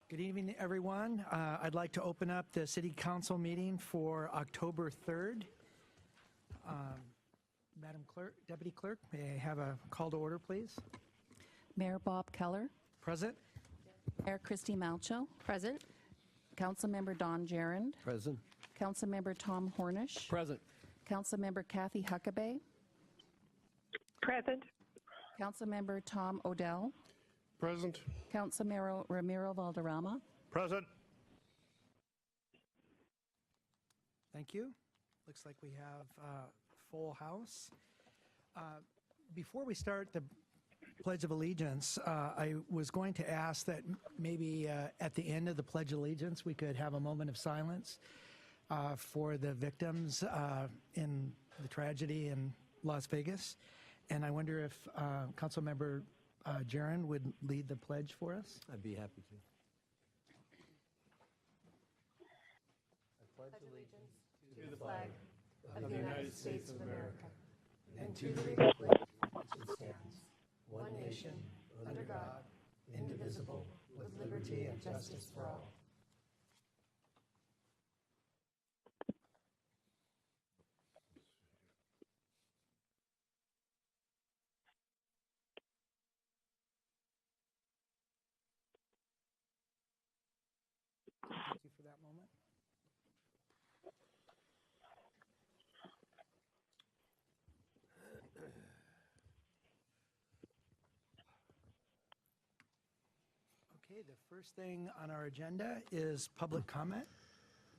Good evening, everyone. I'd like to open up the City Council meeting for October 3rd. Madam Clerk, Deputy Clerk, may I have a call to order, please? Mayor Bob Keller. Present. Mayor Christy Malcho. Present. Councilmember Don Gerand. Present. Councilmember Tom Hornish. Present. Councilmember Kathy Huckabee. Present. Councilmember Tom Odell. Present. Councilmember Ramiro Valderrama. Present. Thank you. Looks like we have a full house. Before we start the Pledge of Allegiance, I was going to ask that maybe at the end of the Pledge of Allegiance, we could have a moment of silence for the victims in the tragedy in Las Vegas. And I wonder if Councilmember Jaron would lead the pledge for us. I'd be happy to. I pledge allegiance to the flag of the United States of America and to the republic which stands, one nation, under God, indivisible, with liberty and justice for all. Thank you for that moment. Okay, the first thing on our agenda is public comment.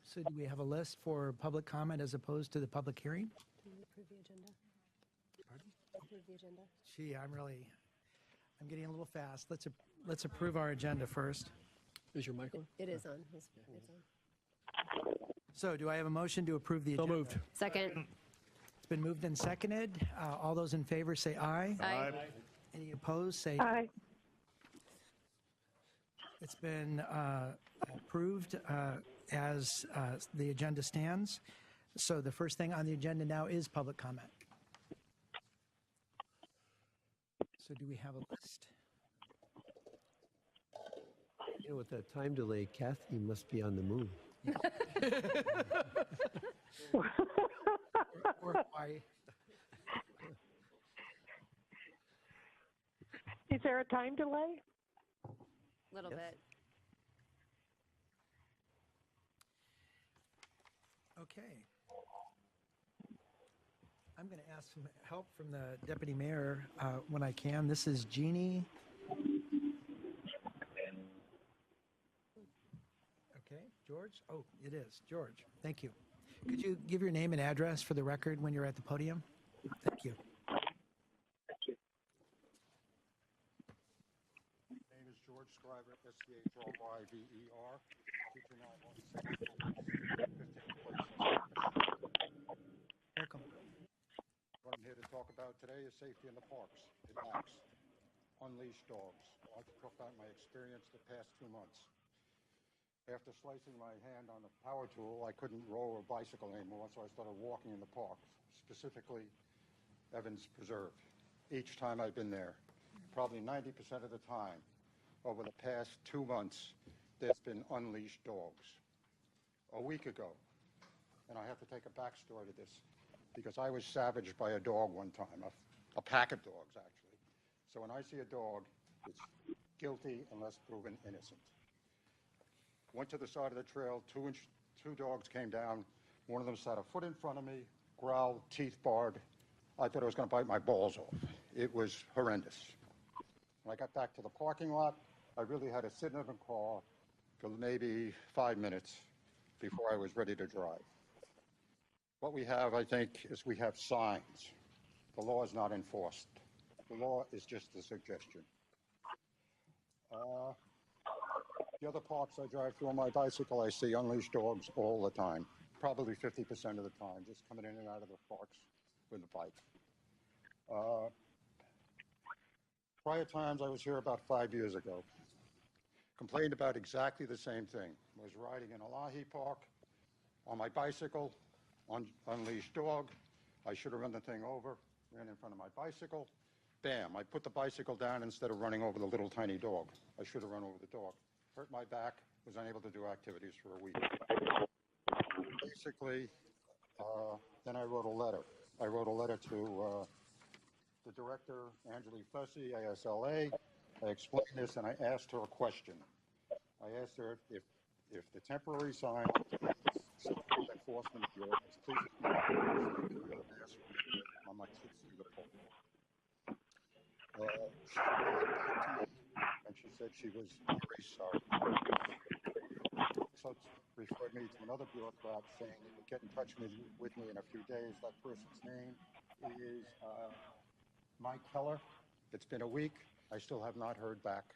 So do we have a list for public comment as opposed to the public hearing? Can we approve the agenda? Pardon? Approve the agenda. Gee, I'm getting a little fast. Let's approve our agenda first. Is your mic on? It is on. It's on. So do I have a motion to approve the So agenda? moved. Second. It's been moved and seconded. All those in favor say aye. Aye. Any opposed, say Aye. It's been approved as the agenda stands. So the first thing on the agenda now is public comment. So do we have a list? You know, with that time delay, Kathy must be on the move. Or why? Is there a time delay? Little Yes. bit. Okay. I'm going to ask some help from the deputy mayor when I can. This is Jeannie. Okay, George? Oh, it is. George, thank you. Could you give your name and address for the record when you're at the podium? Thank you. My name is George Scriver, S-C-H-R-Y-V-E-R, 22916. Welcome. What I'm here to talk about today is safety in the parks. It lacks unleashed dogs. I'd like to talk about my experience the past 2 months. After slicing my hand on the power tool, I couldn't row a bicycle anymore, so I started walking in the park, specifically Evans Preserve. Each time I've been there, probably 90% of the time, over the past 2 months, there's been unleashed dogs. A week ago, and I have to take a backstory to this, because I was savaged by a dog one time, a pack of dogs, actually. So when I see a dog, it's guilty unless proven innocent. Went to the side of the trail, two dogs came down. One of them sat a foot in front of me, growled, teeth bared. I thought it was going to bite my balls off. It was horrendous. When I got back to the parking lot, I really had to sit in the car for maybe 5 minutes before I was ready to drive. What we have, I think, is we have signs. The law is not enforced. The law is just a suggestion. The other parks I drive through on my bicycle, I see unleashed dogs all the time, probably 50% of the time, just coming in and out of the parks with a bike. Prior times, I was here about 5 years ago, complained about exactly the same thing. I was riding in Elahi Park on my bicycle, unleashed dog. I should have run the thing over, ran in front of my bicycle. Bam, I put the bicycle down instead of running over the little tiny dog. I should have run over the dog. hurt my back, was unable to do activities for a week. Basically, then I wrote a letter. I wrote a letter to the director, Angelique Fussy, ASLA. I explained this and I asked her a question. I asked her if the temporary sign enforcement of the ordinance, please on my kids through the pole. She got back to me and she said she was very sorry. So referred me to another bureaucrat saying he would get in touch with me in a few days. That person's name is Mike Keller. It's been a week. I still have not heard back.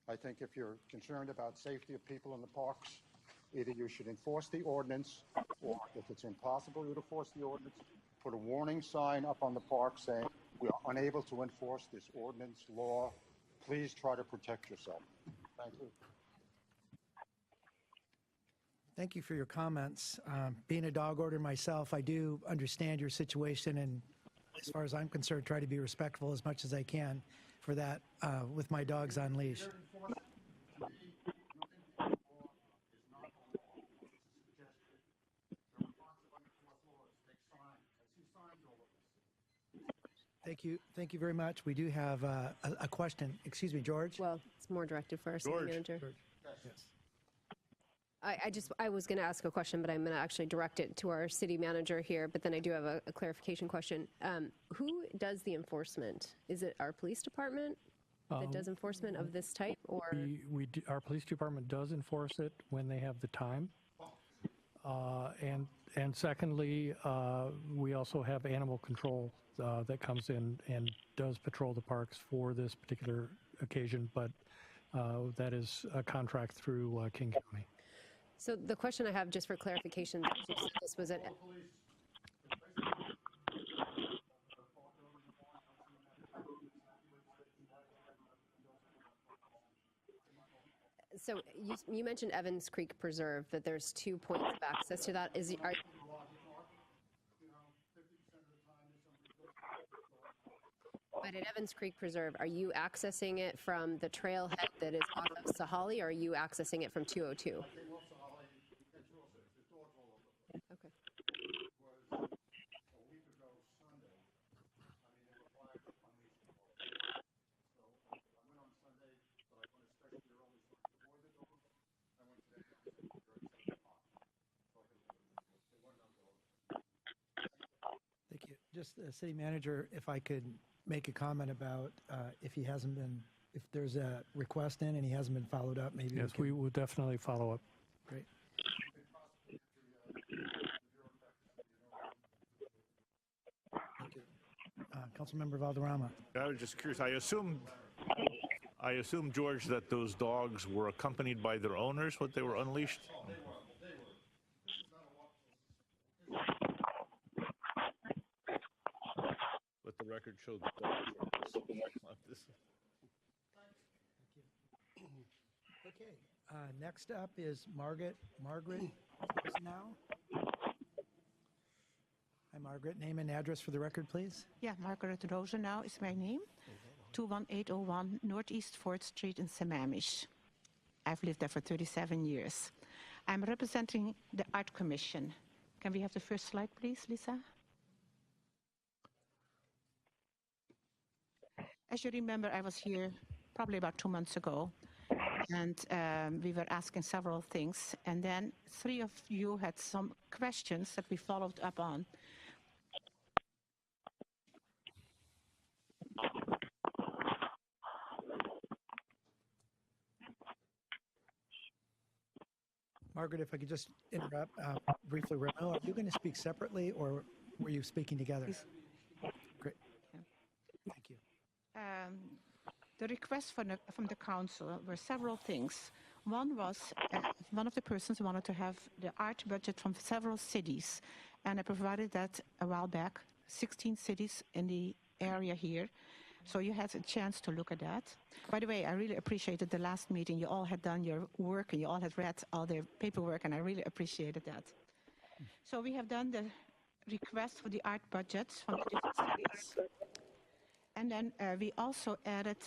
I think if you're concerned about safety of people in the parks, either you should enforce the ordinance, or if it's impossible to enforce the ordinance, put a warning sign up on the park saying, we are unable to enforce this ordinance law. Please try to protect yourself. Thank you. Thank you for your comments. Being a dog order myself, I do understand your situation, and as far as I'm concerned, try to be respectful as much as I can for that with my dogs on leash. Thank you very much. We do have a question. Excuse me, George? Well, it's more directed for our city manager. George. Yes. I was going to ask a question, but I'm going to actually direct it to our city manager here, but then I do have a clarification question. Who does the enforcement? Is it our police department that does enforcement of this type, or? Our police department does enforce it when they have the time. And secondly, we also have animal control that comes in and does patrol the parks for this particular occasion, but that is a contract through King County. So the question I have, just for clarification, this was an. So you mentioned Evans Creek Preserve, that there's 2 points of access to that. But at Evans Creek Preserve, are you accessing it from the trailhead that is off of Sahali, or are you accessing it from 202? Okay. Thank you. Just city manager, if I could make a comment about if there's a request in and he hasn't been followed up, maybe. Yes, we will definitely follow up. Great. Thank you. Councilmember Valderrama. I was just curious. I assume, George, that those dogs were accompanied by their owners when they were unleashed? But the record showed the dogs were this. Okay. Next up is Margaret now. Hi, Margaret. Name and address for the record, please. Yeah, Margaret Rosenau is my name. 21801 Northeast 4th Street in Sammamish. I've lived there for 37 years. I'm representing the Art Commission. Can we have the first slide, please, Lisa? As you remember, I was here probably about 2 months ago, and we were asking several things, and then 3 of you had some questions that we followed up on. Margaret, if I could just interrupt briefly. Ramil, are you going to speak separately, or were you speaking together? Great. Yeah. Thank you. The request from the council were several things. One was one of the persons wanted to have the art budget from several cities, and I provided that a while back, 16 cities in the area here. So you had a chance to look at that. By the way, I really appreciated the last meeting. You all had done your work and you all had read all the paperwork, and I really appreciated that. So we have done the request for the art budgets from the different cities. And then we also added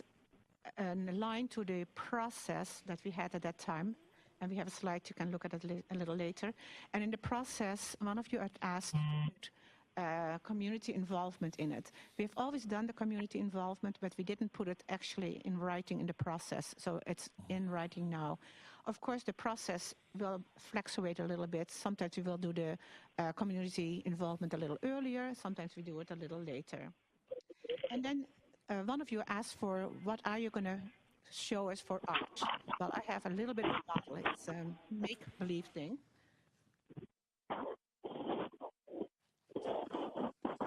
line to the process that we had at that time. And we have a slide, you can look at it a little later. And in the process, one of you had asked community involvement in it. We've always done the community involvement, but we didn't put it actually in writing in the process. So it's in writing now. Of course, the process will fluctuate a little bit. Sometimes we will do the community involvement a little earlier. Sometimes we do it a little later. And then one of you asked for what are you going to show us for art. Well, I have a little bit of a model. It's a make-believe thing.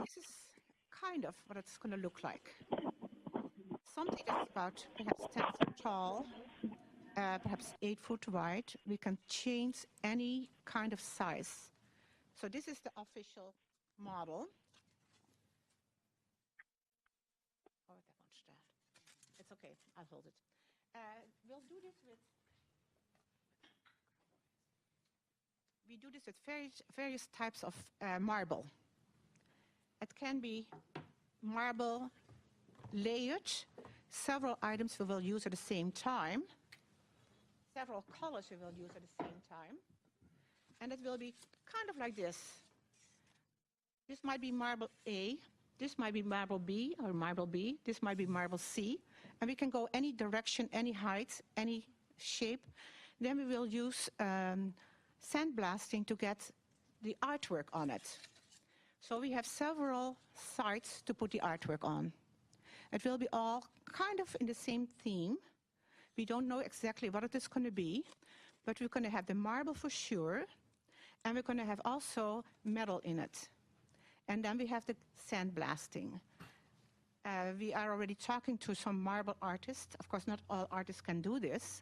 This is kind of what it's going to look like. Something that's about perhaps 10 foot tall, perhaps 8 foot wide. We can change any kind of size. So this is the official model. Oh, that won't stand. It's okay, I'll hold it. We'll do this with. We do this with various types of marble. It can be marble layered. Several items we will use at the same time. Several colors we will use at the same time. And it will be kind of like this. This might be marble A. This might be marble B or marble B. This might be marble C. And we can go any direction, any height, any shape. Then we will use sandblasting to get the artwork on it. So we have several sites to put the artwork on. It will be all kind of in the same theme. We don't know exactly what it is going to be, but we're going to have the marble for sure, and we're going to have also metal in it. And then we have the sandblasting. We are already talking to some marble artists. Of course, not all artists can do this.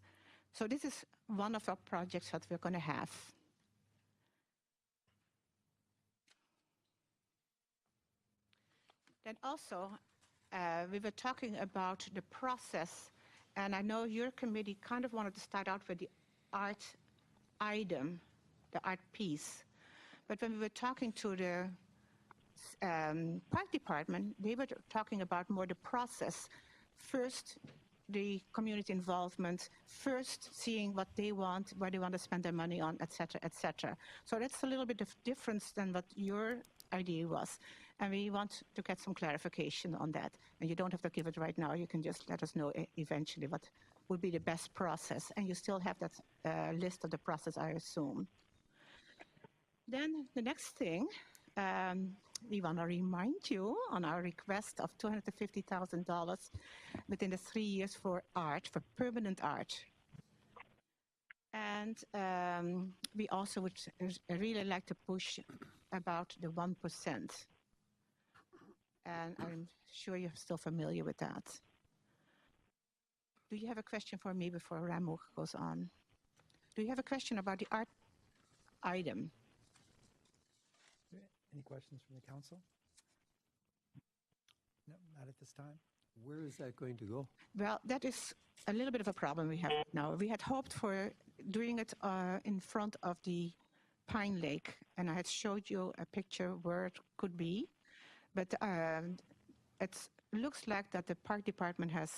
So this is one of our projects that we're going to have. Then also, we were talking about the process, and I know your committee kind of wanted to start out with the art item, the art piece. But when we were talking to the park department, they were talking about more the process. First, the community involvement, first seeing what they want, where they want to spend their money on, et cetera, et cetera. So that's a little bit of difference than what your idea was. And we want to get some clarification on that. And you don't have to give it right now. You can just let us know eventually what would be the best process. And you still have that list of the process, I assume. Then the next thing, we want to remind you on our request of $250,000 within the 3 years for art, for permanent art. And we also would really like to push about the 1%. And I'm sure you're still familiar with that. Do you have a question for me before Ramu goes on? Do you have a question about the art item? Any questions from the council? No, not at this time. Where is that going to go? Well, that is a little bit of a problem we have now. We had hoped for doing it in front of the Pine Lake, and I had showed you a picture where it could be, but it looks like that the park department has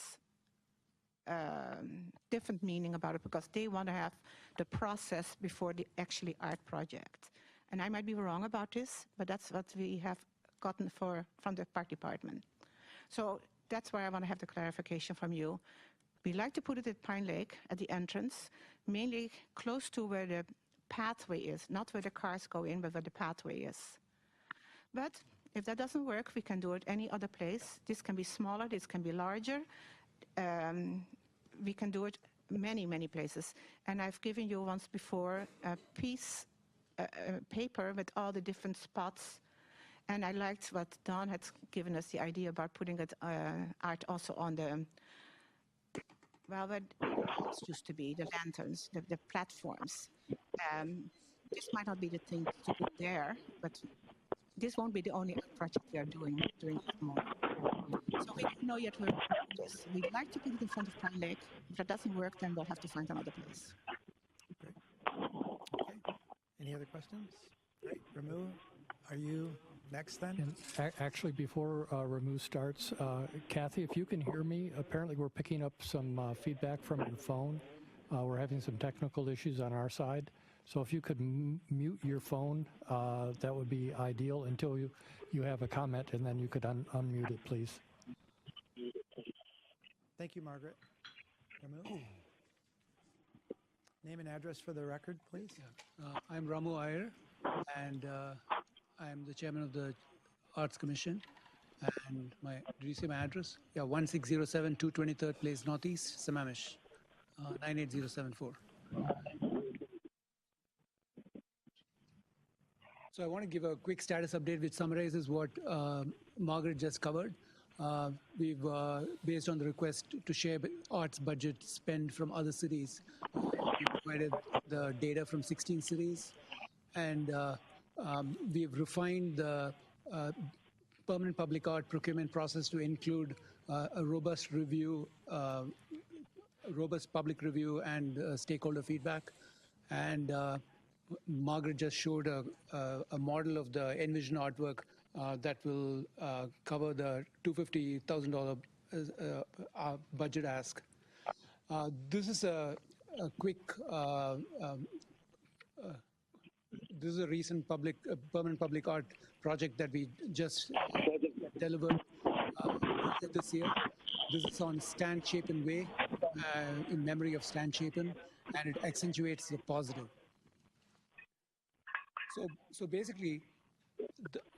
different meaning about it because they want to have the process before the actually art project. And I might be wrong about this, but that's what we have gotten from the park department. So that's why I want to have the clarification from you. We like to put it at Pine Lake at the entrance, mainly close to where the pathway is, not where the cars go in, but where the pathway is. But if that doesn't work, we can do it any other place. This can be smaller, this can be larger. We can do it many, many places. And I've given you once before a piece paper with all the different spots, and I liked what Don had given us the idea about putting it art also on the where it used to be, the lanterns, the platforms. This might not be the thing to put there, but this won't be the only project we are doing during that moment. So we don't know yet where we're going with this. We'd like to put it in front of Pine Lake. If that doesn't work, then we'll have to find another place. Great. Okay. Any other questions? Great. Ramu, are you next then? And actually, before Ramu starts, Kathy, if you can hear me, apparently we're picking up some feedback from your phone. We're having some technical issues on our side. So if you could mute your phone, that would be ideal until you have a comment, and then you could unmute it, please. Thank you, Margaret. Ramu? Name and address for the record, please. I'm Ramu Iyer, and I'm the chairman of the Arts Commission. And did you see my address? Yeah, 1607 223rd Place Northeast, Sammamish, 98074. So I want to give a quick status update which summarizes what Margaret just covered. We've, based on the request to share arts budget spend from other cities, we provided the data from 16 cities, and we've refined the permanent public art procurement process to include a robust review, robust public review and stakeholder feedback. And Margaret just showed a model of the Envision artwork that will cover the $250,000 budget ask. This is a quick, this is a recent permanent public art project that we just delivered this year. This is on Stan Chapin Way, in memory of Stan Chapin, and it accentuates the positive. So basically,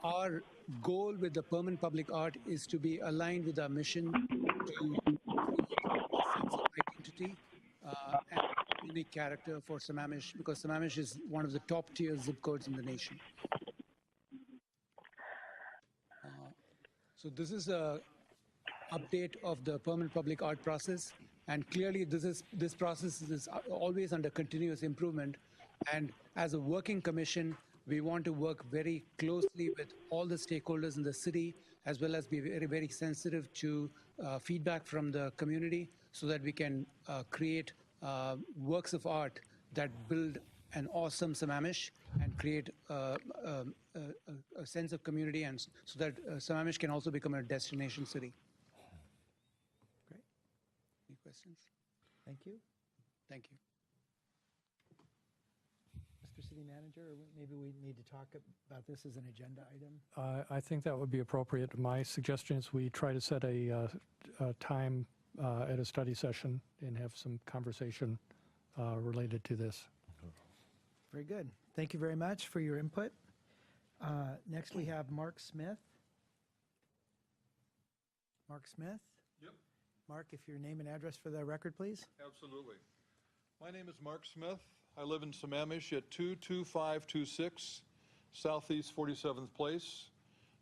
our goal with the permanent public art is to be aligned with our mission to create a sense of identity and unique character for Sammamish, because Sammamish is one of the top tier zip codes in the nation. So this is a update of the permanent public art process, and clearly this process is always under continuous improvement. And as a working commission, we want to work very closely with all the stakeholders in the city, as well as be very, very sensitive to feedback from the community, so that we can create works of art that build an awesome Sammamish and create a sense of community, and so that Sammamish can also become a destination city. Great. Any questions? Thank you. Thank you. Mr. City Manager, or maybe we need to talk about this as an agenda item? I think that would be appropriate. My suggestion is we try to set a time at a study session and have some conversation related to this. Very good. Thank you very much for your input. Next, we have Mark Smith. Mark Smith? Yep, Mark, if your name and address for the record, please. absolutely. My name is Mark Smith. I live in Sammamish at 22526 Southeast 47th Place,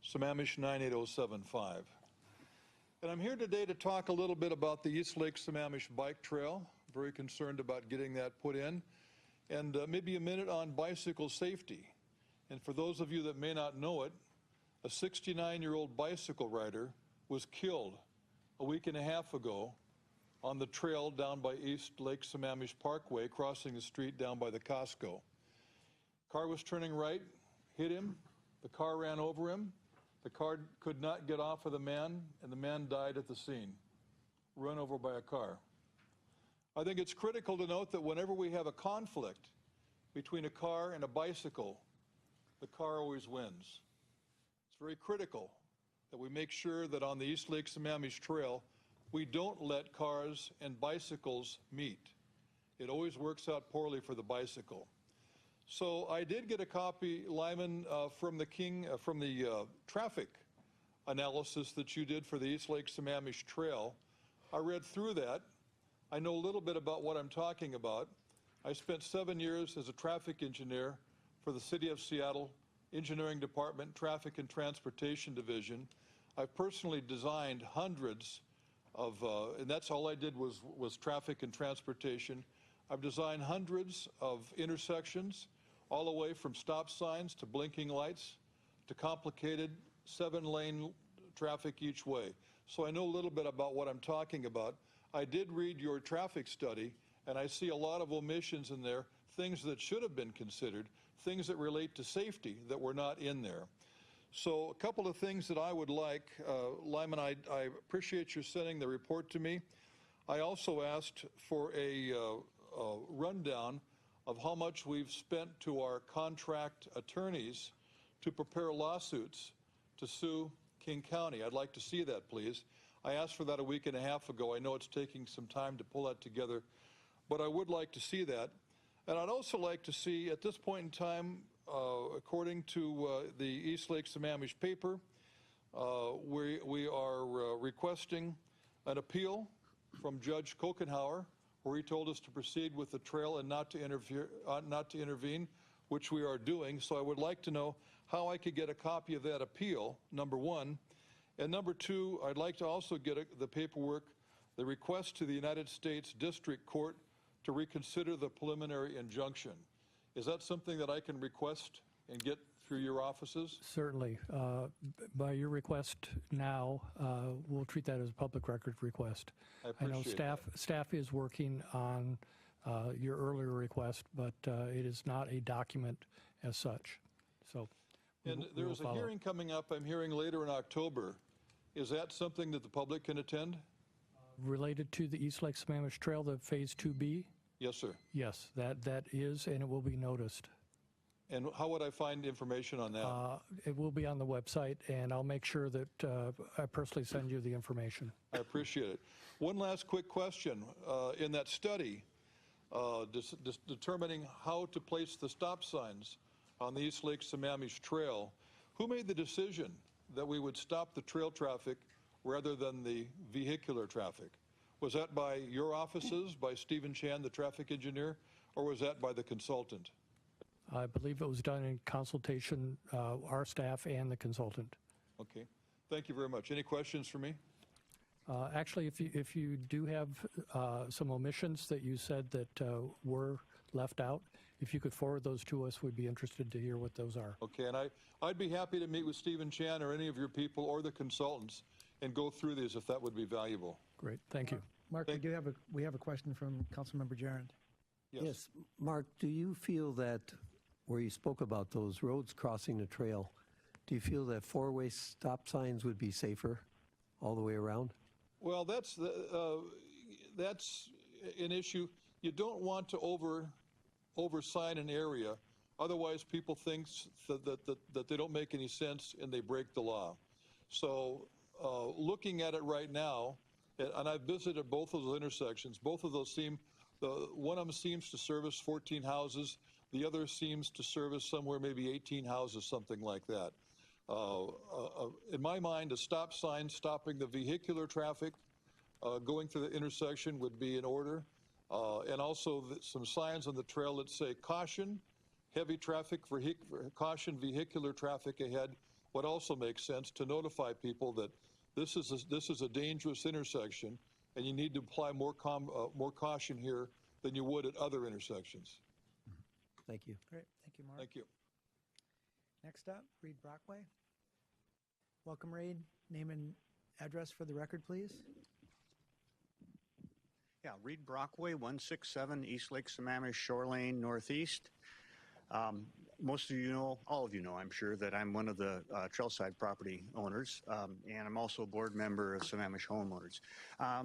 Sammamish 98075. And I'm here today to talk a little bit about the East Lake Sammamish Bike Trail. Very concerned about getting that put in. And maybe a minute on bicycle safety. And for those of you that may not know it, a 69-year-old bicycle rider was killed a week and a half ago on the trail down by East Lake Sammamish Parkway, crossing the street down by the Costco. Car was turning right, hit him, the car ran over him, the car could not get off of the man, and the man died at the scene, run over by a car. I think it's critical to note that whenever we have a conflict between a car and a bicycle, the car always wins. It's very critical that we make sure that on the East Lake Sammamish Trail, we don't let cars and bicycles meet. It always works out poorly for the bicycle. So I did get a copy, Lyman, from the traffic analysis that you did for the East Lake Sammamish Trail. I read through that. I know a little bit about what I'm talking about. I spent 7 years as a traffic engineer for the City of Seattle Engineering Department, Traffic and Transportation Division. I've personally designed hundreds of, and that's all I did was traffic and transportation. I've designed hundreds of intersections, all the way from stop signs to blinking lights to complicated 7-lane traffic each way. So I know a little bit about what I'm talking about. I did read your traffic study, and I see a lot of omissions in there, things that should have been considered, things that relate to safety that were not in there. So a couple of things that I would like, Lyman, I appreciate your sending the report to me. I also asked for a rundown of how much we've spent to our contract attorneys to prepare lawsuits to sue King County. I'd like to see that, please. I asked for that a week and a half ago. I know it's taking some time to pull that together, but I would like to see that. And I'd also like to see, at this point in time, according to the East Lake Sammamish paper, we are requesting an appeal from Judge Kokenhauer, where he told us to proceed with the trail and not to intervene, which we are doing. So I would like to know how I could get a copy of that appeal, number one. And number two, I'd like to also get the paperwork, the request to the United States District Court to reconsider the preliminary injunction. Is that something that I can request and get through your offices? Certainly. By your request now, we'll treat that as a public record request. I appreciate know staff is working on your earlier request, but it is not a document as such. So, and there's a hearing coming up, I'm hearing later in October. Is that something that the public can attend? Related to the East Lake Sammamish Trail, the Phase 2B? Yes, sir. Yes, that is, and it will be noticed. And how would I find information on that? It will be on the website, and I'll make sure that I personally send you the information. I appreciate it. One last quick question. In that study, determining how to place the stop signs on the East Lake Sammamish Trail, who made the decision that we would stop the trail traffic rather than the vehicular traffic? Was that by your offices, by Stephen Chan, the traffic engineer, or was that by the consultant? I believe it was done in consultation, our staff and the consultant. Okay. Thank you very much. Any questions for me? Actually, if you do have some omissions that you said that were left out, if you could forward those to us, we'd be interested to hear what those are. Okay, and I'd be happy to meet with Stephen Chan or any of your people or the consultants and go through these if that would be valuable. Great, thank you. Mark, we have a question from Councilmember Gerand. Yes. Mark, do you feel that, where you spoke about those roads crossing the trail, do you feel that four-way stop signs would be safer all the way around? Well, that's an issue. You don't want to oversign an area. Otherwise, people think that they don't make any sense and they break the law. So looking at it right now, and I've visited both of those intersections, both of those one of them seems to service 14 houses. The other seems to service somewhere maybe 18 houses, something like that. In my mind, a stop sign stopping the vehicular traffic going through the intersection would be in order. And also some signs on the trail that say caution, heavy traffic, caution, vehicular traffic ahead would also make sense to notify people that this is a dangerous intersection and you need to apply more caution here than you would at other intersections. Thank you. Great, thank you, Mark. Thank you. Next up, Reed Brockway. Welcome, Reed. Name and address for the record, please. Yeah, Reed Brockway, 167 East Lake Sammamish Shore Lane Northeast. Most of you know, all of you know, I'm sure, that I'm one of the trailside property owners, and I'm also a board member of Sammamish Homeowners.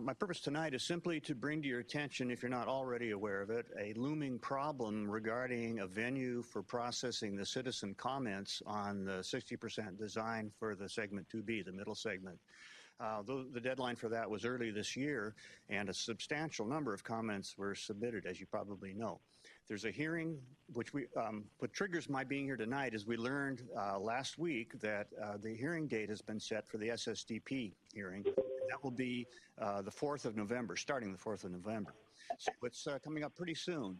My purpose tonight is simply to bring to your attention, if you're not already aware of it, a looming problem regarding a venue for processing the citizen comments on the 60% design for the segment 2B, the middle segment. The deadline for that was early this year, and a substantial number of comments were submitted, as you probably know. There's a hearing, what triggers my being here tonight is we learned last week that the hearing date has been set for the SSDP hearing. That will be the 4th of November, starting the 4th of November. So it's coming up pretty soon.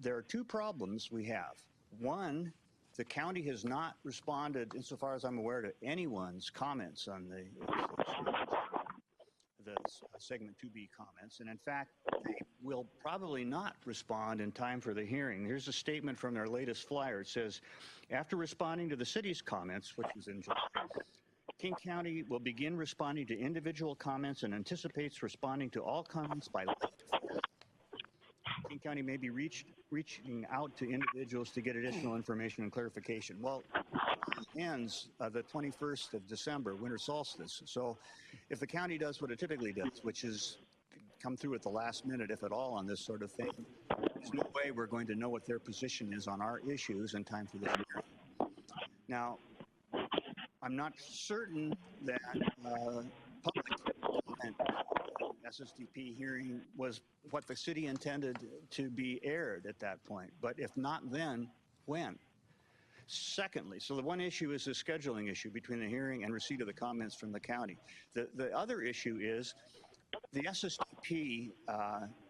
There are two problems we have. One, the county has not responded, insofar as I'm aware, to anyone's comments on the segment 2B comments, and in fact, they will probably not respond in time for the hearing. Here's a statement from their latest flyer. It says, after responding to the city's comments, which was in July, King County will begin responding to individual comments and anticipates responding to all comments by late. King County may be reaching out to individuals to get additional information and clarification. Well, it ends the 21st of December, winter solstice. So if the county does what it typically does, which is come through at the last minute, if at all, on this sort of thing, there's no way we're going to know what their position is on our issues in time for this hearing. Now, I'm not certain that public comment SSDP hearing was what the city intended to be aired at that point. But if not then, when? Secondly, so the one issue is the scheduling issue between the hearing and receipt of the comments from the county. The other issue is the SSDP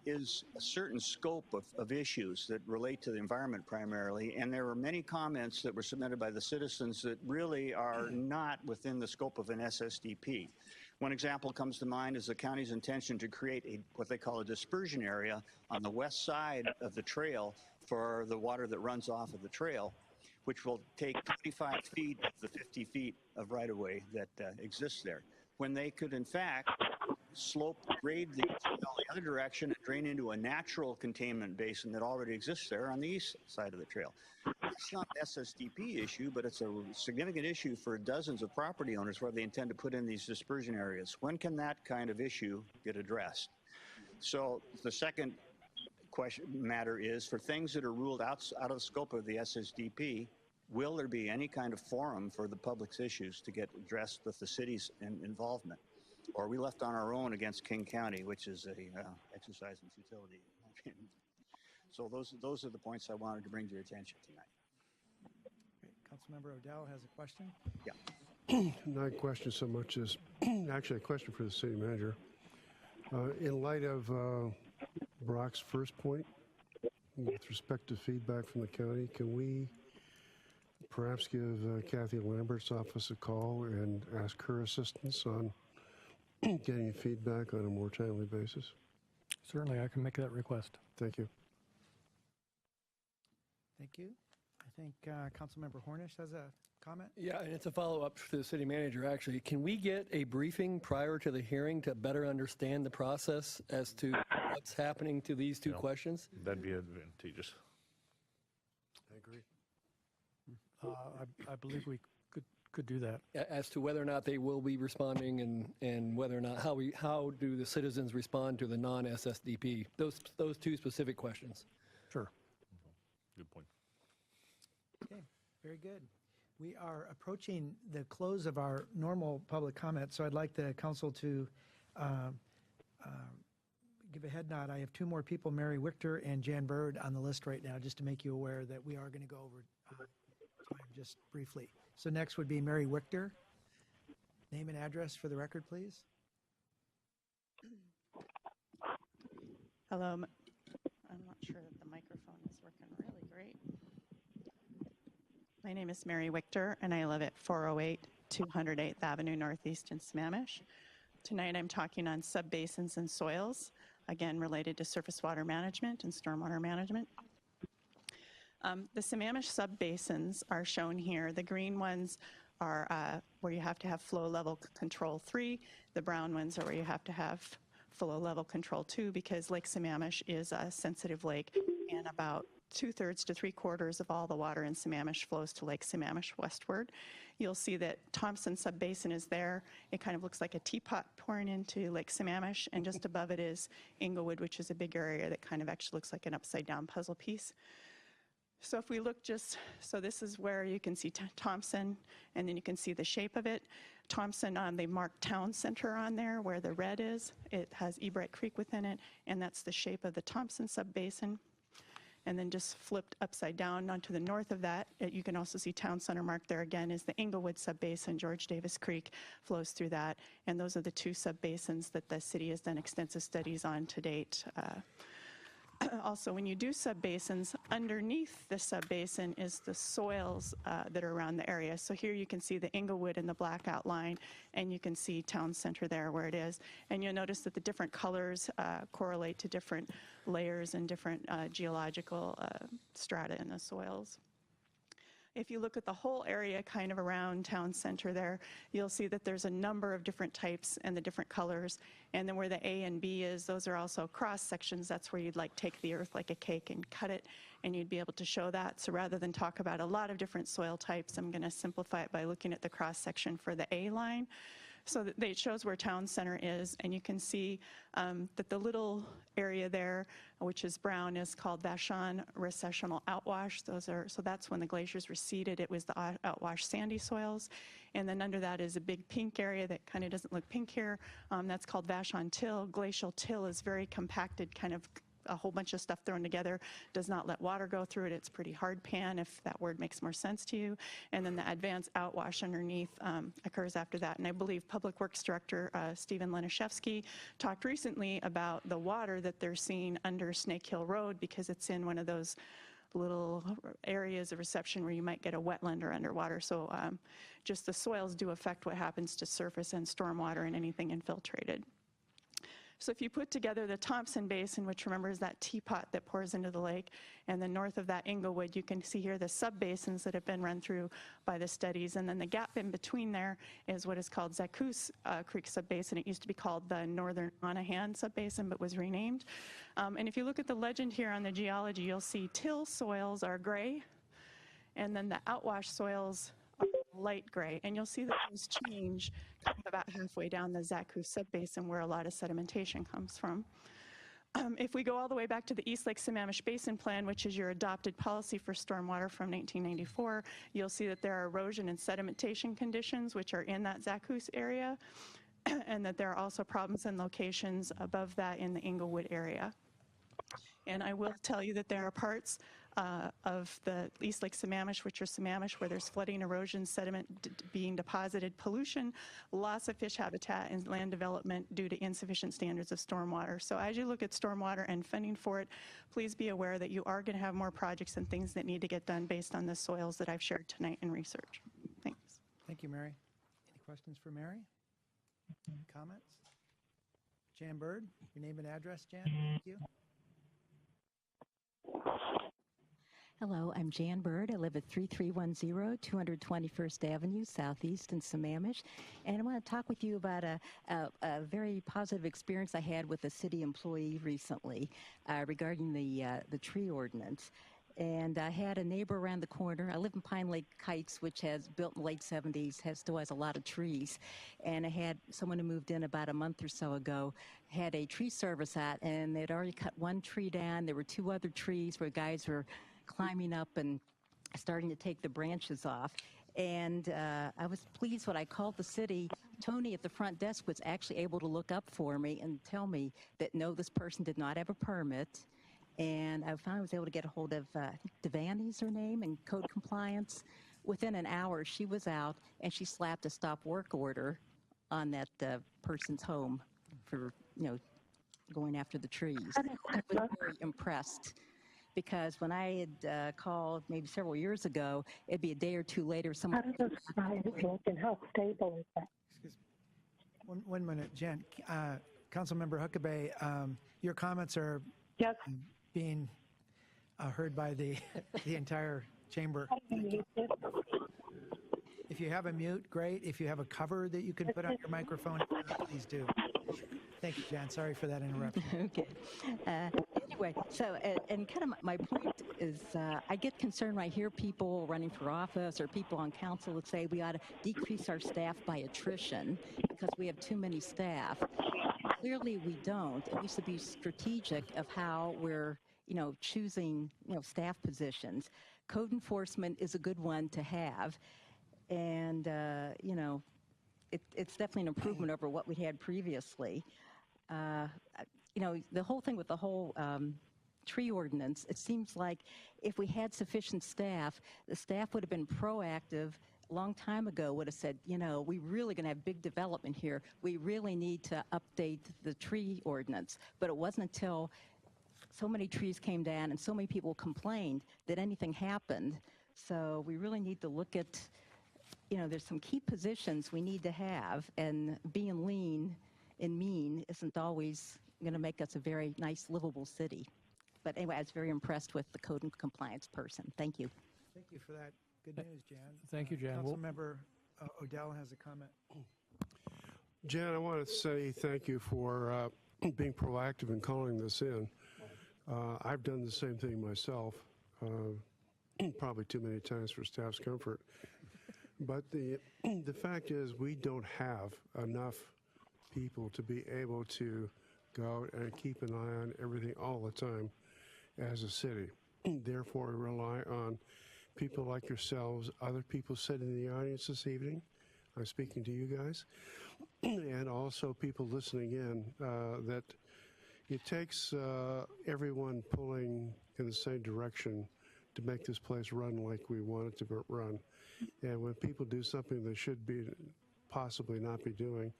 is a certain scope of issues that relate to the environment primarily, and there were many comments that were submitted by the citizens that really are not within the scope of an SSDP. One example comes to mind is the county's intention to create what they call a dispersion area on the west side of the trail for the water that runs off of the trail, which will take 25 feet of the 50 feet of right-of-way that exists there, when they could, in fact, grade the other direction and drain into a natural containment basin that already exists there on the east side of the trail. It's not an SSDP issue, but it's a significant issue for dozens of property owners where they intend to put in these dispersion areas. When can that kind of issue get addressed? So the second matter is, for things that are ruled out of the scope of the SSDP, will there be any kind of forum for the public's issues to get addressed with the city's involvement? Or are we left on our own against King County, which is a exercise in futility? So those are the points I wanted to bring to your attention tonight. Great. Councilmember O'Dell has a question. Yeah. Not a question so much as actually a question for the city manager. In light of Brock's first point, with respect to feedback from the county, can we perhaps give Kathy Lambert's office a call and ask her assistance on getting feedback on a more timely basis? Certainly, I can make that request. Thank you. Thank you. I think Councilmember Hornish has a comment. Yeah, and it's a follow-up to the city manager, actually. Can we get a briefing prior to the hearing to better understand the process as to what's happening to these two questions? That'd be advantageous. I agree. I believe we could do that. As to whether or not they will be responding and whether or not, how do the citizens respond to the non-SSDP? Those two specific questions. Sure. Good point. Okay, very good. We are approaching the close of our normal public comment, so I'd like the council to give a head nod. I have two more people, Mary Wichter and Jan Bird, on the list right now, just to make you aware that we are going to go over time just briefly. So next would be Mary Wichter. Name and address for the record, please. Hello. I'm not sure that the microphone is working really great. My name is Mary Wichter, and I live at 408 208th Avenue Northeast in Sammamish. Tonight I'm talking on subbasins and soils, again related to surface water management and stormwater management. The Sammamish subbasins are shown here. The green ones are where you have to have flow level control 3. The brown ones are where you have to have flow level control 2, because Lake Sammamish is a sensitive lake, and about 2/3 to 3/4 of all the water in Sammamish flows to Lake Sammamish westward. You'll see that Thompson Subbasin is there. It kind of looks like a teapot pouring into Lake Sammamish, and just above it is Inglewood, which is a big area that kind of actually looks like an upside-down puzzle piece. So if we look so this is where you can see Thompson, and then you can see the shape of it. Thompson, they marked town center on there where the red is. It has Ebright Creek within it, and that's the shape of the Thompson Subbasin. And then just flipped upside down onto the north of that, you can also see town center marked there again is the Inglewood Subbasin. George Davis Creek flows through that. And those are the two subbasins that the city has done extensive studies on to date. Also, when you do subbasins, underneath the subbasin is the soils that are around the area. So here you can see the Inglewood in the black outline, and you can see town center there where it is. And you'll notice that the different colors correlate to different layers and different geological strata in the soils. If you look at the whole area kind of around town center there, you'll see that there's a number of different types and the different colors. And then where the A and B is, those are also cross sections. That's where you'd like take the earth like a cake and cut it, and you'd be able to show that. So rather than talk about a lot of different soil types, I'm going to simplify it by looking at the cross section for the A line. So that it shows where town center is, and you can see that the little area there, which is brown, is called Vashon recessional outwash. So that's when the glaciers receded. It was the outwash sandy soils. And then under that is a big pink area that kind of doesn't look pink here. That's called Vashon till. Glacial till is very compacted, kind of a whole bunch of stuff thrown together, does not let water go through it. It's pretty hard pan, if that word makes more sense to you. And then the advanced outwash underneath occurs after that. And I believe Public Works Director Stephen Lenishevsky talked recently about the water that they're seeing under Snake Hill Road, because it's in one of those little areas of reception where you might get a wetland or underwater. So just the soils do affect what happens to surface and stormwater and anything infiltrated. So if you put together the Thompson Basin, which remember is that teapot that pours into the lake, and then north of that Inglewood, you can see here the subbasins that have been run through by the studies. And then the gap in between there is what is called Zaccoose Creek Subbasin. It used to be called the Northern Onahan Subbasin, but was renamed. And if you look at the legend here on the geology, you'll see till soils are gray, and then the outwash soils are light gray. And you'll see that those change about halfway down the Zaccoose Subbasin, where a lot of sedimentation comes from. If we go all the way back to the East Lake Sammamish Basin Plan, which is your adopted policy for stormwater from 1994, you'll see that there are erosion and sedimentation conditions which are in that Zaccoose area, and that there are also problems and locations above that in the Inglewood area. And I will tell you that there are parts of the East Lake Sammamish, which are Sammamish, where there's flooding, erosion, sediment being deposited, pollution, loss of fish habitat, and land development due to insufficient standards of stormwater. So as you look at stormwater and funding for it, please be aware that you are going to have more projects and things that need to get done based on the soils that I've shared tonight in research. Thanks. Thank you, Mary. Any questions for Mary? Comments? Jan Bird, your name and address, Jan. Thank you. Hello, I'm Jan Bird. I live at 3310 221st Avenue, Southeast in Sammamish. And I want to talk with you about a very positive experience I had with a city employee recently regarding the tree ordinance. And I had a neighbor around the corner. I live in Pine Lake Heights, which has built in the late 70s, still has a lot of trees. And I had someone who moved in about a month or so ago, had a tree service out, and they'd already cut one tree down. There were two other trees where guys were climbing up and starting to take the branches off. And I was pleased when I called the city. Tony at the front desk was actually able to look up for me and tell me that no, this person did not have a permit. And I finally was able to get a hold of Devani's her name, and code compliance. Within an hour, she was out, and she slapped a stop work order on that person's home for, going after the trees. I was very impressed, because when I had called maybe several years ago, it'd be a day or two later. Someone. How does the size look, and how stable is that? Excuse me. One minute, Jen. Councilmember Huckabee, your comments are being heard by the entire chamber. If you have a mute, great. If you have a cover that you can put on your microphone, please do. Thank you, Jan. Sorry for that interruption. Okay. Anyway, so, and kind of my point is, I get concerned when I hear people running for office or people on council that say we ought to decrease our staff by attrition because we have too many staff. Clearly we don't. It needs to be strategic of how we're, choosing, staff positions. Code enforcement is a good one to have. And, it's definitely an improvement over what we had previously. The whole thing with the whole tree ordinance, it seems like if we had sufficient staff, the staff would have been proactive a long time ago, would have said, we really going to have big development here. We really need to update the tree ordinance. But it wasn't until so many trees came down and so many people complained that anything happened. So we really need to look at, there's some key positions we need to have, and being lean and mean isn't always going to make us a very nice, livable city. But anyway, I was very impressed with the code and compliance person. Thank you. Thank you for that Good news, Jan. Thank you, Jan. Councilmember Odell has a comment. Jan, I want to say thank you for being proactive in calling this in. I've done the same thing myself, probably too many times for staff's comfort. But the fact is we don't have enough people to be able to go out and keep an eye on everything all the time as a city. Therefore, we rely on people like yourselves, other people sitting in the audience this evening. I'm speaking to you guys, and also people listening in, that it takes everyone pulling in the same direction to make this place run like we want it to run. And when people do something they should be possibly not be doing,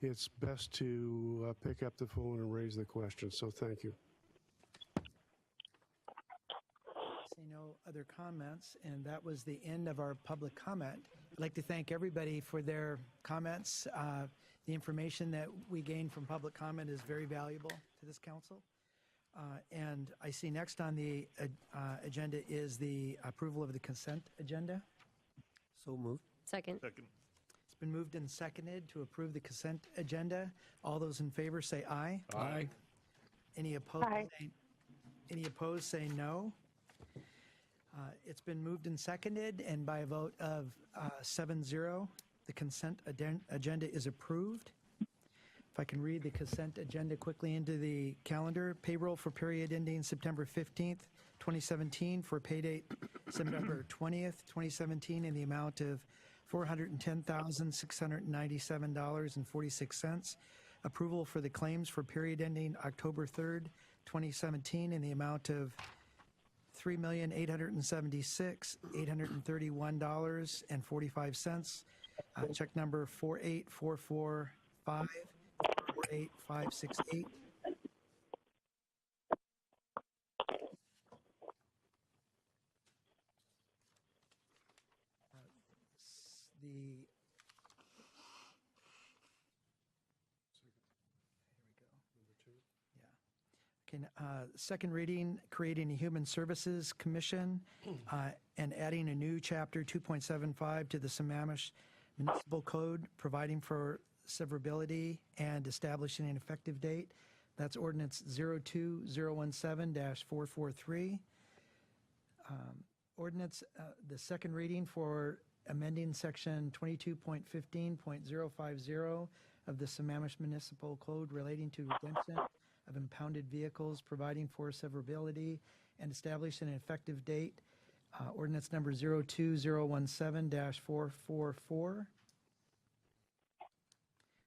it's best to pick up the phone and raise the question. So thank you. See no other comments, and that was the end of our public comment. I'd like to thank everybody for their comments. The information that we gain from public comment is very valuable to this council. And I see next on the agenda is the approval of the consent agenda. So moved. Second. Second. It's been moved and seconded to approve the consent agenda. All those in favor say aye. Aye. Any opposed? Aye. Any opposed say no. It's been moved and seconded, and by a vote of 7-0, the consent agenda is approved. If I can read the consent agenda quickly into the calendar. Payroll for period ending September 15th, 2017 for pay date September 20th, 2017 in the amount of $410,697.46. Approval for the claims for period ending October 3rd, 2017 in the amount of $3,876,831.45. Check number 48445, 48568. Second reading, creating a Human Services Commission and adding a new chapter 2.75 to the Sammamish Municipal Code, providing for severability and establishing an effective date. That's ordinance 02017-443. Ordinance, the second reading for amending section 22.15.050 of the Sammamish Municipal Code relating to redemption of impounded vehicles, providing for severability and establishing an effective date. Ordinance number 02017-444.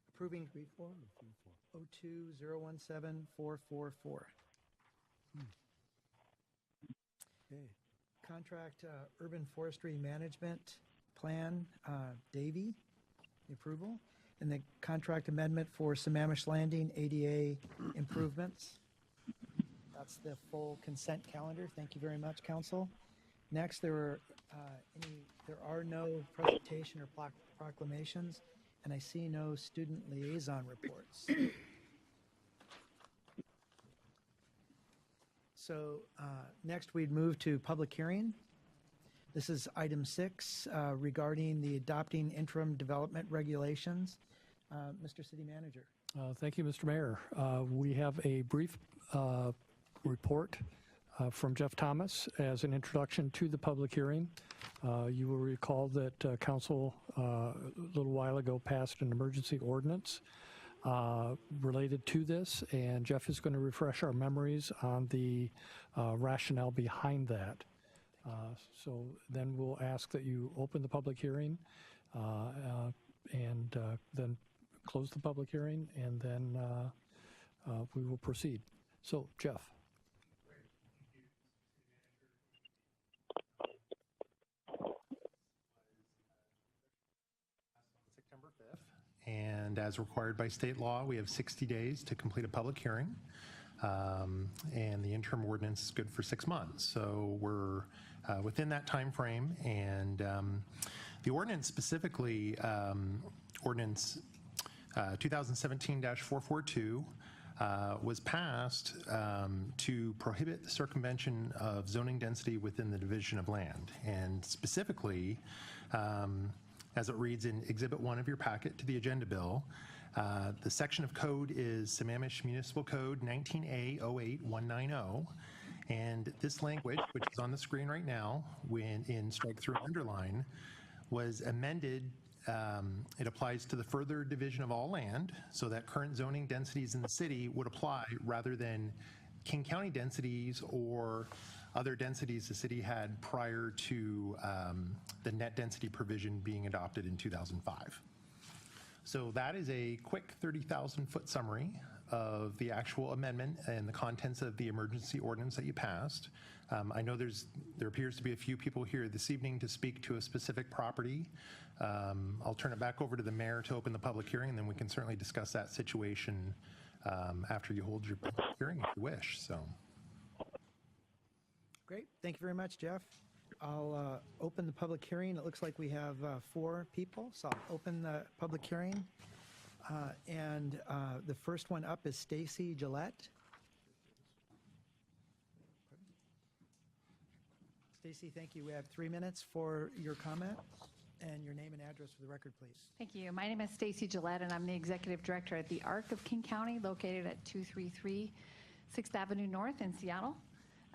Approving 02017-444. Okay. Contract Urban Forestry Management Plan, Davy, the approval. And the contract amendment for Sammamish Landing ADA improvements. That's the full consent calendar. Thank you very much, Council. Next, there are no presentation or proclamations, and I see no student liaison reports. So next, we'd move to public hearing. This is item 6 regarding the adopting interim development regulations. Mr. City Manager. Thank you, Mr. Mayor. We have a brief report from Jeff Thomas as an introduction to the public hearing. You will recall that Council a little while ago passed an emergency ordinance related to this, and Jeff is going to refresh our memories on the rationale behind that. So then we'll ask that you open the public hearing and then close the public hearing, and then we will proceed. So, Jeff. September 5th, and as required by state law, we have 60 days to complete a public hearing, and the interim ordinance is good for 6 months. So we're within that time frame, and the ordinance specifically, ordinance 2017-442, was passed to prohibit the circumvention of zoning density within the division of land. And specifically, as it reads in Exhibit 1 of your packet to the agenda bill, the section of code is Sammamish Municipal Code 19A08190. And this language, which is on the screen right now, when in strike through and underline, was amended. It applies to the further division of all land, so that current zoning densities in the city would apply rather than King County densities or other densities the city had prior to the net density provision being adopted in 2005. So that is a quick 30,000-foot summary of the actual amendment and the contents of the emergency ordinance that you passed. I know there appears to be a few people here this evening to speak to a specific property. I'll turn it back over to the mayor to open the public hearing, and then we can certainly discuss that situation after you hold your public hearing if you wish. So, Great. Thank you very much, Jeff. I'll open the public hearing. It looks like we have 4 people, so I'll open the public hearing. And the first one up is Stacy Gillette. Stacy, thank you. We have 3 minutes for your comment, and your name and address for the record, please. Thank you. My name is Stacy Gillette, and I'm the executive director at the ARC of King County, located at 233 6th Avenue North in Seattle.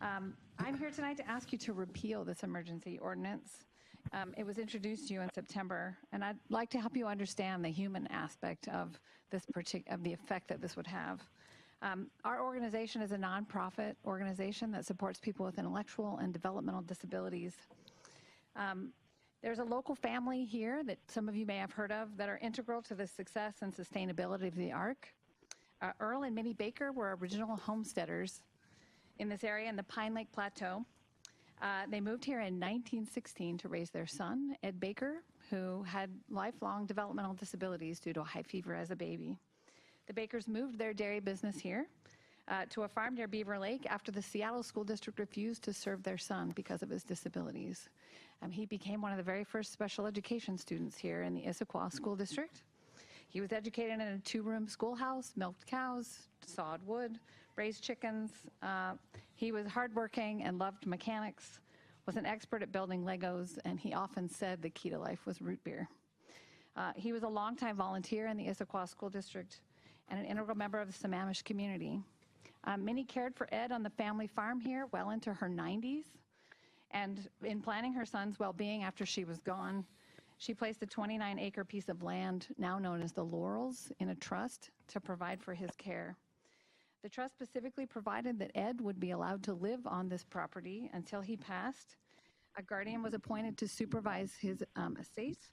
I'm here tonight to ask you to repeal this emergency ordinance. It was introduced to you in September, and I'd like to help you understand the human aspect of this of the effect that this would have. Our organization is a nonprofit organization that supports people with intellectual and developmental disabilities. There's a local family here that some of you may have heard of that are integral to the success and sustainability of the ARC. Earl and Minnie Baker were original homesteaders in this area in the Pine Lake Plateau. They moved here in 1916 to raise their son, Ed Baker, who had lifelong developmental disabilities due to a high fever as a baby. The Bakers moved their dairy business here to a farm near Beaver Lake after the Seattle School District refused to serve their son because of his disabilities. He became one of the very first special education students here in the Issaquah School District. He was educated in a 2-room schoolhouse, milked cows, sawed wood, raised chickens. He was hardworking and loved mechanics, was an expert at building Legos, and he often said the key to life was root beer. He was a longtime volunteer in the Issaquah School District and an integral member of the Sammamish community. Minnie cared for Ed on the family farm here well into her 90s, and in planning her son's well-being after she was gone, she placed a 29-acre piece of land, now known as the Laurels, in a trust to provide for his care. The trust specifically provided that Ed would be allowed to live on this property until he passed. A guardian was appointed to supervise his estate,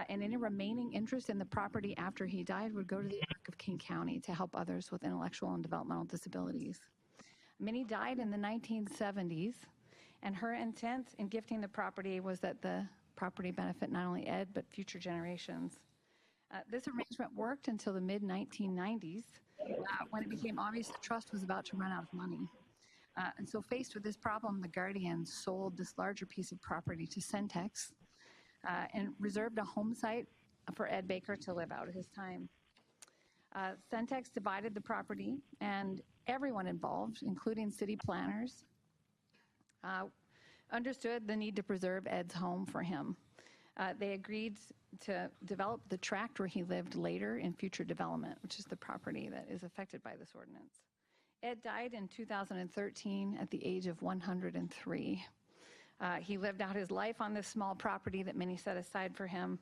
and any remaining interest in the property after he died would go to the ARC of King County to help others with intellectual and developmental disabilities. Minnie died in the 1970s, and her intent in gifting the property was that the property benefit not only Ed, but future generations. This arrangement worked until the mid-1990s, when it became obvious the trust was about to run out of money. And so faced with this problem, the Guardian sold this larger piece of property to Centex and reserved a home site for Ed Baker to live out his time. Centex divided the property, and everyone involved, including city planners, understood the need to preserve Ed's home for him. They agreed to develop the tract where he lived later in future development, which is the property that is affected by this ordinance. Ed died in 2013 at the age of 103. He lived out his life on this small property that Minnie set aside for him.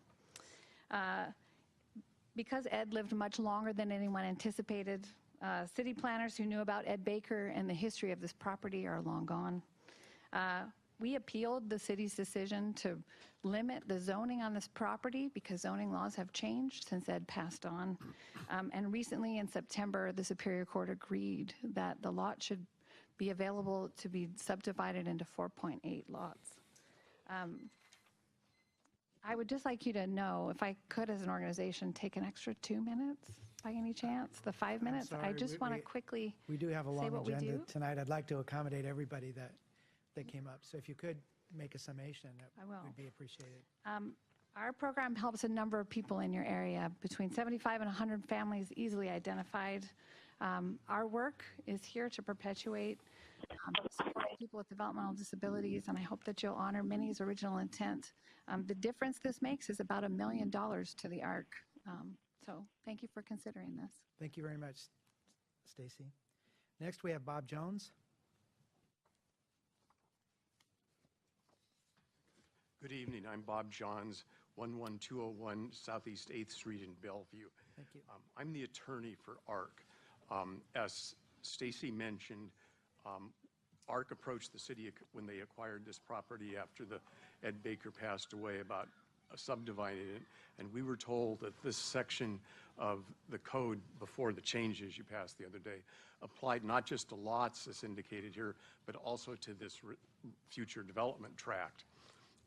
Because Ed lived much longer than anyone anticipated, city planners who knew about Ed Baker and the history of this property are long gone. We appealed the city's decision to limit the zoning on this property because zoning laws have changed since Ed passed on. And recently in September, the Superior Court agreed that the lot should be available to be subdivided into 4.8 lots. I would just like you to know, if I could as an organization, take an extra 2 minutes by any chance, the 5 minutes. Sorry, I just want to quickly We do have a say long what we agenda do. tonight. I'd like to accommodate everybody that came up. So if you could make a summation, that I will. would be appreciated. Our program helps a number of people in your area, between 75 and 100 families easily identified. Our work is here to perpetuate supporting people with developmental disabilities, and I hope that you'll honor Minnie's original intent. The difference this makes is about $1 million to the ARC. So thank you for considering this. Thank you very much, Stacy. Next, we have Bob Jones. Good evening. I'm Bob Johns, 11201 Southeast 8th Street in Bellevue. Thank you. I'm the attorney for ARC. As Stacy mentioned, ARC approached the city when they acquired this property after Ed Baker passed away about subdividing it, and we were told that this section of the code before the changes you passed the other day applied not just to lots as indicated here, but also to this future development tract.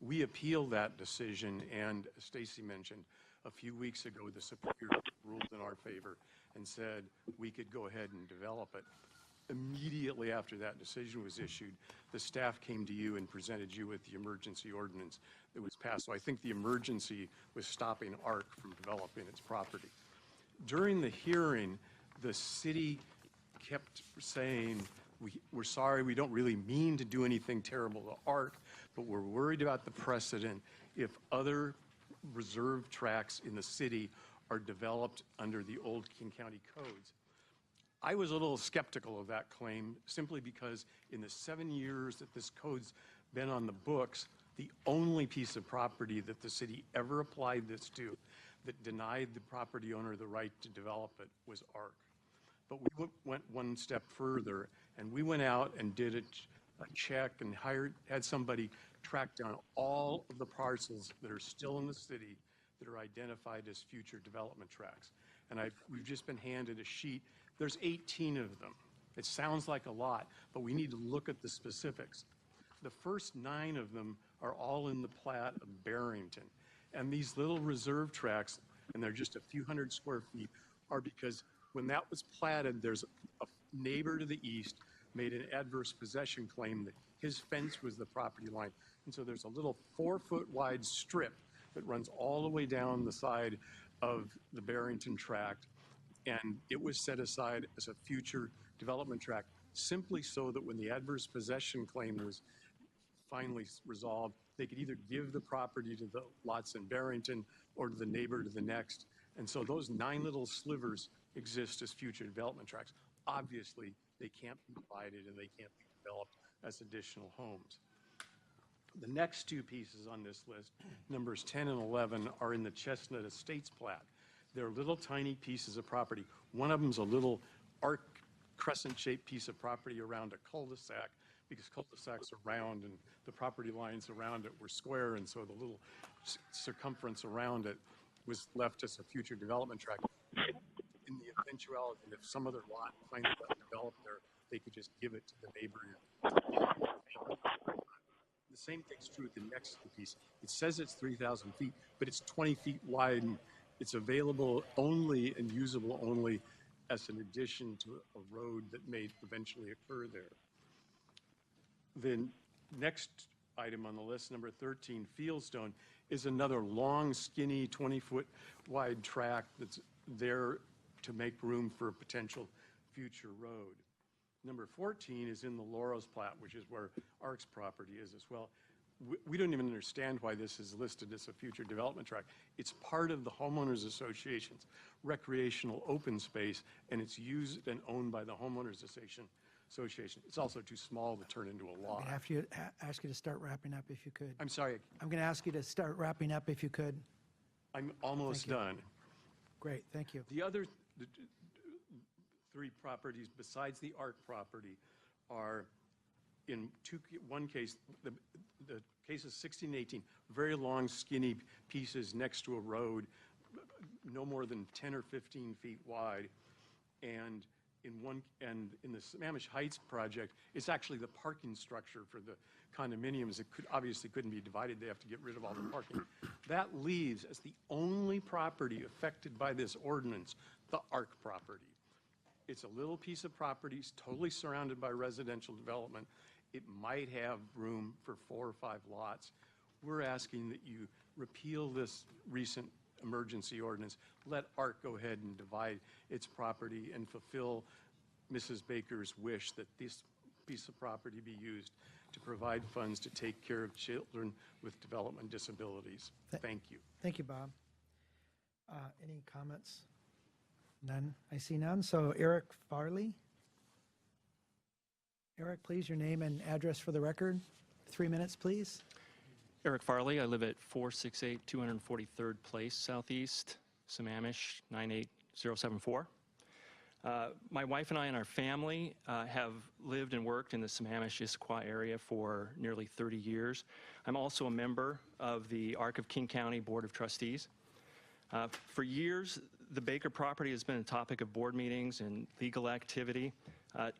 We appealed that decision, and as Stacy mentioned, a few weeks ago the Superior Court ruled in our favor and said we could go ahead and develop it. Immediately after that decision was issued, the staff came to you and presented you with the emergency ordinance that was passed. So I think the emergency was stopping ARC from developing its property. During the hearing, the city kept saying, we're sorry, we don't really mean to do anything terrible to ARC, but we're worried about the precedent if other reserve tracts in the city are developed under the old King County codes. I was a little skeptical of that claim simply because in the 7 years that this code's been on the books, the only piece of property that the city ever applied this to that denied the property owner the right to develop it was ARC. But we went one step further, and we went out and did a check and had somebody track down all of the parcels that are still in the city that are identified as future development tracts. And we've just been handed a sheet. There's 18 of them. It sounds like a lot, but we need to look at the specifics. The first 9 of them are all in the plat of Barrington. And these little reserve tracts, and they're just a few hundred square feet, are because when that was platted, there's a neighbor to the east made an adverse possession claim that his fence was the property line. And so there's a little 4-foot wide strip that runs all the way down the side of the Barrington tract. And it was set aside as a future development tract simply so that when the adverse possession claim was finally resolved, they could either give the property to the lots in Barrington or to the neighbor to the next. And so those 9 little slivers exist as future development tracts. Obviously, they can't be divided and they can't be developed as additional homes. The next 2 pieces on this list, numbers 10 and 11, are in the Chestnut Estates plat. They're little tiny pieces of property. One of them's a little arc crescent-shaped piece of property around a cul-de-sac because cul-de-sacs are round and the property lines around it were square, and so the little circumference around it was left as a future development tract. In the eventuality that if some other lot finally got developed there, they could just give it to the neighbor. The same thing's true with the next piece. It says it's 3,000 feet, but it's 20 feet wide, and it's available only and usable only as an addition to a road that may eventually occur there. The next item on the list, number 13, Fieldstone, is another long, skinny, 20-foot wide tract that's there to make room for a potential future road. Number 14 is in the Laurels plat, which is where ARC's property is as well. We don't even understand why this is listed as a future development tract. It's part of the homeowners association's recreational open space, and it's used and owned by the homeowners association. It's also too small to turn into a lot. I'm going to ask you to start wrapping up if you could. I'm sorry. I'm going to ask you to start wrapping up if you could. I'm almost done. Great, thank you. The other 3 properties besides the ARC property are in one case, the case is 16 and 18, very long, skinny pieces next to a road, no more than 10 or 15 feet wide. And in the Sammamish Heights project, it's actually the parking structure for the condominiums. It obviously couldn't be divided. They have to get rid of all the parking. That leaves as the only property affected by this ordinance, the ARC property. It's a little piece of property, it's totally surrounded by residential development. It might have room for 4 or 5 lots. We're asking that you repeal this recent emergency ordinance, let ARC go ahead and divide its property and fulfill Mrs. Baker's wish that this piece of property be used to provide funds to take care of children with development disabilities. Thank you. Thank you, Bob. Any comments? None. I see none. So Eric Farley. Eric, please, your name and address for the record. 3 minutes, please. Eric Farley. I live at 468 243rd Place Southeast, Sammamish 98074. My wife and I and our family have lived and worked in the Sammamish-Issaquah area for nearly 30 years. I'm also a member of the Ark of King County Board of Trustees. For years, the Baker property has been a topic of board meetings and legal activity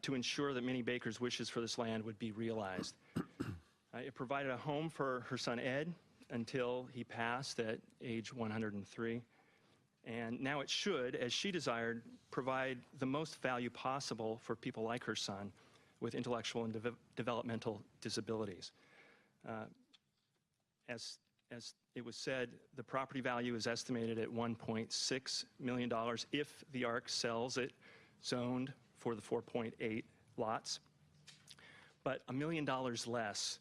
to ensure that Minnie Baker's wishes for this land would be realized. It provided a home for her son Ed until he passed at age 103. And now it should, as she desired, provide the most value possible for people like her son with intellectual and developmental disabilities. As it was said, the property value is estimated at $1.6 million if the Ark sells it zoned for the 4.8 lots, but $1 million less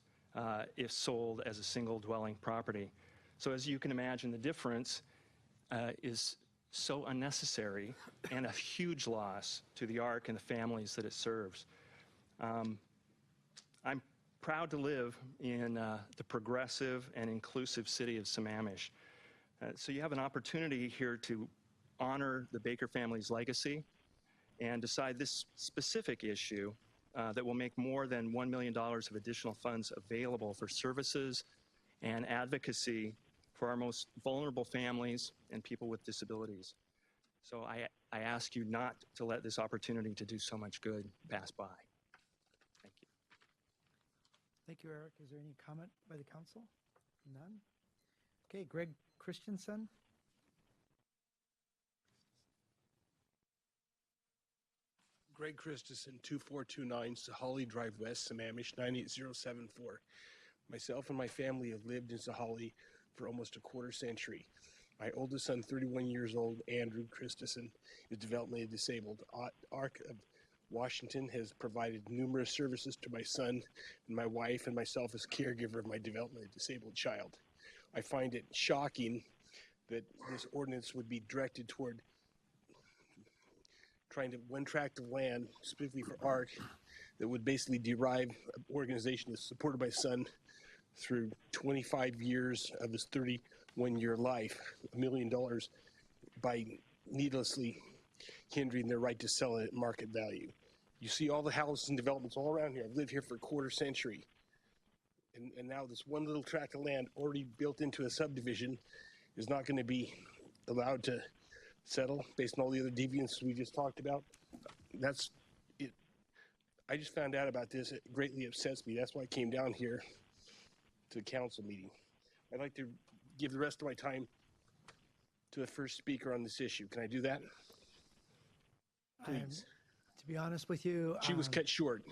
if sold as a single dwelling property. So as you can imagine, the difference is so unnecessary and a huge loss to the Ark and the families that it serves. I'm proud to live in the progressive and inclusive city of Sammamish. So you have an opportunity here to honor the Baker family's legacy and decide this specific issue that will make more than $1 million of additional funds available for services and advocacy for our most vulnerable families and people with disabilities. So I ask you not to let this opportunity to do so much good pass by. Thank you. Thank you, Eric. Is there any comment by the council? None? Okay, Greg Christensen. Greg Christensen, 2429 Sahali Drive West, Sammamish 98074. Myself and my family have lived in Sahali for almost a quarter century. My oldest son, 31 years old, Andrew Christensen, is developmentally disabled. Ark of Washington has provided numerous services to my son and my wife and myself as caregiver of my developmentally disabled child. I find it shocking that this ordinance would be directed toward trying to one tract of land specifically for Ark that would basically derive an organization that's supported my son through 25 years of his 31-year life, $1 million, by needlessly hindering their right to sell it at market value. You see all the houses and developments all around here. I've lived here for a quarter century. And now this one little tract of land already built into a subdivision is not going to be allowed to settle based on all the other deviants we just talked about. That's it. I just found out about this. It greatly upsets me. That's why I came down here to the council meeting. I'd like to give the rest of my time to the first speaker on this issue. Can I do that? Please. To be honest with you, She was cut short.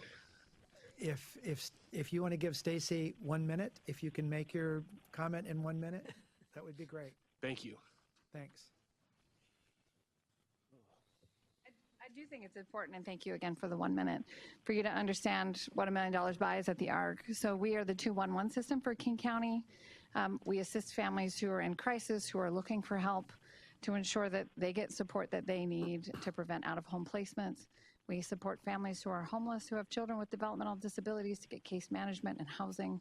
If you want to give Stacy 1 minute, if you can make your comment in 1 minute, that would be great. Thank you. Thanks. I do think it's important, and thank you again for the 1 minute, for you to understand what $1 million buys at the Ark. So we are the 211 system for King County. We assist families who are in crisis, who are looking for help, to ensure that they get support that they need to prevent out-of-home placements. We support families who are homeless, who have children with developmental disabilities, to get case management and housing.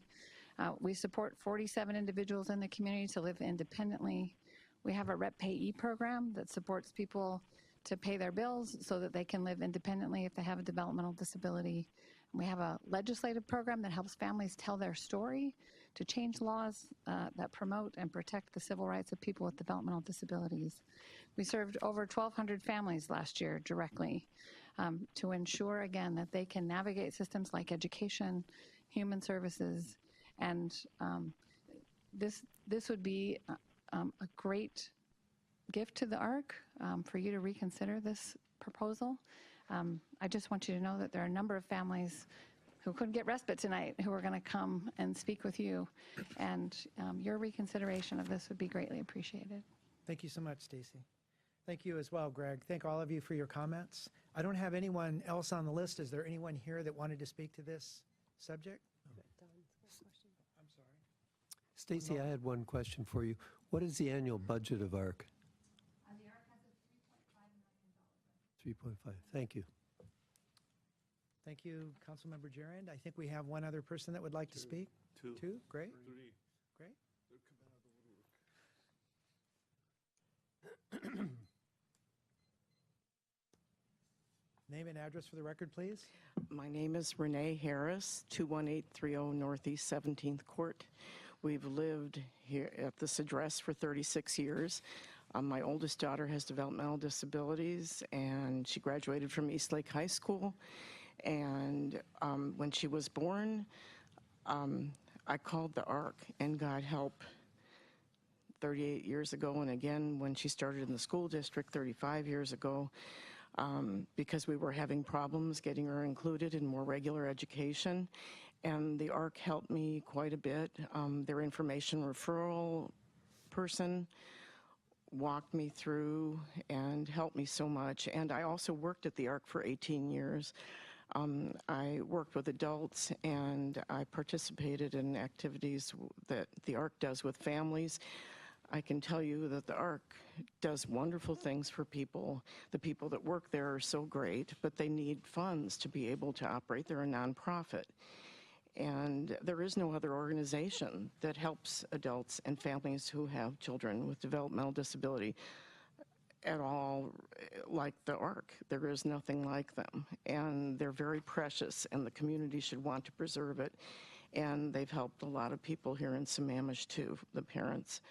We support 47 individuals in the community to live independently. We have a Rep Payee program that supports people to pay their bills so that they can live independently if they have a developmental disability. We have a legislative program that helps families tell their story to change laws that promote and protect the civil rights of people with developmental disabilities. We served over 1,200 families last year directly to ensure, again, that they can navigate systems like education, human services, and this would be a great gift to the Ark for you to reconsider this proposal. I just want you to know that there are a number of families who couldn't get respite tonight who are going to come and speak with you, and your reconsideration of this would be greatly appreciated. Thank you so much, Stacy. Thank you as well, Greg. Thank all of you for your comments. I don't have anyone else on the list. Is there anyone here that wanted to speak to this subject? I'm sorry. Stacy, I had one question for you. What is the annual budget of ARC? The ARC has a $3.5 million. 3.5. Thank you. Thank you, Councilmember Gerand. I think we have one other person that would like to speak. Two? Great. Three. Great. Name and address for the record, please. My name is Renee Harris, 21830 Northeast 17th Court. We've lived here at this address for 36 years. My oldest daughter has developmental disabilities, and she graduated from Eastlake High School. And when she was born, I called the ARC and got help 38 years ago, and again when she started in the school district 35 years ago, because we were having problems getting her included in more regular education. And the ARC helped me quite a bit. Their information referral person walked me through and helped me so much. And I also worked at the ARC for 18 years. I worked with adults, and I participated in activities that the ARC does with families. I can tell you that the ARC does wonderful things for people. The people that work there are so great, but they need funds to be able to operate. They're a nonprofit. And there is no other organization that helps adults and families who have children with developmental disability at all like the ARC. There is nothing like them. And they're very precious, and the community should want to preserve it. And they've helped a lot of people here in Sammamish too, the parents.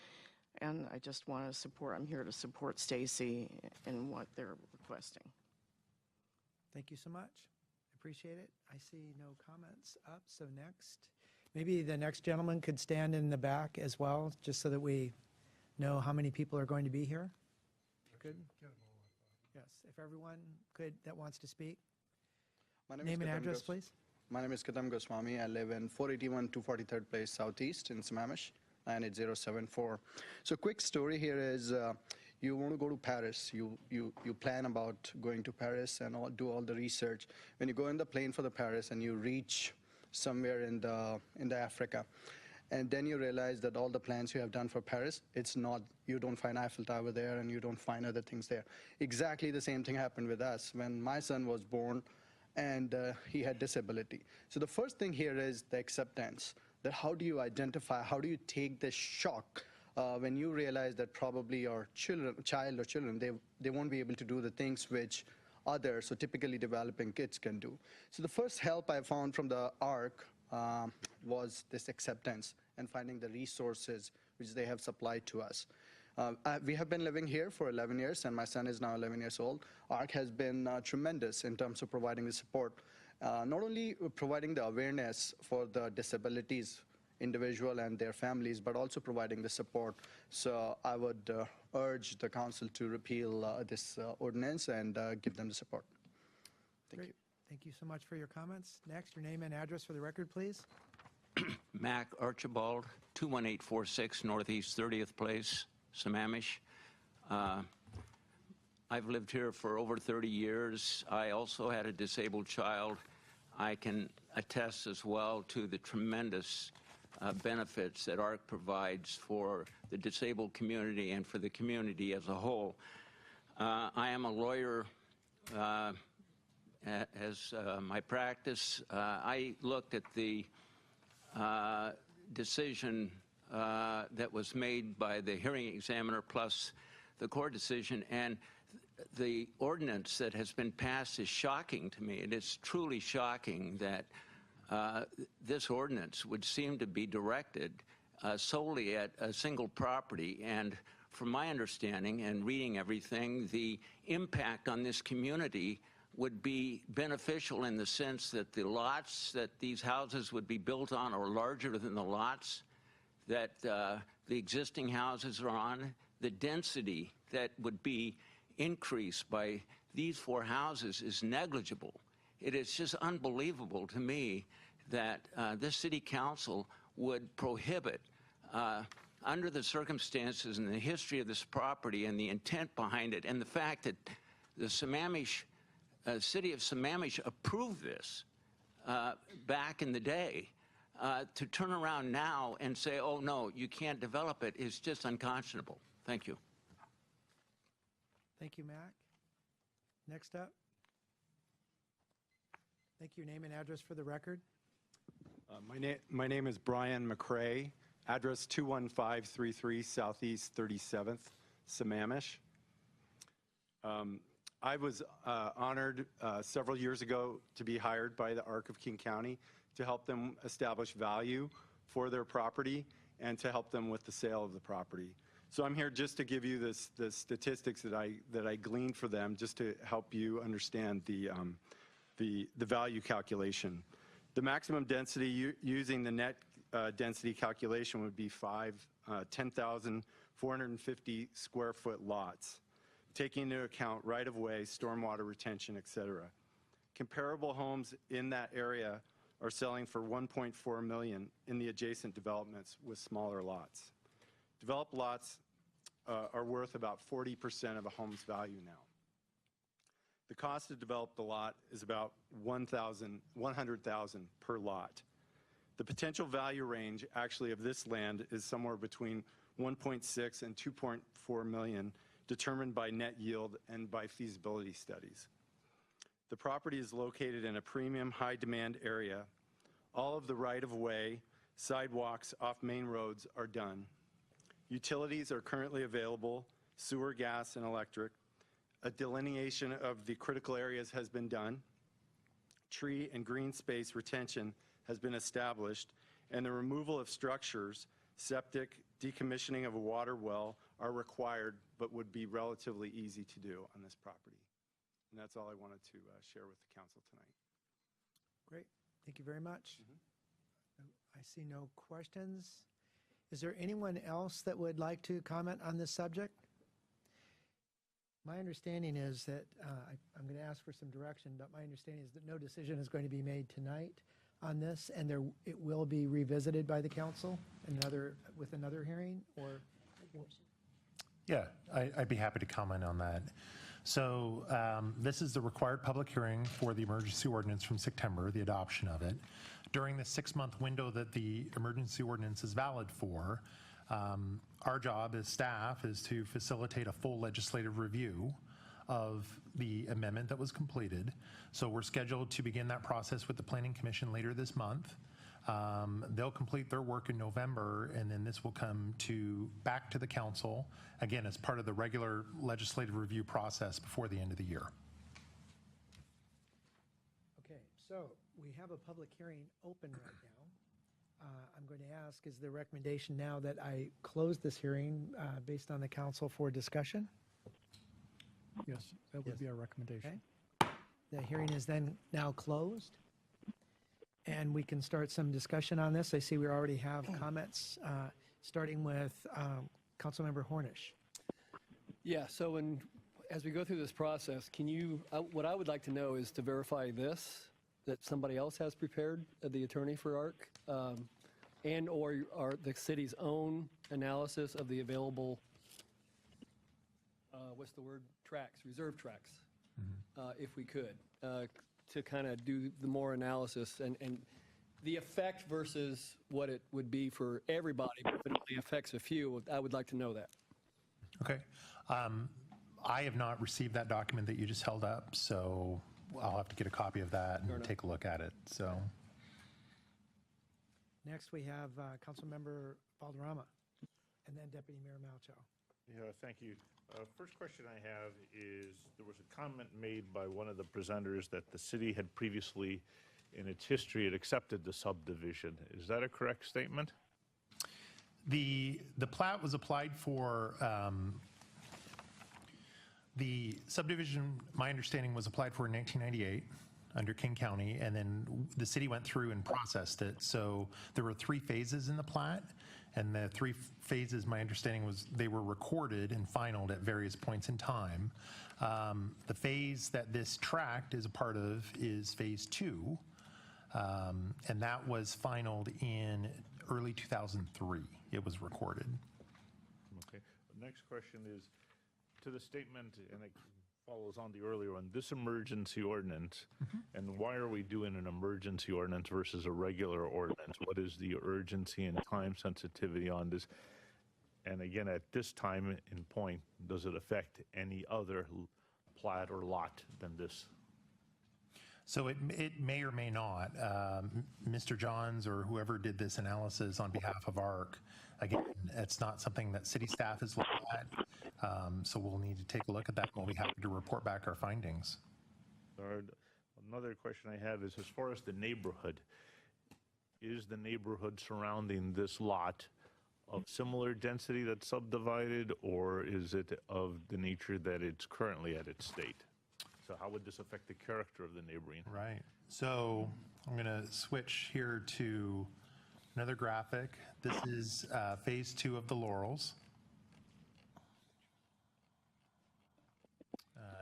And I just want to support, I'm here to support Stacy in what they're requesting. Thank you so much. Appreciate it. I see no comments up, so next. Maybe the next gentleman could stand in the back as well, just so that we know how many people are going to be here. Good. Yes, if everyone could, that wants to speak. Name and address, please. My name is Kadam Goswami. I live in 481 243rd Place Southeast in Sammamish, 98074. So quick story here is you want to go to Paris. You plan about going to Paris and do all the research. When you go in the plane for the Paris and you reach somewhere in the Africa, and then you realize that all the plans you have done for Paris, it's not, you don't find Eiffel Tower there and you don't find other things there. Exactly the same thing happened with us when my son was born and he had disability. So the first thing here is the acceptance, that how do you identify, how do you take this shock when you realize that probably your child or children, they won't be able to do the things which others, so typically developing kids, can do. So the first help I found from the ARC was this acceptance and finding the resources which they have supplied to us. We have been living here for 11 years, and my son is now 11 years old. ARC has been tremendous in terms of providing the support, not only providing the awareness for the disabilities individual and their families, but also providing the support. So I would urge the council to repeal this ordinance and give them the support. Thank you. Thank you so much for your comments. Next, your name and address for the record, please. Mac Archibald, 21846 Northeast 30th Place, Sammamish. I've lived here for over 30 years. I also had a disabled child. I can attest as well to the tremendous benefits that ARC provides for the disabled community and for the community as a whole. I am a lawyer. As my practice, I looked at the decision that was made by the hearing examiner plus the court decision, and the ordinance that has been passed is shocking to me. It is truly shocking that this ordinance would seem to be directed solely at a single property. And from my understanding and reading everything, the impact on this community would be beneficial in the sense that the lots that these houses would be built on are larger than the lots that the existing houses are on. The density that would be increased by these 4 houses is negligible. It is just unbelievable to me that this city council would prohibit under the circumstances and the history of this property and the intent behind it, and the fact that the Sammamish, city of Sammamish approved this back in the day, to turn around now and say, oh, no, you can't develop it, is just unconscionable. Thank you. Thank you, Mac. Next up. Thank you. Your name and address for the record. My name is Brian McCrae, address 21533 Southeast 37th, Sammamish. I was honored several years ago to be hired by the ARC of King County to help them establish value for their property and to help them with the sale of the property. So I'm here just to give you the statistics that I gleaned for them, just to help you understand the value calculation. The maximum density using the net density calculation would be 10,450 square foot lots, taking into account right-of-way, stormwater retention, et cetera. Comparable homes in that area are selling for $1.4 million in the adjacent developments with smaller lots. Developed lots are worth about 40% of a home's value now. The cost to develop the lot is about $100,000 per lot. The potential value range actually of this land is somewhere between 1.6 and 2.4 million, determined by net yield and by feasibility studies. The property is located in a premium high-demand area. All of the right-of-way, sidewalks off main roads are done. Utilities are currently available, sewer, gas, and electric. A delineation of the critical areas has been done. Tree and green space retention has been established, and the removal of structures, septic, decommissioning of a water well are required, but would be relatively easy to do on this property. And that's all I wanted to share with the council tonight. Great. Thank you very much. I see no questions. Is there anyone else that would like to comment on this subject? My understanding is that, I'm going to ask for some direction, but my understanding is that no decision is going to be made tonight on this, and it will be revisited by the council with another hearing, or? Yeah, I'd be happy to comment on that. So this is the required public hearing for the emergency ordinance from September, the adoption of it. During the 6-month window that the emergency ordinance is valid for, our job as staff is to facilitate a full legislative review of the amendment that was completed. So we're scheduled to begin that process with the Planning Commission later this month. They'll complete their work in November, and then this will come back to the council, again, as part of the regular legislative review process before the end of the year. Okay, so we have a public hearing open right now. I'm going to ask, is the recommendation now that I close this hearing based on the council for discussion? Yes, that would be our recommendation. Okay. The hearing is then now closed, and we can start some discussion on this. I see we already have comments, starting with Councilmember Hornish. Yeah, so as we go through this process, what I would like to know is to verify this, that somebody else has prepared, the attorney for ARC, and or the city's own analysis of the available, reserve tracks, if we could, to kind of do the more analysis and the effect versus what it would be for everybody, but if it only affects a few. I would like to know that. Okay. I have not received that document that you just held up, so I'll have to get a copy of that and take a look at it. So. Next, we have Councilmember Valderrama, and then Deputy Mayor Malchow. Yeah, thank you. First question I have is, there was a comment made by one of the presenters that the city had previously, in its history, had accepted the subdivision. Is that a correct statement? The plat was applied for, the subdivision, my understanding, was applied for in 1998 under King County, and then the city went through and processed it. So there were 3 phases in the plat, and the 3 phases, my understanding was they were recorded and finalized at various points in time. The phase that this tract is a part of is phase 2, and that was finalized in early 2003. It was recorded. Next question is, to the statement, and it follows on the earlier one, this emergency ordinance, and why are we doing an emergency ordinance versus a regular ordinance? What is the urgency and time sensitivity on this? And again, at this time in point, does it affect any other plat or lot than this? So it may or may not. Mr. Johns or whoever did this analysis on behalf of ARC, again, it's not something that city staff has looked at. So we'll need to take a look at that, and we'll be happy to report back our findings. Another question I have is, as far as the neighborhood, is the neighborhood surrounding this lot of similar density that's subdivided, or is it of the nature that it's currently at its state? So how would this affect the character of the neighboring? Right. So I'm going to switch here to another graphic. This is phase 2 of the Laurels.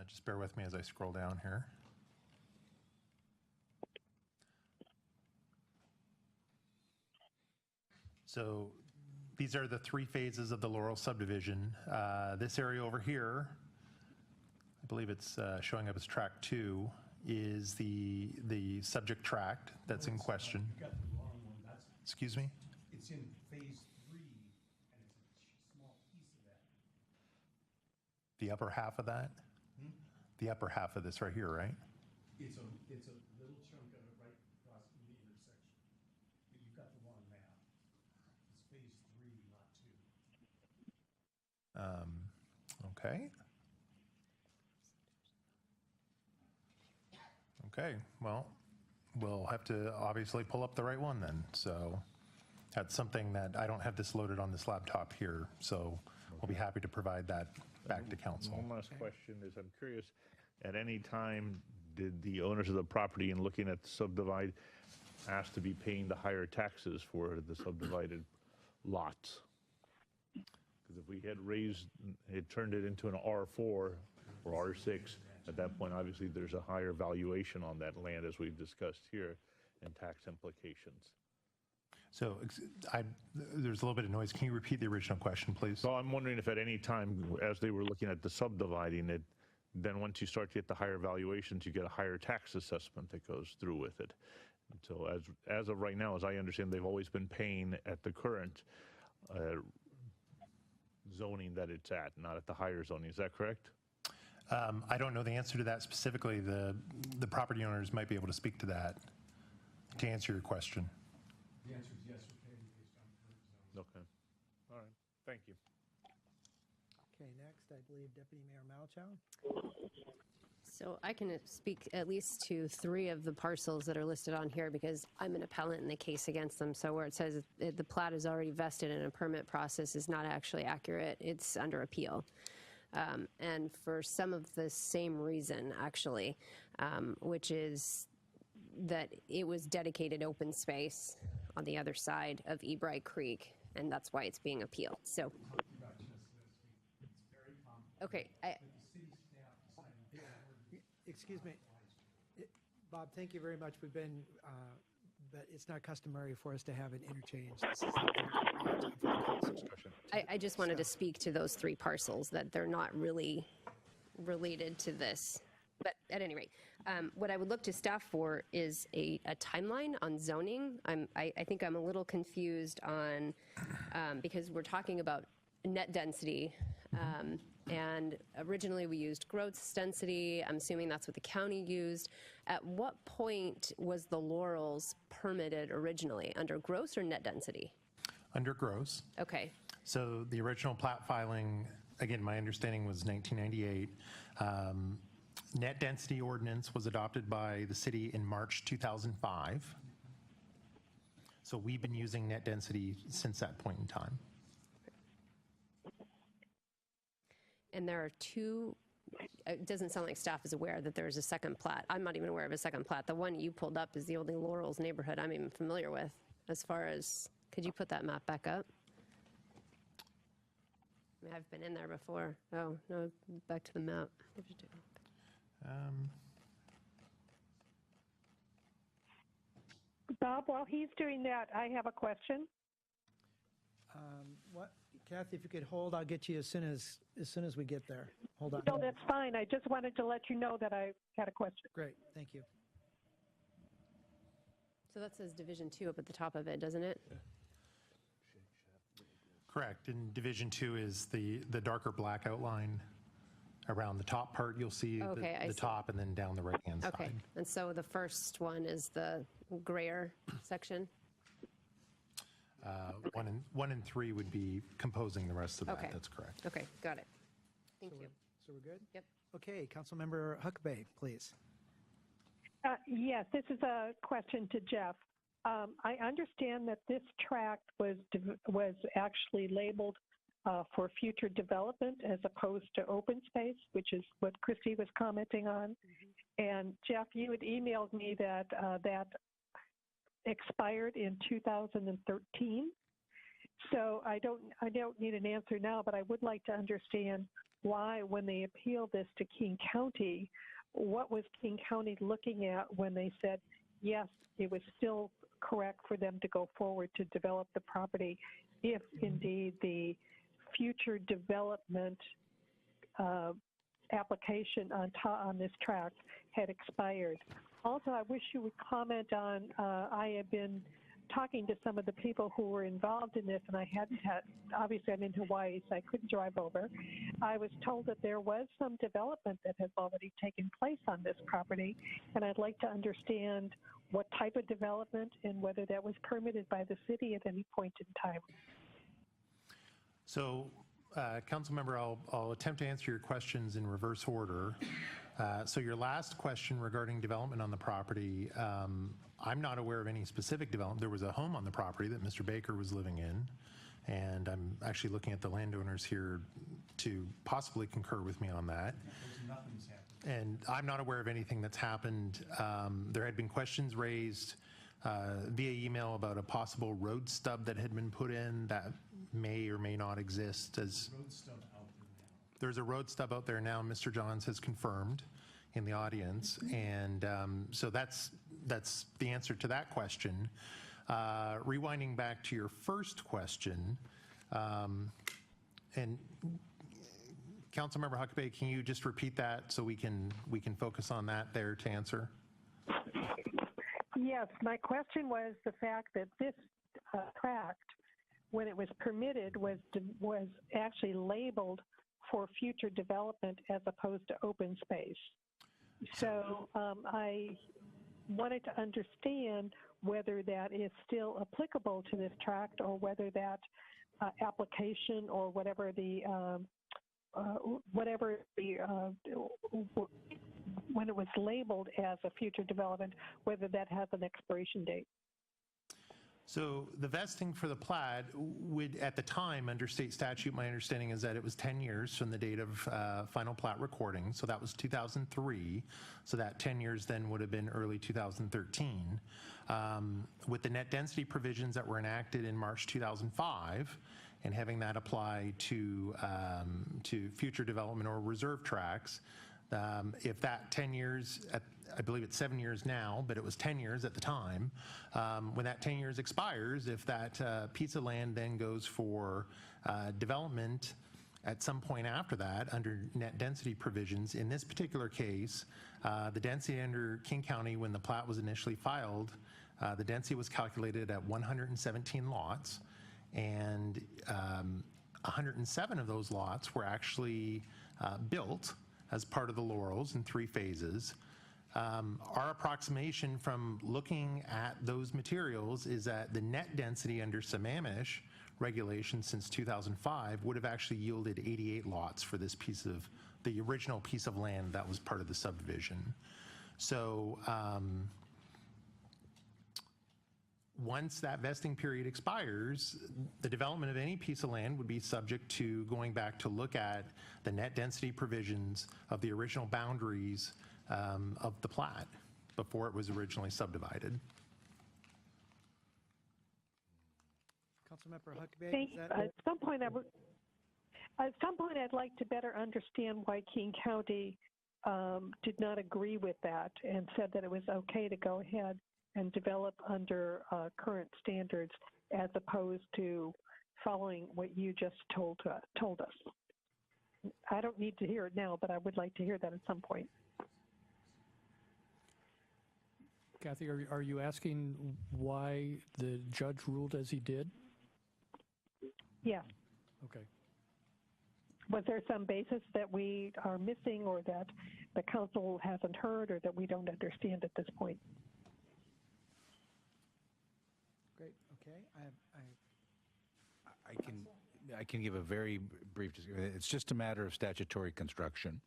Just bear with me as I scroll down here. So these are the 3 phases of the Laurel subdivision. This area over here, I believe it's showing up as track 2, is the subject tract that's in question. You got the wrong one. Excuse me? It's in phase 3, and it's a small piece of that. The upper half of that? The upper half of this right here, right? It's a little chunk of it right across from the intersection. But you've got the wrong map. It's phase 3, not 2. Okay. Okay, well, we'll have to obviously pull up the right one then. So that's something that I don't have this loaded on this laptop here, so we'll be happy to provide that back to council. One last question is, I'm curious, at any time did the owners of the property in looking at the subdivide ask to be paying the higher taxes for the subdivided lots? Because if we had turned it into an R4 or R6, at that point, obviously, there's a higher valuation on that land, as we've discussed here, and tax implications. So there's a little bit of noise. Can you repeat the original question, please? So I'm wondering if at any time, as they were looking at the subdividing it, then once you start to get the higher valuations, you get a higher tax assessment that goes through with it. And so as of right now, as I understand, they've always been paying at the current zoning that it's at, not at the higher zoning. Is that correct? I don't know the answer to that specifically. The property owners might be able to speak to that, to answer your question. The answer is yes, we're paying based on current zoning. Okay. All right. Thank you. Okay, next, I believe Deputy Mayor Malchow. So I can speak at least to 3 of the parcels that are listed on here because I'm an appellant in the case against them. So where it says the plat is already vested in a permit process is not actually accurate. It's under appeal. And for some of the same reason, actually, which is that it was dedicated open space on the other side of Ebright Creek, and that's why it's being appealed. So, okay. Excuse me. Bob, thank you very much. We've been, but it's not customary for us to have an interchange. This is I just wanted to speak to those 3 parcels, that they're not really related to this. But at any rate, what I would look to staff for is a timeline on zoning. I think I'm a little confused on, because we're talking about net density, and originally we used gross density. I'm assuming that's what the county used. At what point was the Laurels permitted originally, under gross or net density? Under gross. Okay. So the original plat filing, again, my understanding was 1998. Net density ordinance was adopted by the city in March 2005. So we've been using net density since that point in time. And there are 2, it doesn't sound like staff is aware that there's a second plat. I'm not even aware of a second plat. The one you pulled up is the only Laurels neighborhood I'm even familiar with. As far as, could you put that map back up? I mean, I've been in there before. Oh, no, back to the map. Bob, while he's doing that, I have a question. What? Kathy, if you could hold, I'll get you as soon as we get there. Hold on. No, that's fine. I just wanted to let you know that I had a question. Great, thank you. So that says Division 2 up at the top of it, doesn't it? Correct. And Division 2 is the darker black outline. Around the top part, you'll see Okay, I the see. top, and then down the right-hand side. Okay, and so the first one is the grayer section? 1 and 3 would be composing the rest of that. Okay. That's correct. Okay, got it. Thank you. So we're good? Yep. Okay, Councilmember Huckabee, please. Yes, this is a question to Jeff. I understand that this tract was actually labeled for future development as opposed to open space, which is what Christy was commenting on. And Jeff, you had emailed me that that expired in 2013. So I don't need an answer now, but I would like to understand why, when they appealed this to King County, what was King County looking at when they said, yes, it was still correct for them to go forward to develop the property if indeed the future development application on this tract had expired. Also, I wish you would comment on, I have been talking to some of the people who were involved in this, and obviously I'm in Hawaii, so I couldn't drive over. I was told that there was some development that has already taken place on this property, and I'd like to understand what type of development and whether that was permitted by the city at any point in time. So, Councilmember, I'll attempt to answer your questions in reverse order. So your last question regarding development on the property, I'm not aware of any specific development. There was a home on the property that Mr. Baker was living in, and I'm actually looking at the landowners here to possibly concur with me on that. Nothing's happened. And I'm not aware of anything that's happened. There had been questions raised via email about a possible road stub that had been put in that may or may not exist. As Road stub out there now. there's a road stub out there now, Mr. Johns has confirmed in the audience, and so that's the answer to that question. Rewinding back to your first question, and Councilmember Huckabee, can you just repeat that so we can focus on that there to answer? Yes, my question was the fact that this tract, when it was permitted, was actually labeled for future development as opposed to open space. So I wanted to understand whether that is still applicable to this tract, or whether that application or whatever when it was labeled as a future development, whether that has an expiration date. So the vesting for the plat would, at the time, under state statute, my understanding is that it was 10 years from the date of final plat recording. So that was 2003. So that 10 years then would have been early 2013. With the net density provisions that were enacted in March 2005, and having that apply to future development or reserve tracts, if that 10 years, I believe it's 7 years now, but it was 10 years at the time, when that 10 years expires, if that piece of land then goes for development at some point after that under net density provisions, in this particular case, the density under King County when the plat was initially filed, the density was calculated at 117 lots, and 107 of those lots were actually built as part of the Laurels in 3 phases. Our approximation from looking at those materials is that the net density under Sammamish regulations since 2005 would have actually yielded 88 lots for this piece of, the original piece of land that was part of the subdivision. So once that vesting period expires, the development of any piece of land would be subject to going back to look at the net density provisions of the original boundaries of the plat before it was originally subdivided. Councilmember Huckabee, At some point, I'd like to better understand why King County did not agree with that and said that it was okay to go ahead and develop under current standards, as opposed to following what you just told us. I don't need to hear it now, but I would like to hear that at some point. Kathy, are you asking why the judge ruled as he did? Yes. Okay. Was there some basis that we are missing or that the council hasn't heard or that we don't understand at this point? Great. Okay. I can give a very brief. It's just a matter of statutory construction.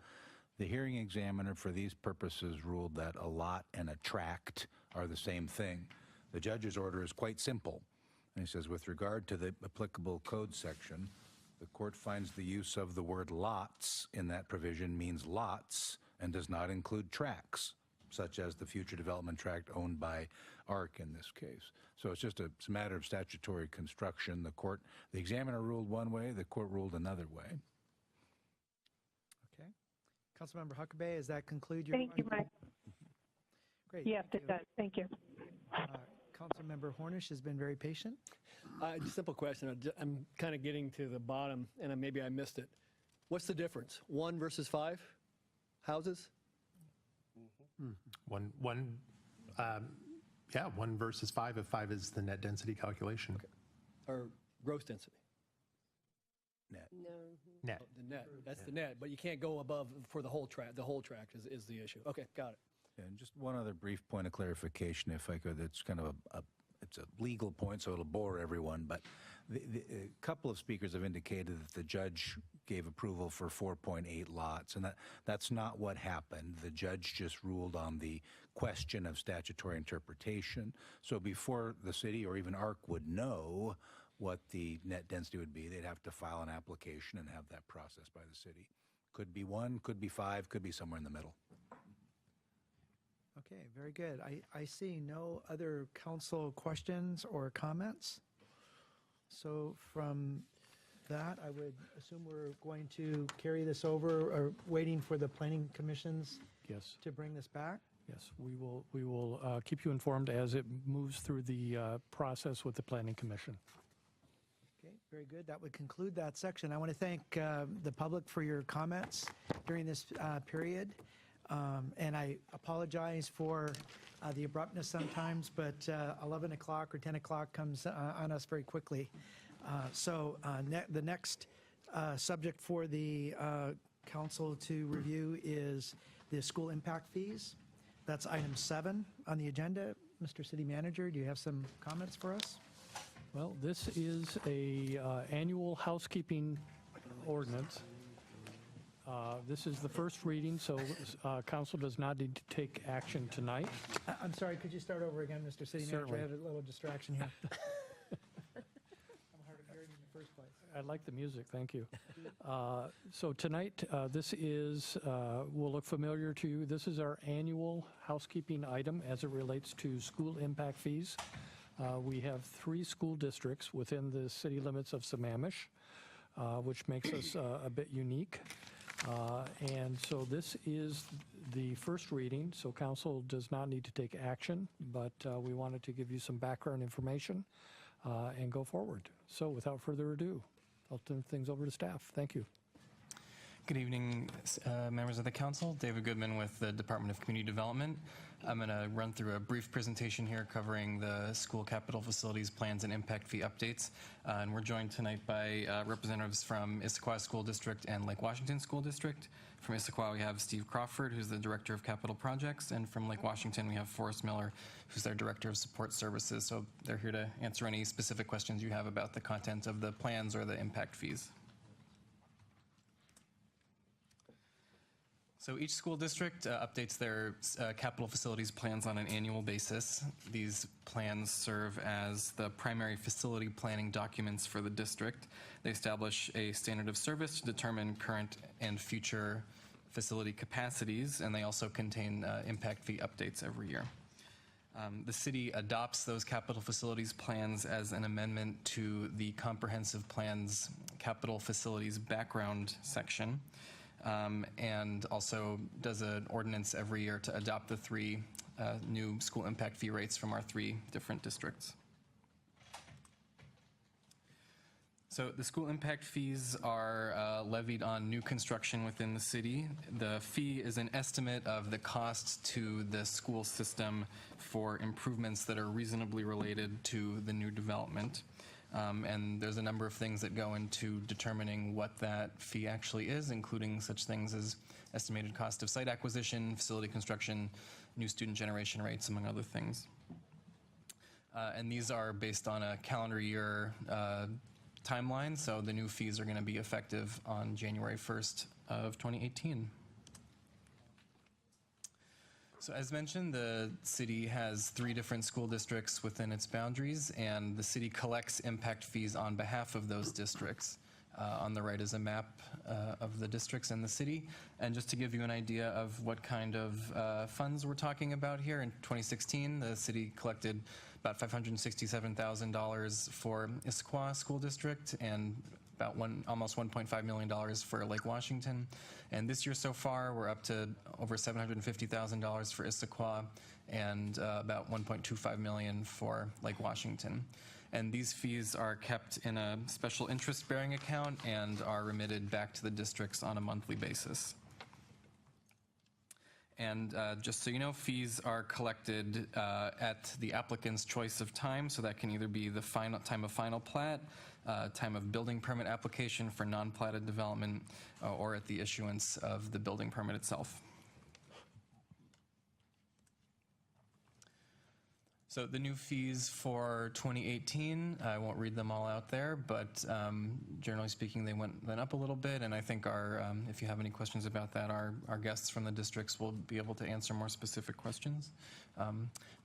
The hearing examiner for these purposes ruled that a lot and a tract are the same thing. The judge's order is quite simple. And he says, with regard to the applicable code section, the court finds the use of the word lots in that provision means lots and does not include tracts, such as the future development tract owned by ARC in this case. So it's just a matter of statutory construction. The examiner ruled one way, the court ruled another way. Okay. Councilmember Huckabee, does that conclude your? Thank you, Mike. Great. Yes, it does. Thank you. Councilmember Hornish has been very patient. Simple question. I'm kind of getting to the bottom, and maybe I missed it. What's the difference? 1 versus 5 houses? One versus 5 if 5 is the net density calculation. Okay. Or gross density? Net. No. Net. The net. That's the net, but you can't go above for the whole tract. The whole tract is the issue. Okay, got it. And just one other brief point of clarification, if I could. It's kind of it's a legal point, so it'll bore everyone. But a couple of speakers have indicated that the judge gave approval for 4.8 lots, and that's not what happened. The judge just ruled on the question of statutory interpretation. So before the city or even ARC would know what the net density would be, they'd have to file an application and have that processed by the city. Could be 1, could be 5, could be somewhere in the middle. Okay, very good. I see no other council questions or comments. So from that, I would assume we're going to carry this over, or waiting for the planning commissions to bring this back? Yes, we will keep you informed as it moves through the process with the Planning Commission. Okay, very good. That would conclude that section. I want to thank the public for your comments during this period. And I apologize for the abruptness sometimes, but 11 o'clock or 10 o'clock comes on us very quickly. The next subject for the council to review is the school impact fees. That's item 7 on the agenda. Mr. City Manager, do you have some comments for us? Well, this is a annual housekeeping ordinance. This is the first reading, so council does not need to take action tonight. I'm sorry, could you start over again, Mr. City Manager? I had a little distraction here. I'm hard of hearing in the first place. I like the music, thank you. So tonight, this will look familiar to you. This is our annual housekeeping item as it relates to school impact fees. We have 3 school districts within the city limits of Sammamish, which makes us a bit unique. And so this is the first reading, so council does not need to take action, but we wanted to give you some background information and go forward. So without further ado, I'll turn things over to staff. Thank you. Good evening, members of the council. David Goodman with the Department of Community Development. I'm going to run through a brief presentation here covering the school capital facilities plans and impact fee updates. And we're joined tonight by representatives from Issaquah School District and Lake Washington School District. From Issaquah, we have Steve Crawford, who's the Director of Capital Projects. And from Lake Washington, we have Forrest Miller, who's their Director of Support Services. So they're here to answer any specific questions you have about the content of the plans or the impact fees. So each school district updates their capital facilities plans on an annual basis. These plans serve as the primary facility planning documents for the district. They establish a standard of service to determine current and future facility capacities, and they also contain impact fee updates every year. The city adopts those capital facilities plans as an amendment to the comprehensive plans capital facilities background section. And also does an ordinance every year to adopt the 3 new school impact fee rates from our 3 different districts. So the school impact fees are levied on new construction within the city. The fee is an estimate of the cost to the school system for improvements that are reasonably related to the new development. And there's a number of things that go into determining what that fee actually is, including such things as estimated cost of site acquisition, facility construction, new student generation rates, among other things. And these are based on a calendar year timeline, so the new fees are going to be effective on January 1st of 2018. So as mentioned, the city has 3 different school districts within its boundaries, and the city collects impact fees on behalf of those districts. On the right is a map of the districts in the city. And just to give you an idea of what kind of funds we're talking about here, in 2016, the city collected about $567,000 for Issaquah School District and about almost $1.5 million for Lake Washington. And this year so far, we're up to over $750,000 for Issaquah and about $1.25 million for Lake Washington. And these fees are kept in a special interest-bearing account and are remitted back to the districts on a monthly basis. And just so you know, fees are collected at the applicant's choice of time, so that can either be the time of final plat, time of building permit application for non-platted development, or at the issuance of the building permit itself. So the new fees for 2018, I won't read them all out there, but generally speaking, they went up a little bit, and I think if you have any questions about that, our guests from the districts will be able to answer more specific questions.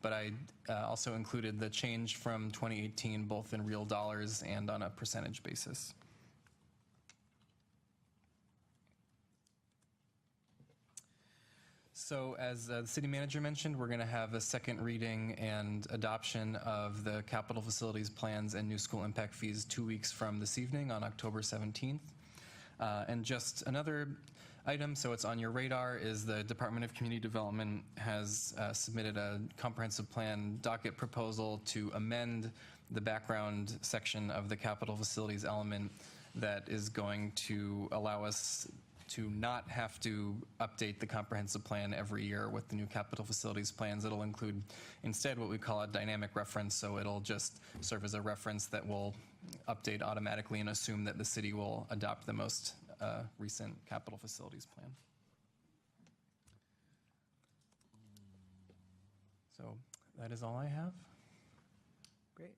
But I also included the change from 2018, both in real dollars and on a percentage basis. So as the city manager mentioned, we're going to have a second reading and adoption of the capital facilities plans and new school impact fees 2 weeks from this evening on October 17th. And just another item, so it's on your radar, is the Department of Community Development has submitted a comprehensive plan docket proposal to amend the background section of the capital facilities element that is going to allow us to not have to update the comprehensive plan every year with the new capital facilities plans. It'll include instead what we call a dynamic reference, so it'll just serve as a reference that will update automatically and assume that the city will adopt the most recent capital facilities plan. So that is all I have. Great.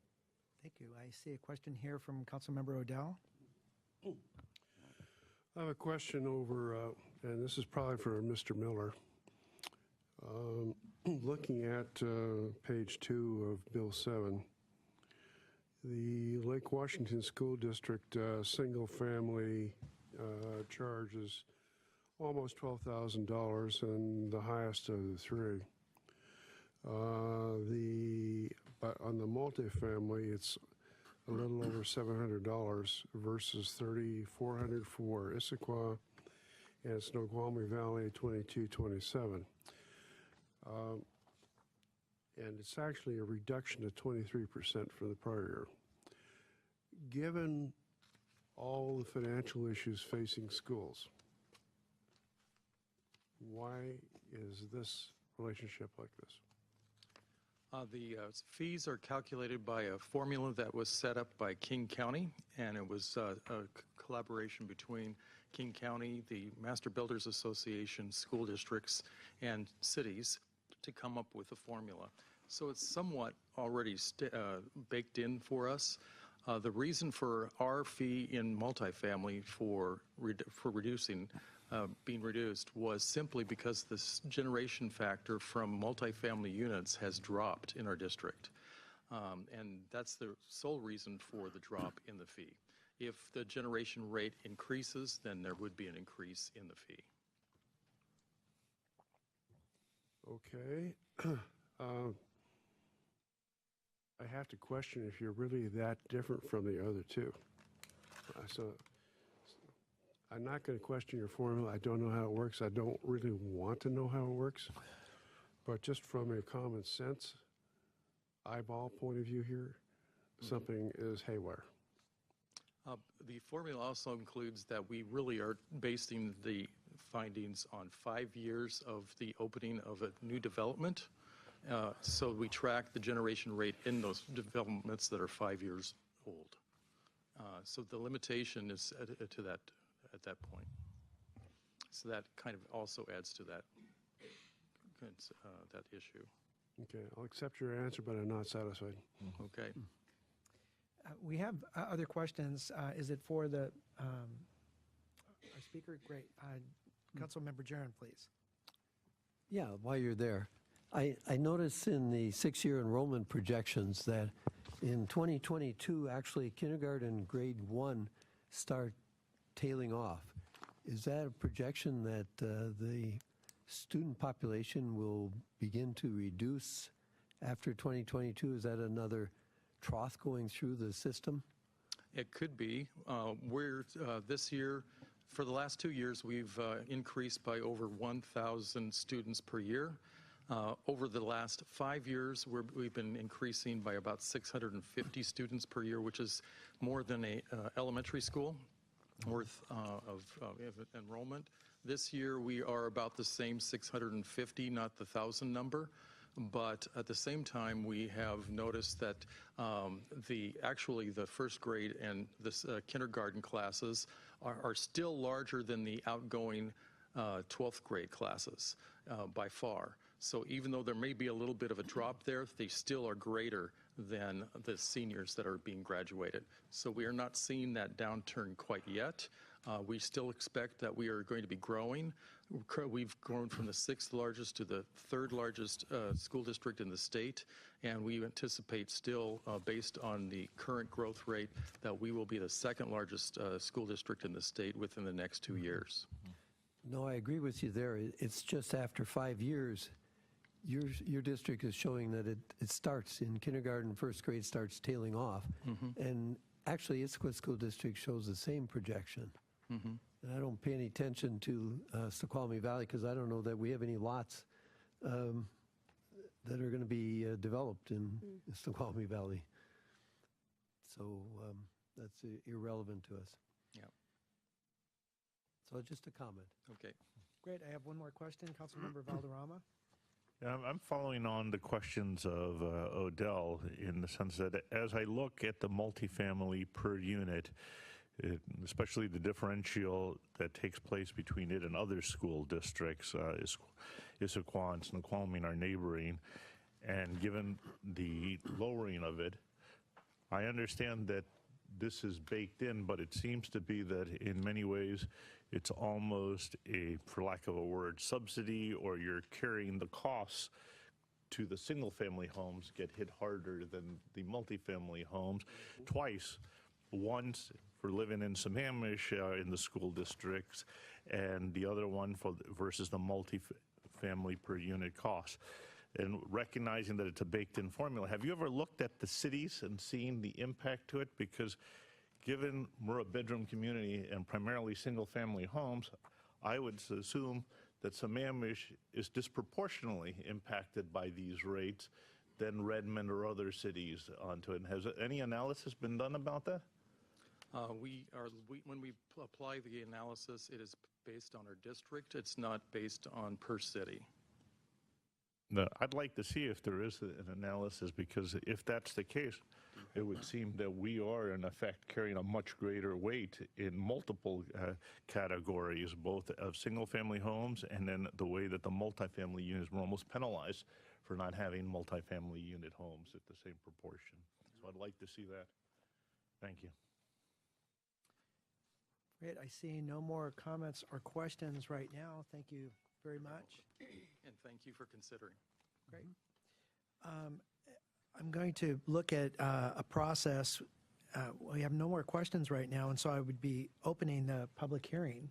Thank you. I see a question here from Councilmember Odell. I have a question over, and this is probably for Mr. Miller. Looking at page 2 of Bill 7, the Lake Washington School District single-family charge is almost $12,000 and the highest of the 3. But on the multifamily, it's a little over $700 versus $3,400 for Issaquah and Snoqualmie Valley, $2,227. And it's actually a reduction of 23% from the prior year. Given all the financial issues facing schools, why is this relationship like this? The fees are calculated by a formula that was set up by King County, and it was a collaboration between King County, the Master Builders Association, school districts, and cities to come up with a formula. So it's somewhat already baked in for us. The reason for our fee in multifamily for being reduced was simply because this generation factor from multifamily units has dropped in our district. And that's the sole reason for the drop in the fee. If the generation rate increases, then there would be an increase in the fee. Okay. I have to question if you're really that different from the other two. So I'm not going to question your formula. I don't know how it works. I don't really want to know how it works. But just from a common sense, eyeball point of view here, something is haywire. The formula also includes that we really are basing the findings on 5 years of the opening of a new development. So we track the generation rate in those developments that are 5 years old. So the limitation is to that at that point. So that kind of also adds to that that issue. Okay, I'll accept your answer, but I'm not satisfied. Okay. We have other questions. Is it for the our speaker? Great. Councilmember Jaron, please. Yeah, while you're there, I noticed in the 6-year enrollment projections that in 2022, actually kindergarten grade 1 start tailing off. Is that a projection that the student population will begin to reduce after 2022? Is that another trough going through the system? It could be. This year, for the last 2 years, we've increased by over 1,000 students per year. Over the last 5 years, we've been increasing by about 650 students per year, which is more than a elementary school worth of enrollment. This year, we are about the same 650, not the 1,000 number. But at the same time, we have noticed that actually the first grade and the kindergarten classes are still larger than the outgoing 12th grade classes by far. So even though there may be a little bit of a drop there, they still are greater than the seniors that are being graduated. So we are not seeing that downturn quite yet. We still expect that we are going to be growing. We've grown from the 6th largest to the 3rd largest school district in the state, and we anticipate still, based on the current growth rate, that we will be the 2nd largest school district in the state within the next 2 years. No, I agree with you there. It's just after 5 years, your district is showing that it starts in kindergarten, 1st grade starts tailing off. And actually, Issaquah School District shows the same projection. And I don't pay any attention to Snoqualmie Valley because I don't know that we have any lots that are going to be developed in Snoqualmie Valley. So that's irrelevant to us. Yeah. So just a comment. Okay. Great. I have one more question. Councilmember Valderrama. Yeah, I'm following on the questions of Odell in the sense that as I look at the multifamily per unit, especially the differential that takes place between it and other school districts, Issaquah and Snoqualmie are neighboring, and given the lowering of it, I understand that this is baked in, but it seems to be that in many ways it's almost a, for lack of a word, subsidy, or you're carrying the costs to the single-family homes get hit harder than the multifamily homes twice. Once for living in Sammamish in the school districts, and the other one versus the multifamily per unit cost. And recognizing that it's a baked-in formula, have you ever looked at the cities and seen the impact to it? Because given we're a bedroom community and primarily single-family homes, I would assume that Sammamish is disproportionately impacted by these rates than Redmond or other cities onto it. And has any analysis been done about that? When we apply the analysis, it is based on our district. It's not based on per city. No, I'd like to see if there is an analysis, because if that's the case, it would seem that we are in effect carrying a much greater weight in multiple categories, both of single-family homes and then the way that the multifamily units were almost penalized for not having multifamily unit homes at the same proportion. So I'd like to see that. Thank you. Great. I see no more comments or questions right now. Thank you very much. And thank you for considering. Great. I'm going to look at a process. We have no more questions right now, and so I would be opening the public hearing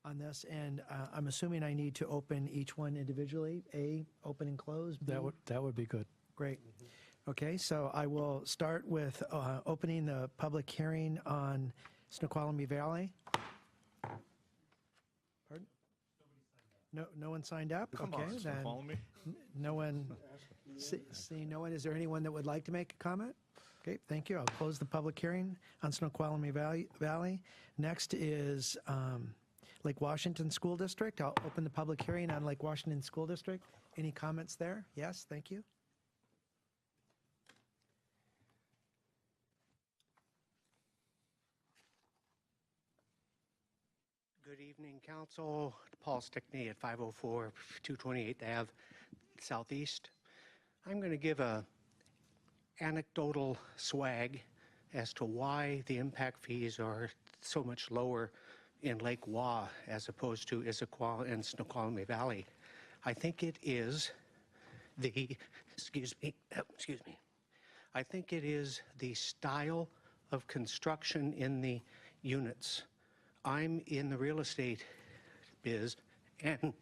on this. And I'm assuming I need to open each one individually. A, open and close. B? That would be good. Great. Okay, so I will start with opening the public hearing on Snoqualmie Valley. Pardon? No one signed up? Come okay, on, then Snoqualmie. no one. See no one. Is there anyone that would like to make a comment? Okay, thank you. I'll close the public hearing on Snoqualmie Valley. Next is Lake Washington School District. I'll open the public hearing on Lake Washington School District. Any comments there? Yes, thank you. Good evening, Council. Paul Stickney at 504 228th Ave Southeast. I'm going to give a anecdotal swag as to why the impact fees are so much lower in Lake Wah as opposed to Issaquah and Snoqualmie Valley. I think it is the, excuse me, I think it is the style of construction in the units. I'm in the real estate biz, and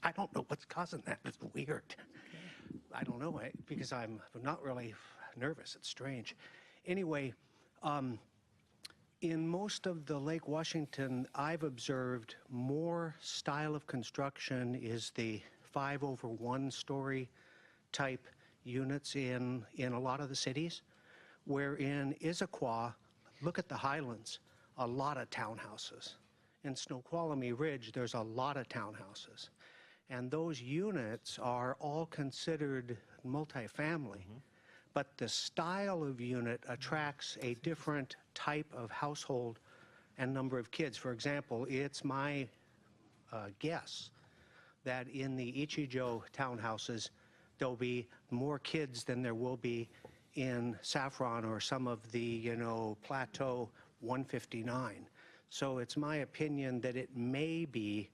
I don't know what's causing that. It's weird. I don't know, because I'm not really nervous. It's strange. Anyway, in most of the Lake Washington, I've observed more style of construction is the 5/1 story type units in a lot of the cities, where in Issaquah, look at the Highlands, a lot of townhouses. In Snoqualmie Ridge, there's a lot of townhouses. And those units are all considered multifamily. But the style of unit attracts a different type of household and number of kids. For example, it's my guess that in the Ichijo townhouses, there'll be more kids than there will be in Saffron or some of the, Plateau 159. So it's my opinion that it may be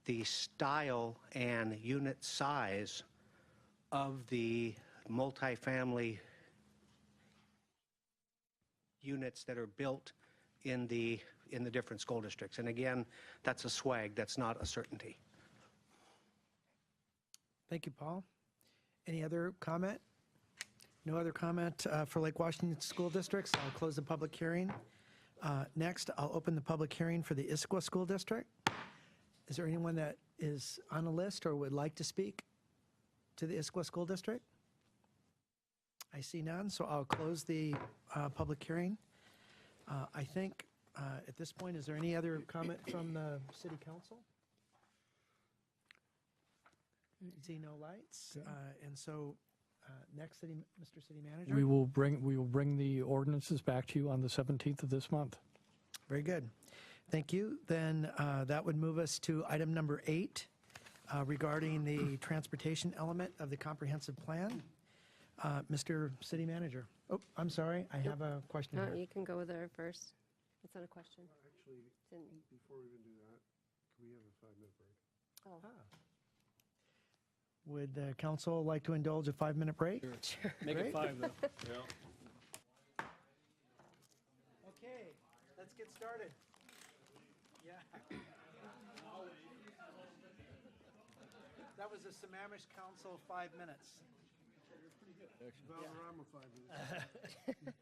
the style and unit size of the multifamily units that are built in the different school districts. And again, that's a swag, that's not a certainty. Thank you, Paul. Any other comment? No other comment for Lake Washington School Districts. I'll close the public hearing. Next, I'll open the public hearing for the Issaquah School District. Is there anyone that is on the list or would like to speak to the Issaquah School District? I see none, so I'll close the public hearing. I think at this point, is there any other comment from the City Council? See no lights, and so next, Mr. City Manager. We will bring the ordinances back to you on the 17th of this month. Very good. Thank you. Then that would move us to item number 8 regarding the transportation element of the comprehensive plan. Mr. City Manager. Oh, I'm sorry. I have a question No, here. you can go there first. It's not a question. Actually, before we even do that, can we have a 5-minute break? Oh. Would the council like to indulge a 5-minute break? Sure. Make it 5, though. Okay, let's get started. Yeah. That was the Sammamish Council 5 minutes. Valderrama 5 minutes.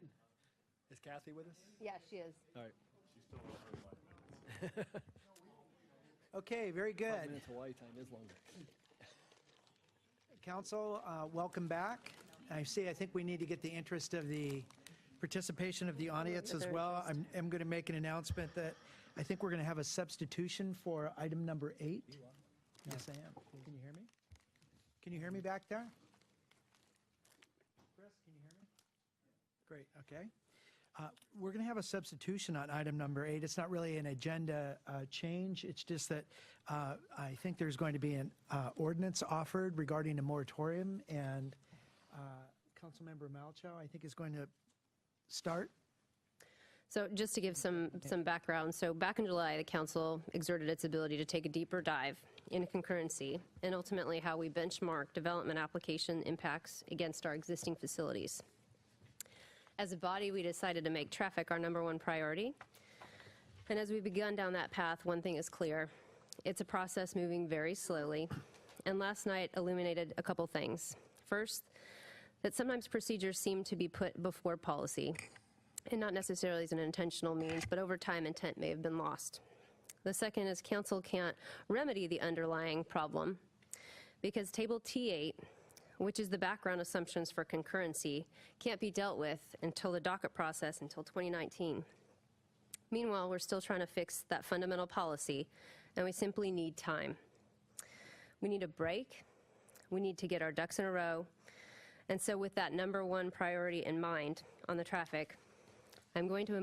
Is Kathy with us? Yeah, she is. All right. She's still Okay, very good. 5 minutes Hawaii time is longer. Council, welcome back. I think we need to get the interest of the participation of the audience as well. I'm going to make an announcement that I think we're going to have a substitution for item number 8. Yes, I am. Can you hear me? Can you hear me back there? Chris, can you hear me? Great, okay. We're going to have a substitution on item number 8. It's not really an agenda change. It's just that I think there's going to be an ordinance offered regarding a moratorium, and Councilmember Malchow, I think, is going to start. So just to give some background, so back in July, the council exerted its ability to take a deeper dive into concurrency and ultimately how we benchmark development application impacts against our existing facilities. As a body, we decided to make traffic our #1 priority. And as we've begun down that path, one thing is clear. It's a process moving very slowly. And last night illuminated a couple things. First, that sometimes procedures seem to be put before policy, and not necessarily as an intentional means, but over time intent may have been lost. The second is council can't remedy the underlying problem because Table T8, which is the background assumptions for concurrency, can't be dealt with until the docket process until 2019. Meanwhile, we're still trying to fix that fundamental policy, and we simply need time. We need a break. We need to get our ducks in a row. And so with that number one priority in mind on the traffic, I'm going to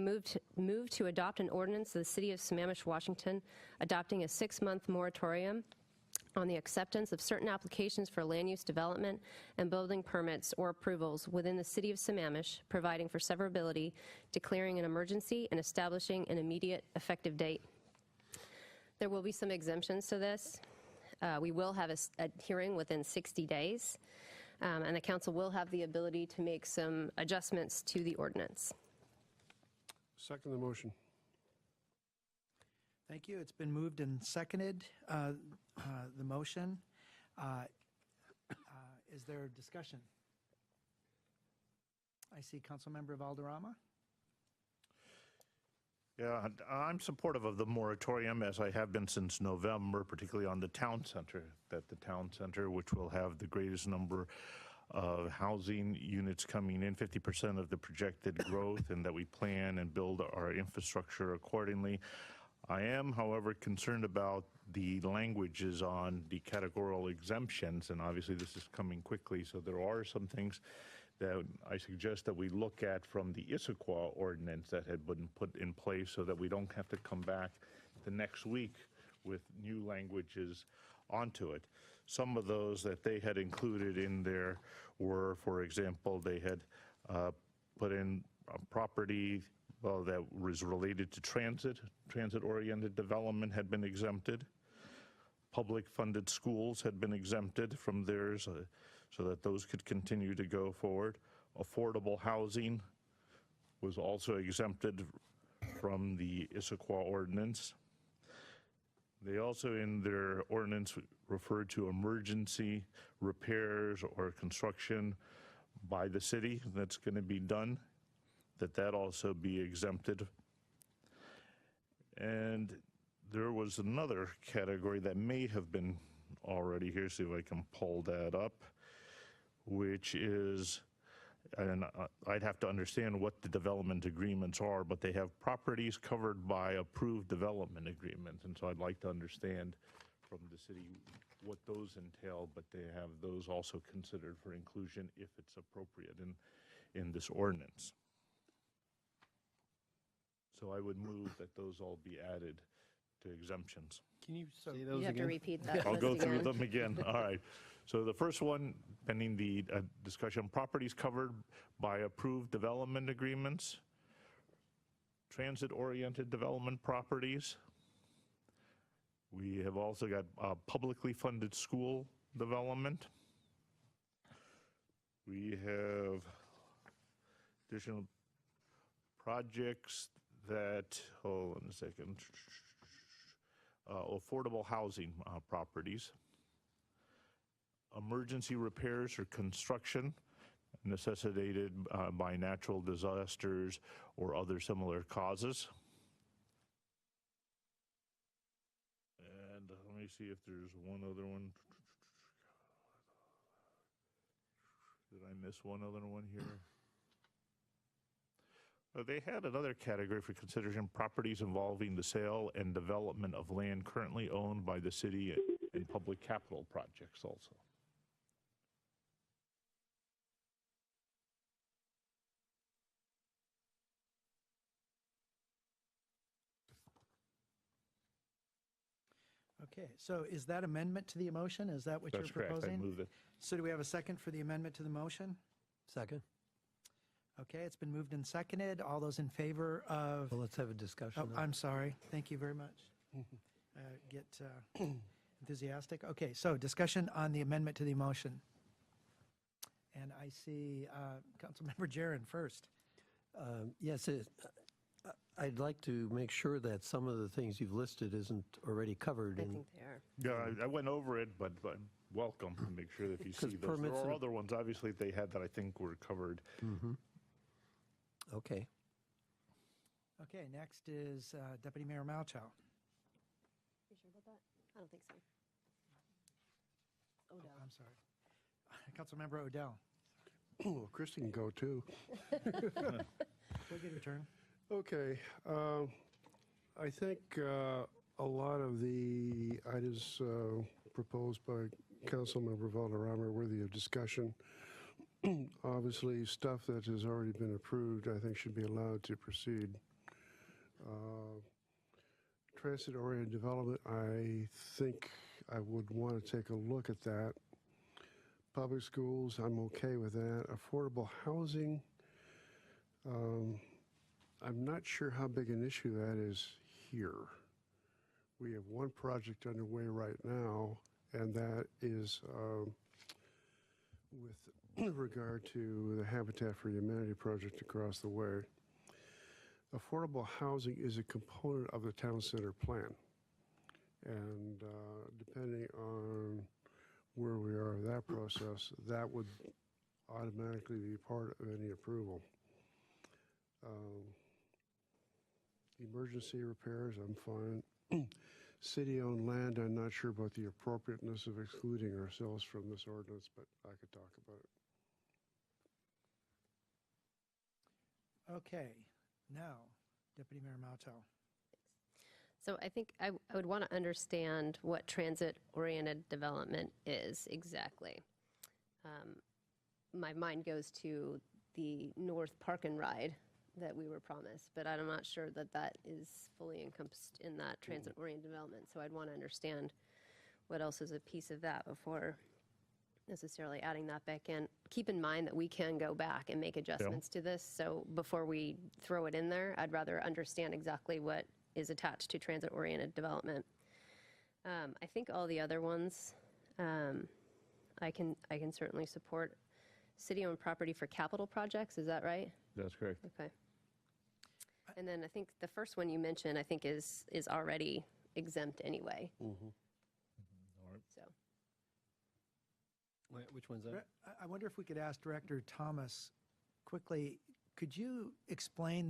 move to adopt an ordinance of the City of Sammamish, Washington, adopting a 6-month moratorium on the acceptance of certain applications for land use development and building permits or approvals within the City of Sammamish, providing for severability, declaring an emergency, and establishing an immediate effective date. There will be some exemptions to this. We will have a hearing within 60 days, and the council will have the ability to make some adjustments to the ordinance. Second the motion. Thank you. It's been moved and seconded, the motion. Is there discussion? I see Councilmember Valderrama. Yeah, I'm supportive of the moratorium, as I have been since November, particularly on the town center, that the town center, which will have the greatest number of housing units coming in, 50% of the projected growth, and that we plan and build our infrastructure accordingly. I am, however, concerned about the languages on the categorical exemptions, and obviously this is coming quickly, so there are some things that I suggest that we look at from the Issaquah ordinance that had been put in place so that we don't have to come back the next week with new languages onto it. Some of those that they had included in there were, for example, they had put in a property that was related to transit-oriented development had been exempted. Public-funded schools had been exempted from theirs so that those could continue to go forward. Affordable housing was also exempted from the Issaquah ordinance. They also, in their ordinance, referred to emergency repairs or construction by the city that's going to be done, that also be exempted. And there was another category that may have been already here, see if I can pull that up, which is, and I'd have to understand what the development agreements are, but they have properties covered by approved development agreements. And so I'd like to understand from the city what those entail, but they have those also considered for inclusion if it's appropriate in this ordinance. So I would move that those all be added to exemptions. Can you say those You have again? to repeat that I'll list go through again. them again. All right. So the first one, pending the discussion, properties covered by approved development agreements, transit-oriented development properties. We have also got publicly funded school development. We have additional projects that, hold on a second, affordable housing properties, emergency repairs or construction necessitated by natural disasters or other similar causes. And let me see if there's one other one. Did I miss one other one here? They had another category for consideration, properties involving the sale and development of land currently owned by the city and public capital projects also. Okay, so is that amendment to the motion? Is that what That's you're correct. proposing? I moved it. So do we have a second for the amendment to the motion? Second. Okay, it's been moved and seconded. All those in favor of... Well, let's have a discussion. Oh, I'm sorry. Thank you very much. Get enthusiastic. Okay, so discussion on the amendment to the motion. And I see Councilmember Jaron first. Yes, I'd like to make sure that some of the things you've listed isn't already covered. I in think they are. Yeah, I went over it, but welcome to make sure that if you see those. There permits are are- other ones, obviously, they had that I think were covered. Mm-hmm. Okay. Okay, next is Deputy Mayor Malchow. You sure about that? I don't think so. Oh, no. I'm sorry. Councilmember Odell. Well, Christie can go too. We'll give you a turn. Okay. I think a lot of the items proposed by Councilmember Valderrama are worthy of discussion. Obviously, stuff that has already been approved, I think, should be allowed to proceed. Transit-oriented development, I think I would want to take a look at that. Public schools, I'm okay with that. Affordable housing, I'm not sure how big an issue that is here. We have one project underway right now, and that is with regard to the Habitat for Humanity project across the way. Affordable housing is a component of the town center plan. And depending on where we are in that process, that would automatically be part of any approval. Emergency repairs, I'm fine. City-owned land, I'm not sure about the appropriateness of excluding ourselves from this ordinance, but I could talk about it. Okay, now, Deputy Mayor Mauto. So I think I would want to understand what transit-oriented development is exactly. My mind goes to the North Park and Ride that we were promised, but I'm not sure that that is fully encompassed in that transit-oriented development. So I'd want to understand what else is a piece of that before necessarily adding that back in. Keep in mind that we can go back and make adjustments to this. So before we throw it in there, I'd rather understand exactly what is attached to transit-oriented development. I think all the other ones, I can certainly support. City-owned property for capital projects, is that right? That's correct. Okay. And then I think the first one you mentioned, I think is already exempt anyway. So. Which one's that? I wonder if we could ask Director Thomas quickly, could you explain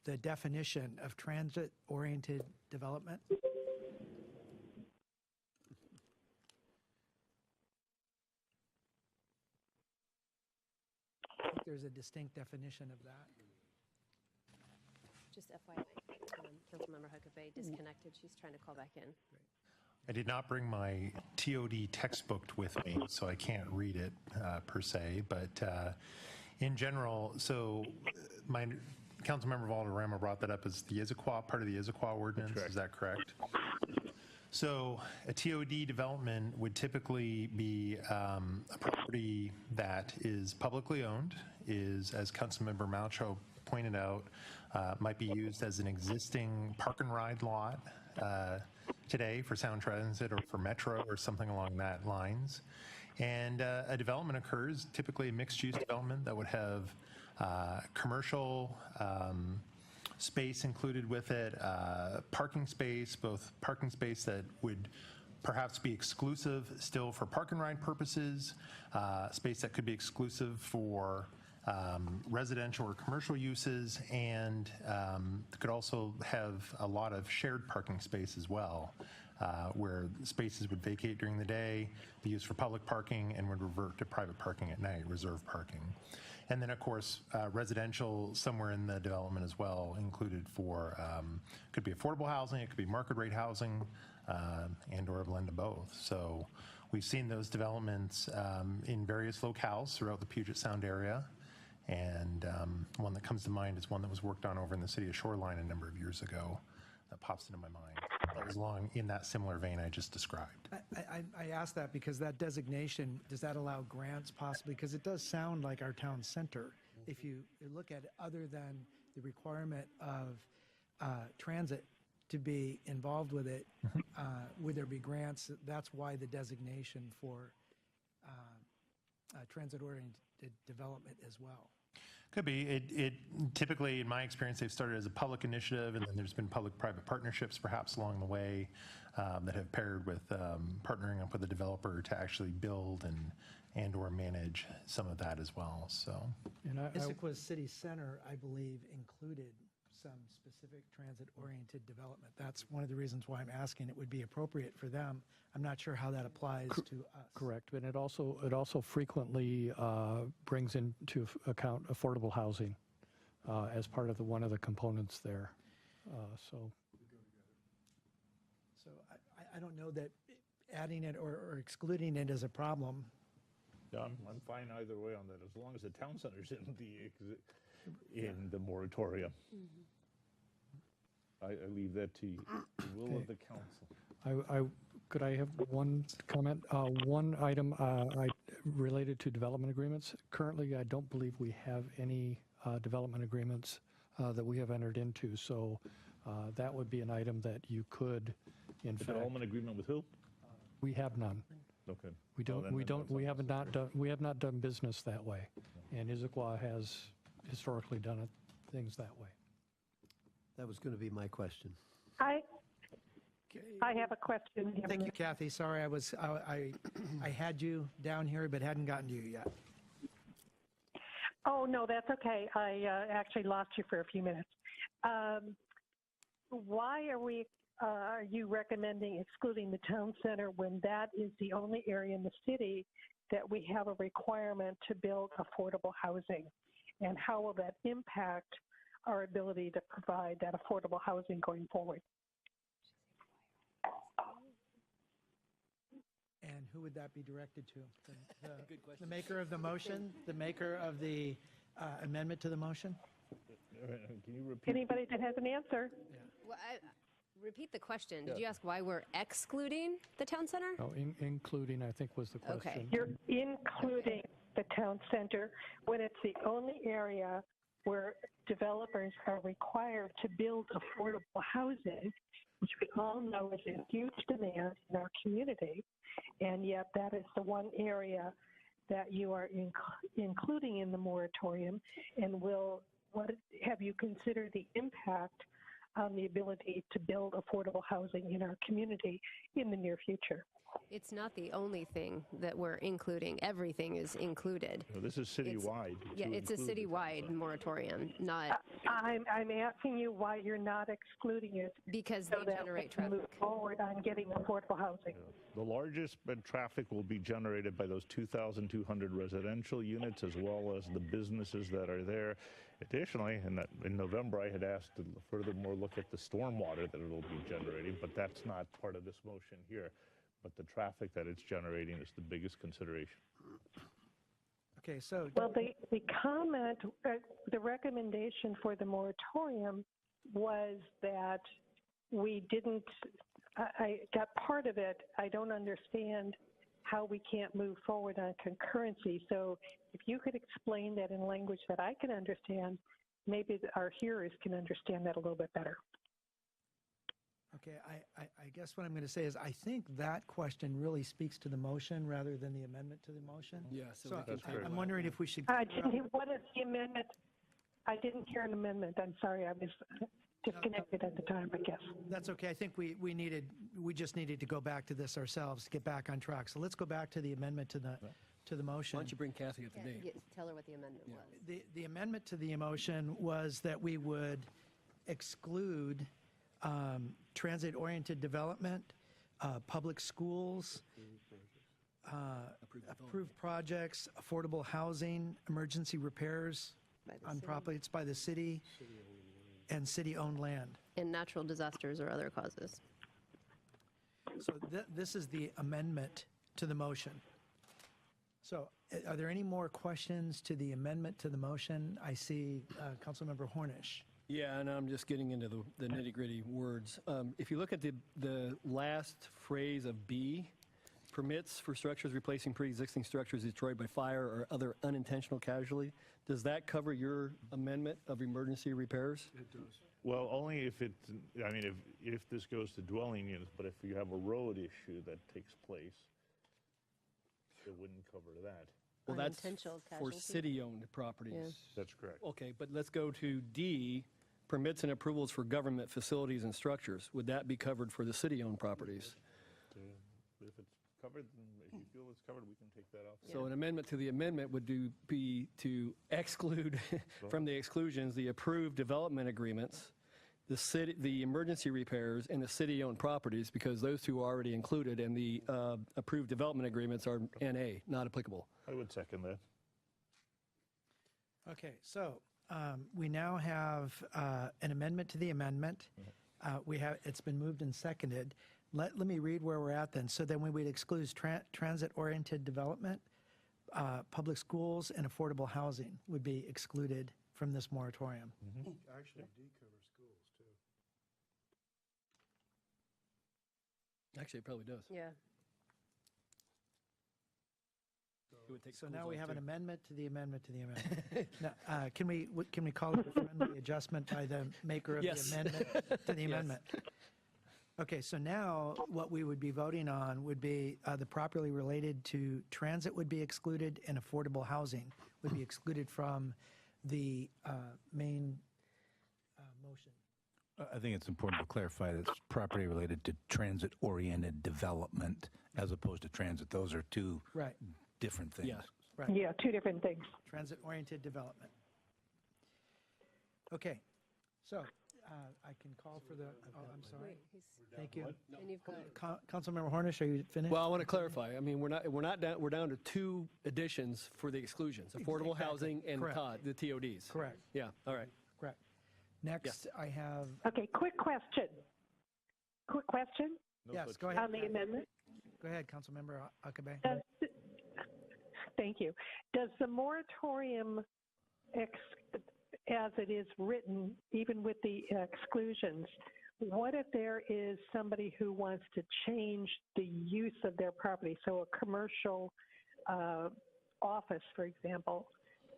the definition of transit-oriented development? I think there's a distinct definition of that. Just FYI, Councilmember Huckabee disconnected. She's trying to call back in. I did not bring my TOD textbook with me, so I can't read it per se, but in general, so my Councilmember Valderrama brought that up as the Issaquah, part of the Issaquah ordinance, is that correct? So a TOD development would typically be a property that is publicly owned, is, as Councilmember Maucho pointed out, might be used as an existing park and ride lot today for Sound Transit or for Metro or something along that lines. And a development occurs, typically a mixed-use development that would have commercial space included with it, parking space, both parking space that would perhaps be exclusive still for park and ride purposes, space that could be exclusive for residential or commercial uses, and could also have a lot of shared parking space as well, where spaces would vacate during the day, be used for public parking, and would revert to private parking at night, reserve parking. And then, of course, residential somewhere in the development as well, included for, could be affordable housing, it could be market rate housing, and or a blend of both. So we've seen those developments in various locales throughout the Puget Sound area. And one that comes to mind is one that was worked on over in the city of Shoreline a number of years ago that pops into my mind. That was along in that similar vein I just described. I asked that because that designation, does that allow grants possibly? Because it does sound like our town center. If you look at it, other than the requirement of transit to be involved with it, would there be grants? That's why the designation for transit-oriented development as well. Could be. It typically, in my experience, they've started as a public initiative, and then there's been public-private partnerships perhaps along the way that have paired with partnering up with a developer to actually build and or manage some of that as well. So, Issaquah City Center, I believe, included some specific transit-oriented development. That's one of the reasons why I'm asking it would be appropriate for them. I'm not sure how that applies to us. Correct, and it also frequently brings into account affordable housing as part of one of the components there. So I don't know that adding it or excluding it is a problem. Yeah, I'm fine either way on that, as long as the town center's in the moratorium. I leave that to the will of the council. Could I have one comment? One item related to development agreements. Currently, I don't believe we have any development agreements that we have entered into, so that would be an item that you could, in fact. Development agreement with who? We have none. Okay. We have not done business that way, and Issaquah has historically done things that way. That was going to be my question. I have a question. Thank you, Kathy. Sorry, I had you down here, but hadn't gotten to you yet. Oh, no, that's okay. I actually lost you for a few minutes. Why are you recommending excluding the town center when that is the only area in the city that we have a requirement to build affordable housing? And how will that impact our ability to provide that affordable housing going forward? And who would that be directed to? The maker of the motion? The maker of the amendment to the motion? Can you repeat? Anybody that has an answer? Well, repeat the question. Did you ask why we're excluding the town center? No, including, I think, was the question. Okay. You're including the town center when it's the only area where developers are required to build affordable housing, which we all know is a huge demand in our community, and yet that is the one area that you are including in the moratorium. And have you considered the impact on the ability to build affordable housing in our community in the near future? It's not the only thing that we're including. Everything is included. No, this is citywide. It's a citywide moratorium, not. I'm asking you why you're not excluding it. Because so they that generate we can traffic. move forward on getting affordable housing. The largest traffic will be generated by those 2,200 residential units as well as the businesses that are there. Additionally, in November, I had asked to furthermore look at the stormwater that it'll be generating, but that's not part of this motion here. But the traffic that it's generating is the biggest consideration. Okay, so. Well, the comment, the recommendation for the moratorium was that we didn't, I got part of it. I don't understand how we can't move forward on concurrency. So if you could explain that in language that I can understand, maybe our hearers can understand that a little bit better. Okay, I guess what I'm going to say is I think that question really speaks to the motion rather than the amendment to the motion. Yeah, so I'm wondering if we should. What is the amendment? I didn't hear an amendment. I'm sorry, I was disconnected at the time, I guess. That's okay. I think we just needed to go back to this ourselves to get back on track. So let's go back to the amendment to the motion. Why don't you bring Kathy up to date? Tell her what the amendment was. The amendment to the motion was that we would exclude transit-oriented development, public schools, approved projects, affordable housing, emergency repairs on properties by the city, and city-owned land. And natural disasters or other causes. So this is the amendment to the motion. So are there any more questions to the amendment to the motion? I see Councilmember Hornish. Yeah, and I'm just getting into the nitty-gritty words. If you look at the last phrase of B, permits for structures replacing pre-existing structures destroyed by fire or other unintentional casualty, does that cover your amendment of emergency repairs? It does. Well, only if if this goes to dwelling units, but if you have a road issue that takes place, it wouldn't cover that. Well, that's Unintentional for casualty? city-owned properties. Yeah. That's correct. Okay, but let's go to D, permits and approvals for government facilities and structures. Would that be covered for the city-owned properties? If it's covered, then feel it's covered, we can take that off. So an amendment to the amendment would be to exclude from the exclusions the approved development agreements, the emergency repairs, and the city-owned properties, because those two are already included, and the approved development agreements are NA, not applicable. I would second that. Okay, so we now have an amendment to the amendment. It's been moved and seconded. Let me read where we're at then. So then we would exclude transit-oriented development, public schools, and affordable housing would be excluded from this moratorium. Actually, D covers schools, too. Actually, it probably does. Yeah. So now we have an amendment to the amendment to the amendment. Now, can we call it a friendly adjustment by the maker of Yes. the amendment to the Yes. amendment? Okay, so now what we would be voting on would be the properly related to transit would be excluded and affordable housing would be excluded from the main motion. I think it's important to clarify that it's property related to transit-oriented development as opposed to transit. Those are two Right. different things. Yeah. Right. Yeah, two different things. Transit-oriented development. Okay, so I can call for the, I'm sorry. Wait, Thank you. and you've got, Councilmember Hornish, are you finished? Well, I want to clarify. I mean, we're down to two additions for the exclusions: affordable Exactly. housing and Correct. the TODs. Correct, Yeah. All right. correct. Next, I have, Okay, quick question. Quick question yes, go ahead. on the amendment. Go ahead, Councilmember Akabe. Thank you. Does the moratorium, as it is written, even with the exclusions, what if there is somebody who wants to change the use of their property? So a commercial office, for example,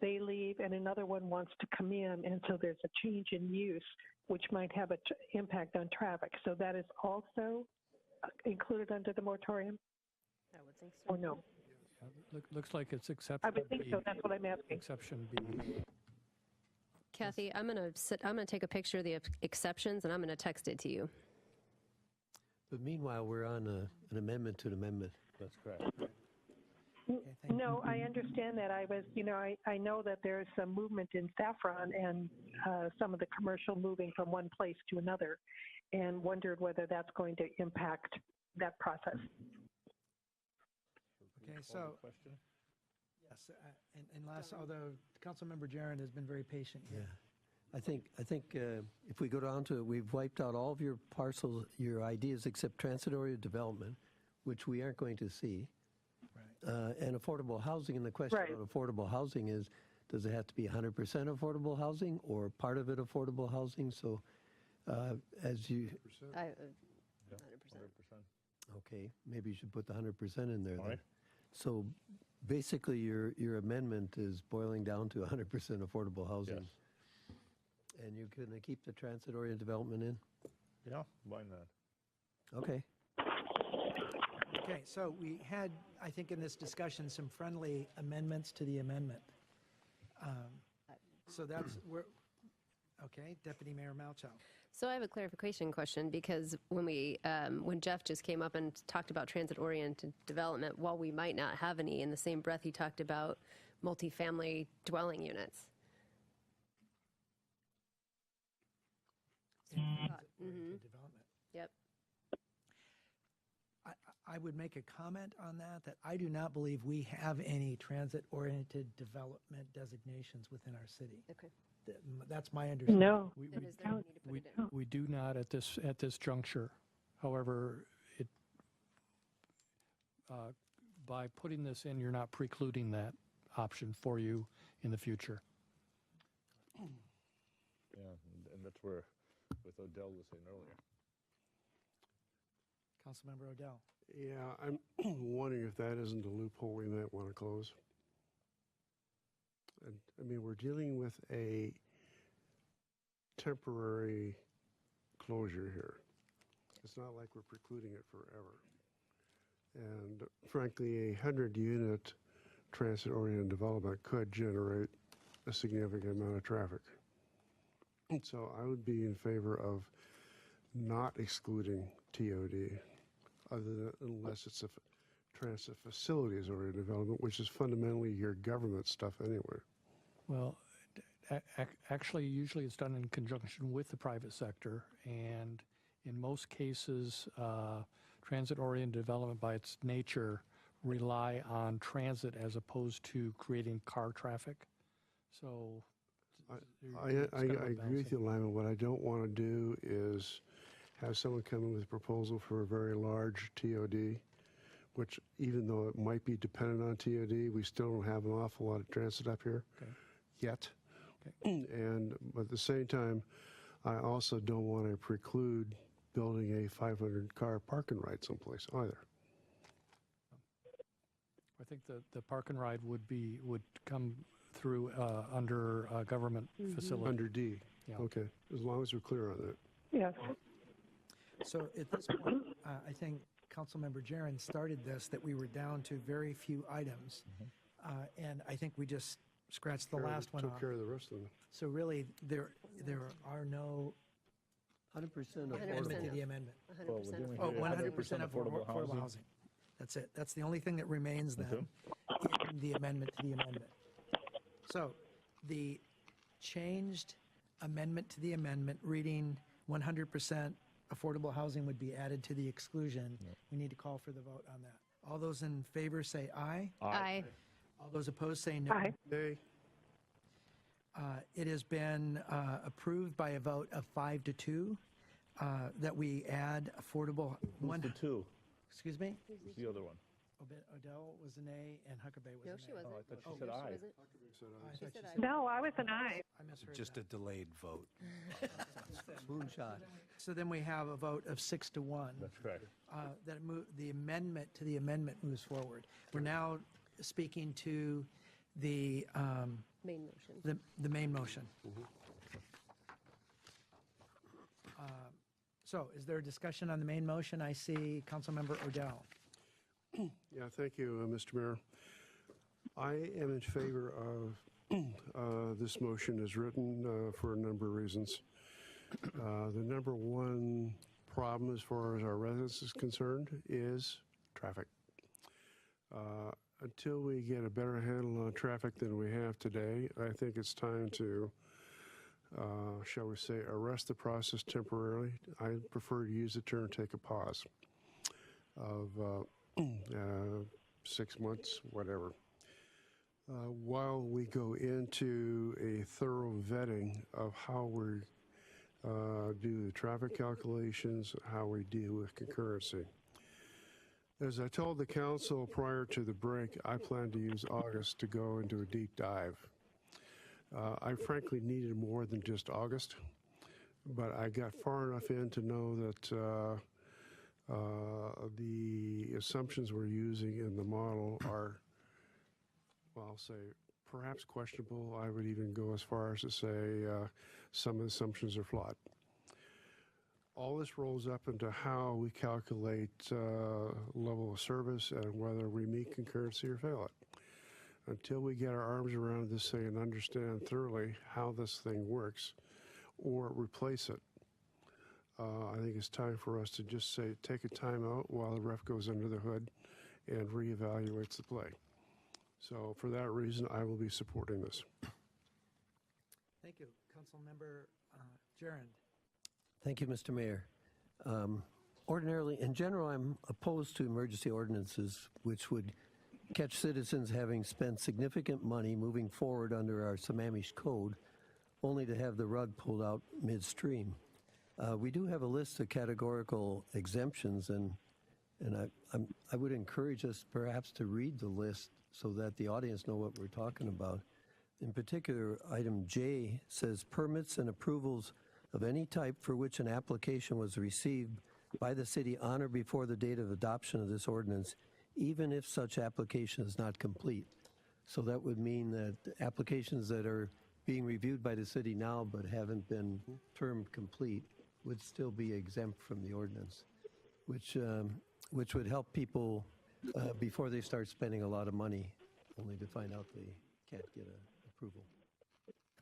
they leave and another one wants to come in, and so there's a change in use, which might have an impact on traffic. So that is also included under the moratorium, I would think so. or no? Looks like it's exception I would think B. so. That's what I'm asking. Exception B. Kathy, I'm gonna take a picture of the exceptions and I'm gonna text it to you. But meanwhile, we're on an amendment to an amendment. That's correct. No, I understand that. I know that there's some movement in Saffron and some of the commercial moving from one place to another, and wondered whether that's going to impact that process. Okay, so, yes, unless, although Councilmember Jaron has been very patient Yeah. here. I think if we go down to it, we've wiped out all of your parcels, your ideas except transit-oriented development, which we aren't going to see. And affordable housing, and the question about affordable housing is, does it have to be 100% affordable housing or part of it affordable housing? So as you, 100%. okay, maybe you should put the 100% in there then. right. So basically your amendment is boiling down to 100% affordable housing. Yes. And you're going to keep the transit-oriented development in? Yeah, why not? Okay. Okay, so we had, I think in this discussion, some friendly amendments to the amendment. So that's, okay, Deputy Mayor Malchow. So I have a clarification question, because when Jeff just came up and talked about transit-oriented development, while we might not have any, in the same breath he talked about multifamily dwelling units. Development. Yep. I would make a comment on that I do not believe we have any transit-oriented development designations within our city. Okay. That's my understanding. No. Then is there a need to put it in? We do not at this juncture. However, by putting this in, you're not precluding that option for you in the future. Yeah, and that's where, with Odell was saying earlier. Councilmember Odell. Yeah, I'm wondering if that isn't a loophole we might want to close. And, I mean, we're dealing with a temporary closure here. It's not like we're precluding it forever. And frankly, a 100-unit transit-oriented development could generate a significant amount of traffic. So I would be in favor of not excluding TOD, unless it's a transit facilities or development, which is fundamentally your government stuff anyway. Well, actually, usually it's done in conjunction with the private sector, and in most cases, transit-oriented development by its nature rely on transit as opposed to creating car traffic. So I agree with you, Lyman. What I don't want to do is have someone come in with a proposal for a very large TOD, which even though it might be dependent on TOD, we still don't have an awful lot of transit up here yet. But at the same time, I also don't want to preclude building a 500-car park and ride someplace either. I think the park and ride would come through under government facility. Under D. Yeah. Okay, as long as we're clear on that. Yes. So at this point, I think Councilmember Jaron started this, that we were down to very few items. And I think we just scratched the last one Took off. care of the rest of them. So really, there are no 100% amendment to the amendment. 100%. Oh, 100% of affordable housing. That's it. That's the only thing that remains then in the amendment to the amendment. So the changed amendment to the amendment reading 100% affordable housing would be added to the exclusion. We need to call for the vote on that. All those in favor say aye. Aye. All those opposed say no. Aye. Nay. It has been approved by a vote of 5-2 that we add affordable one. Who's the two? Excuse me? Who's the other one? Odell was an A and Huckabee was No, an she A. wasn't. Oh, I thought she No, said aye. wasn't. I She thought said you aye. said- No, I was an aye. I misheard Just that. a delayed vote. Moonshot. So then we have a vote of 6-1. That's correct. The amendment to the amendment moves forward. We're now speaking to the Main motion. the main motion. So is there a discussion on the main motion? I see Councilmember Odell. Yeah, thank you, Mr. Mayor. I am in favor of this motion as written for a number of reasons. The number one problem as far as our residents is concerned is traffic. Until we get a better handle on traffic than we have today, I think it's time to, shall we say, arrest the process temporarily. I prefer to use the term take a pause of 6 months, whatever. While we go into a thorough vetting of how we do the traffic calculations, how we deal with concurrency. As I told the council prior to the break, I plan to use August to go into a deep dive. I frankly needed more than just August, but I got far enough in to know that the assumptions we're using in the model are, well, I'll say, perhaps questionable. I would even go as far as to say some of the assumptions are flawed. All this rolls up into how we calculate level of service and whether we meet concurrency or fail it. Until we get our arms around this thing and understand thoroughly how this thing works or replace it, I think it's time for us to just say, take a time out while the ref goes under the hood and reevaluates the play. So for that reason, I will be supporting this. Thank you. Councilmember Jaron. Thank you, Mr. Mayor. Ordinarily, in general, I'm opposed to emergency ordinances, which would catch citizens having spent significant money moving forward under our Sammamish code, only to have the rug pulled out midstream. We do have a list of categorical exemptions, and I would encourage us perhaps to read the list so that the audience know what we're talking about. In particular, item J says permits and approvals of any type for which an application was received by the city on or before the date of adoption of this ordinance, even if such application is not complete. So that would mean that applications that are being reviewed by the city now but haven't been termed complete would still be exempt from the ordinance, which would help people before they start spending a lot of money, only to find out they can't get approval.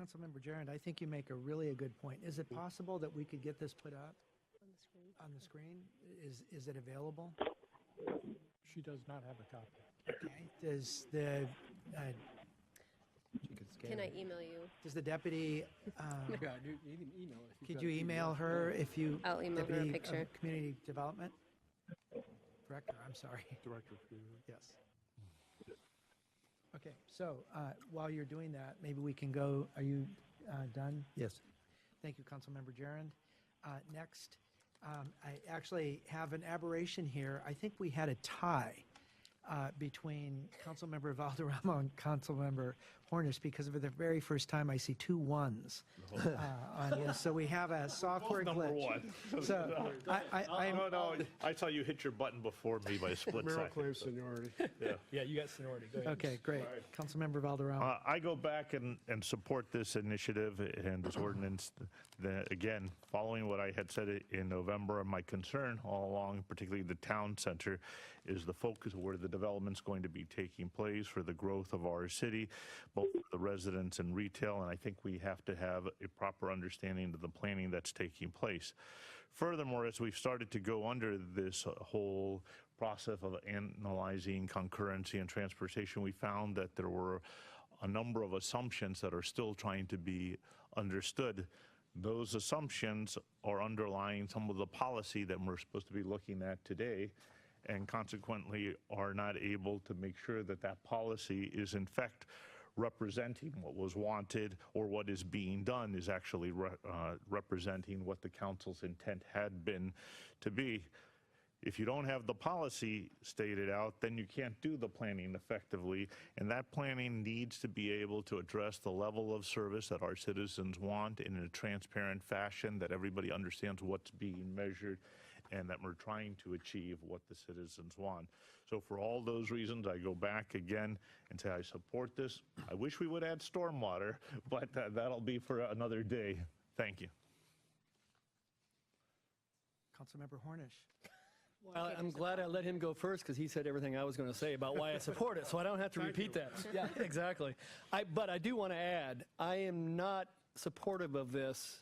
Councilmember Jaron, I think you make a really good point. Is it possible that we could get this put up On the screen. on the screen? Is it available? She does not have a copy. Okay. Does the Can I email you? does the deputy? Yeah, you can email it. if you've Could got you a email PDF. her if you? I'll email her a Deputy of picture. Community Development Director. I'm sorry. Director. Yes. Okay. So while you're doing that, maybe we can go. Are you done? Yes. Thank you, Councilmember Gerand. Next, I actually have an aberration here. I think we had a tie between Councilmember Valderrama and Councilmember Hornish because for the very first time I see two ones on this. So we have a software Number glitch. one. So No, I saw you hit your button before me by a split Merrill second. claims seniority. Yeah, you got seniority. Go ahead. Okay, great. Councilmember Valderrama. I go back and support this initiative and this ordinance. Again, following what I had said in November, my concern all along, particularly the town center, is the focus of where the development's going to be taking place for the growth of our city, both for the residents and retail, and I think we have to have a proper understanding of the planning that's taking place. Furthermore, as we've started to go under this whole process of analyzing concurrency and transportation, we found that there were a number of assumptions that are still trying to be understood. Those assumptions are underlying some of the policy that we're supposed to be looking at today, and consequently are not able to make sure that that policy is in fact representing what was wanted, or what is being done is actually representing what the council's intent had been to be. If you don't have the policy stated out, then you can't do the planning effectively, and that planning needs to be able to address the level of service that our citizens want in a transparent fashion, that everybody understands what's being measured, and that we're trying to achieve what the citizens want. So for all those reasons, I go back again and say I support this. I wish we would add stormwater, but that'll be for another day. Thank you. Councilmember Hornish. Well, I'm glad I let him go first because he said everything I was going to say about why I support it, so I don't have to repeat that. Yeah, exactly. But I do want to add, I am not supportive of this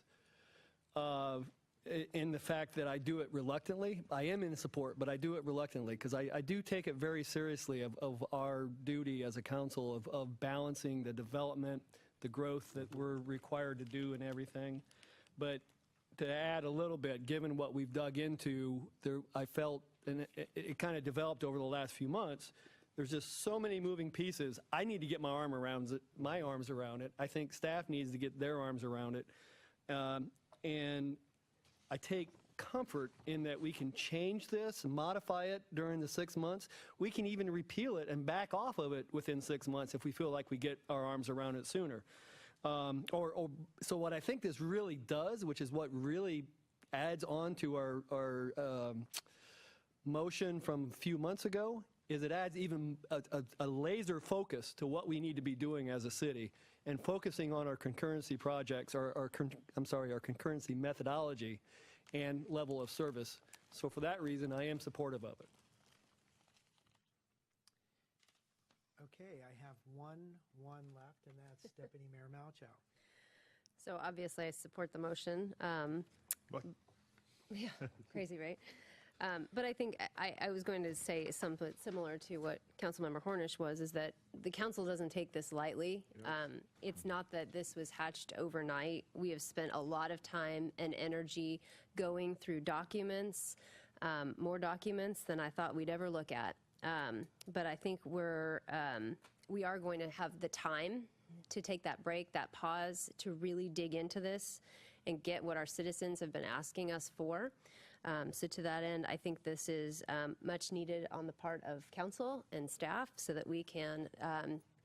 in the fact that I do it reluctantly. I am in support, but I do it reluctantly because I do take it very seriously of our duty as a council of balancing the development, the growth that we're required to do and everything. But to add a little bit, given what we've dug into, I felt, and it kind of developed over the last few months, there's just so many moving pieces. I need to get my arms around it. I think staff needs to get their arms around it. And I take comfort in that we can change this, modify it during the 6 months. We can even repeal it and back off of it within 6 months if we feel like we get our arms around it sooner. So what I think this really does, which is what really adds on to our motion from a few months ago, is it adds even a laser focus to what we need to be doing as a city and focusing on our concurrency projects, our concurrency methodology and level of service. So for that reason, I am supportive of it. Okay, I have one left, and that's Deputy Mayor Malchow. So obviously I support the motion. What? Yeah, crazy, right? But I think I was going to say something similar to what Councilmember Hornish was, is that the council doesn't take this lightly. It's not that this was hatched overnight. We have spent a lot of time and energy going through documents, more documents than I thought we'd ever look at. But I think we are going to have the time to take that break, that pause, to really dig into this and get what our citizens have been asking us for. So to that end, I think this is much needed on the part of council and staff so that we can,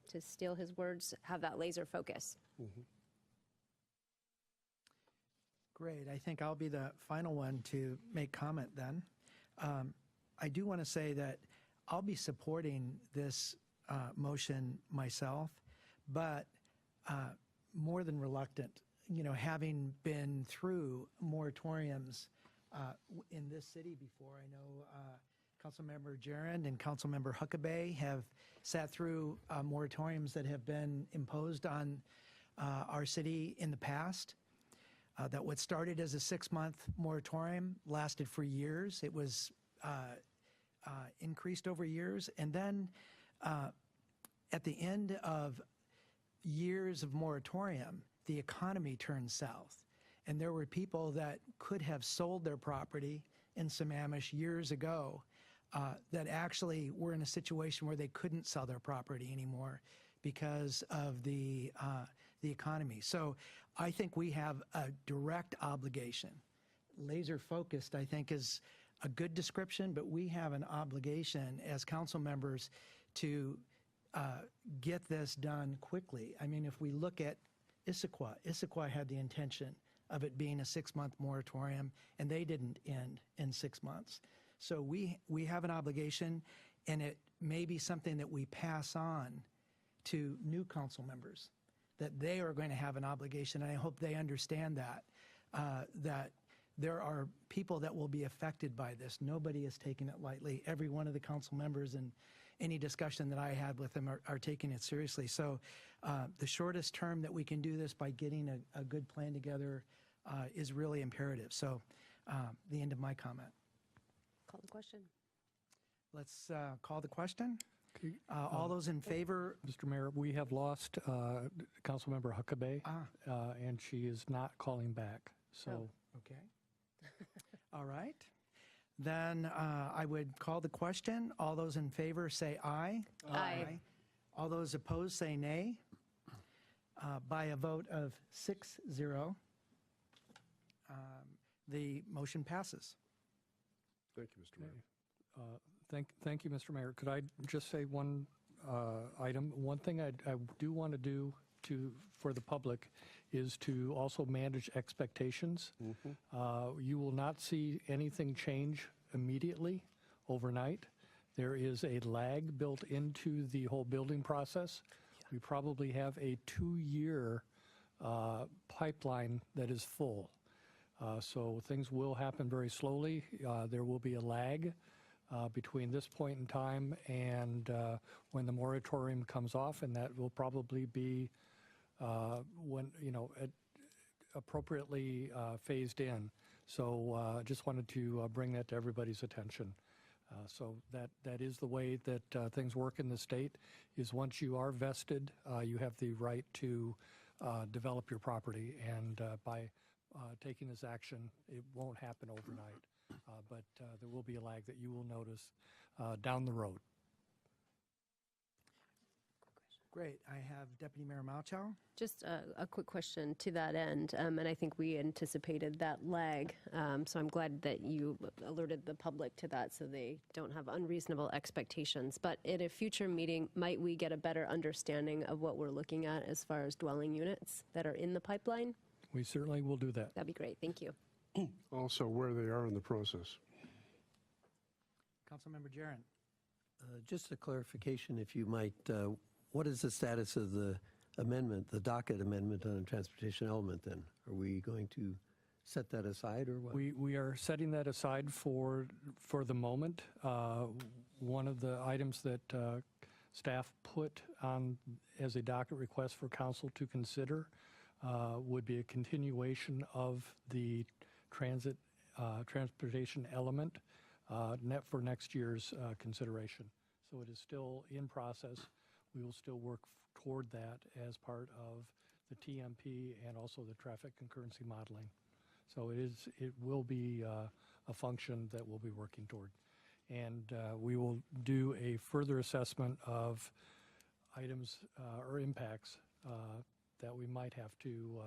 to steal his words, have that laser focus. Mm-hmm. Great. I think I'll be the final one to make comment then. I do want to say that I'll be supporting this motion myself, but more than reluctant. You know, having been through moratoriums in this city before, I know Councilmember Gerand and Councilmember Huckabee have sat through moratoriums that have been imposed on our city in the past. That what started as a 6-month moratorium lasted for years. It was increased over years. And then at the end of years of moratorium, the economy turned south. And there were people that could have sold their property in Sammamish years ago that actually were in a situation where they couldn't sell their property anymore because of the economy. So I think we have a direct obligation. Laser focused, I think, is a good description, but we have an obligation as council members to get this done quickly. I mean, if we look at Issaquah had the intention of it being a 6-month moratorium, and they didn't end in 6 months. So we have an obligation, and it may be something that we pass on to new council members, that they are going to have an obligation, and I hope they understand that, that there are people that will be affected by this. Nobody is taking it lightly. Every one of the council members and any discussion that I had with them are taking it seriously. So the shortest term that we can do this by getting a good plan together is really imperative. So the end of my comment. Call the question. Let's call the question. All those in favor? Mr. Mayor, we have lost Councilmember Huckabee, and she is not calling back. So, okay. All right. Then I would call the question. All those in favor say aye. Aye. All those opposed say nay. By a vote of 6-0, the motion passes. Thank you, Mr. Mayor. Thank you, Mr. Mayor. Could I just say one item? One thing I do want to do for the public is to also manage expectations. You will not see anything change immediately overnight. There is a lag built into the whole building process. We probably have a 2-year pipeline that is full. So things will happen very slowly. There will be a lag between this point in time and when the moratorium comes off, and that will probably be when, appropriately phased in. So just wanted to bring that to everybody's attention. So that is the way that things work in the state, is once you are vested, you have the right to develop your property. And by taking this action, it won't happen overnight. But there will be a lag that you will notice down the road. Great. I have Deputy Mayor Malchow. Just a quick question to that end, and I think we anticipated that lag, so I'm glad that you alerted the public to that so they don't have unreasonable expectations. But at a future meeting, might we get a better understanding of what we're looking at as far as dwelling units that are in the pipeline? We certainly will do that. That'd be great. Thank you. Also, where they are in the process. Councilmember Jaron. Just a clarification, if you might. What is the status of the amendment, the docket amendment on the transportation element then? Are we going to set that aside or what? We are setting that aside for the moment. One of the items that staff put on as a docket request for council to consider would be a continuation of the transportation element for next year's consideration. So it is still in process. We will still work toward that as part of the TMP and also the traffic concurrency modeling. So it will be a function that we'll be working toward. And we will do a further assessment of items or impacts that we might have to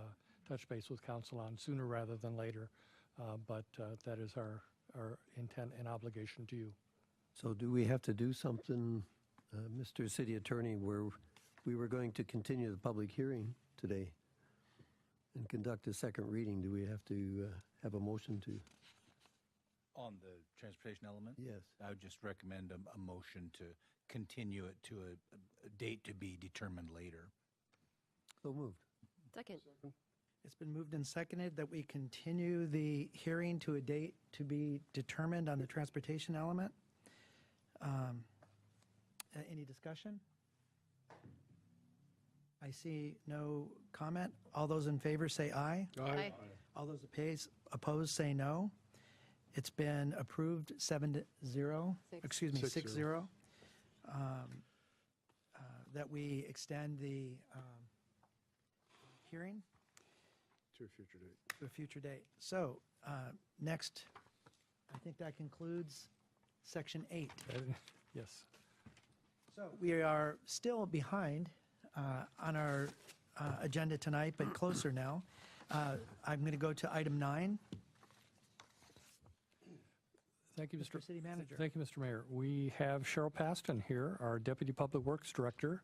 touch base with council on sooner rather than later. But that is our intent and obligation to you. So do we have to do something, Mr. City Attorney, where we were going to continue the public hearing today and conduct a second reading? Do we have to have a motion to? On the transportation element? Yes. I would just recommend a motion to continue it to a date to be determined later. So moved. Second. It's been moved and seconded that we continue the hearing to a date to be determined on the transportation element. Any discussion? I see no comment. All those in favor say aye. Aye. All those opposed say no. It's been approved 7-0, excuse me, 6-0. That we extend the hearing To a future date. to a future date. So next, I think that concludes section 8. Yes. So we are still behind on our agenda tonight, but closer now. I'm going to go to item 9. Thank you, Mr. City Manager. Thank you, Mr. Mayor. We have Cheryl Paston here, our Deputy Public Works Director,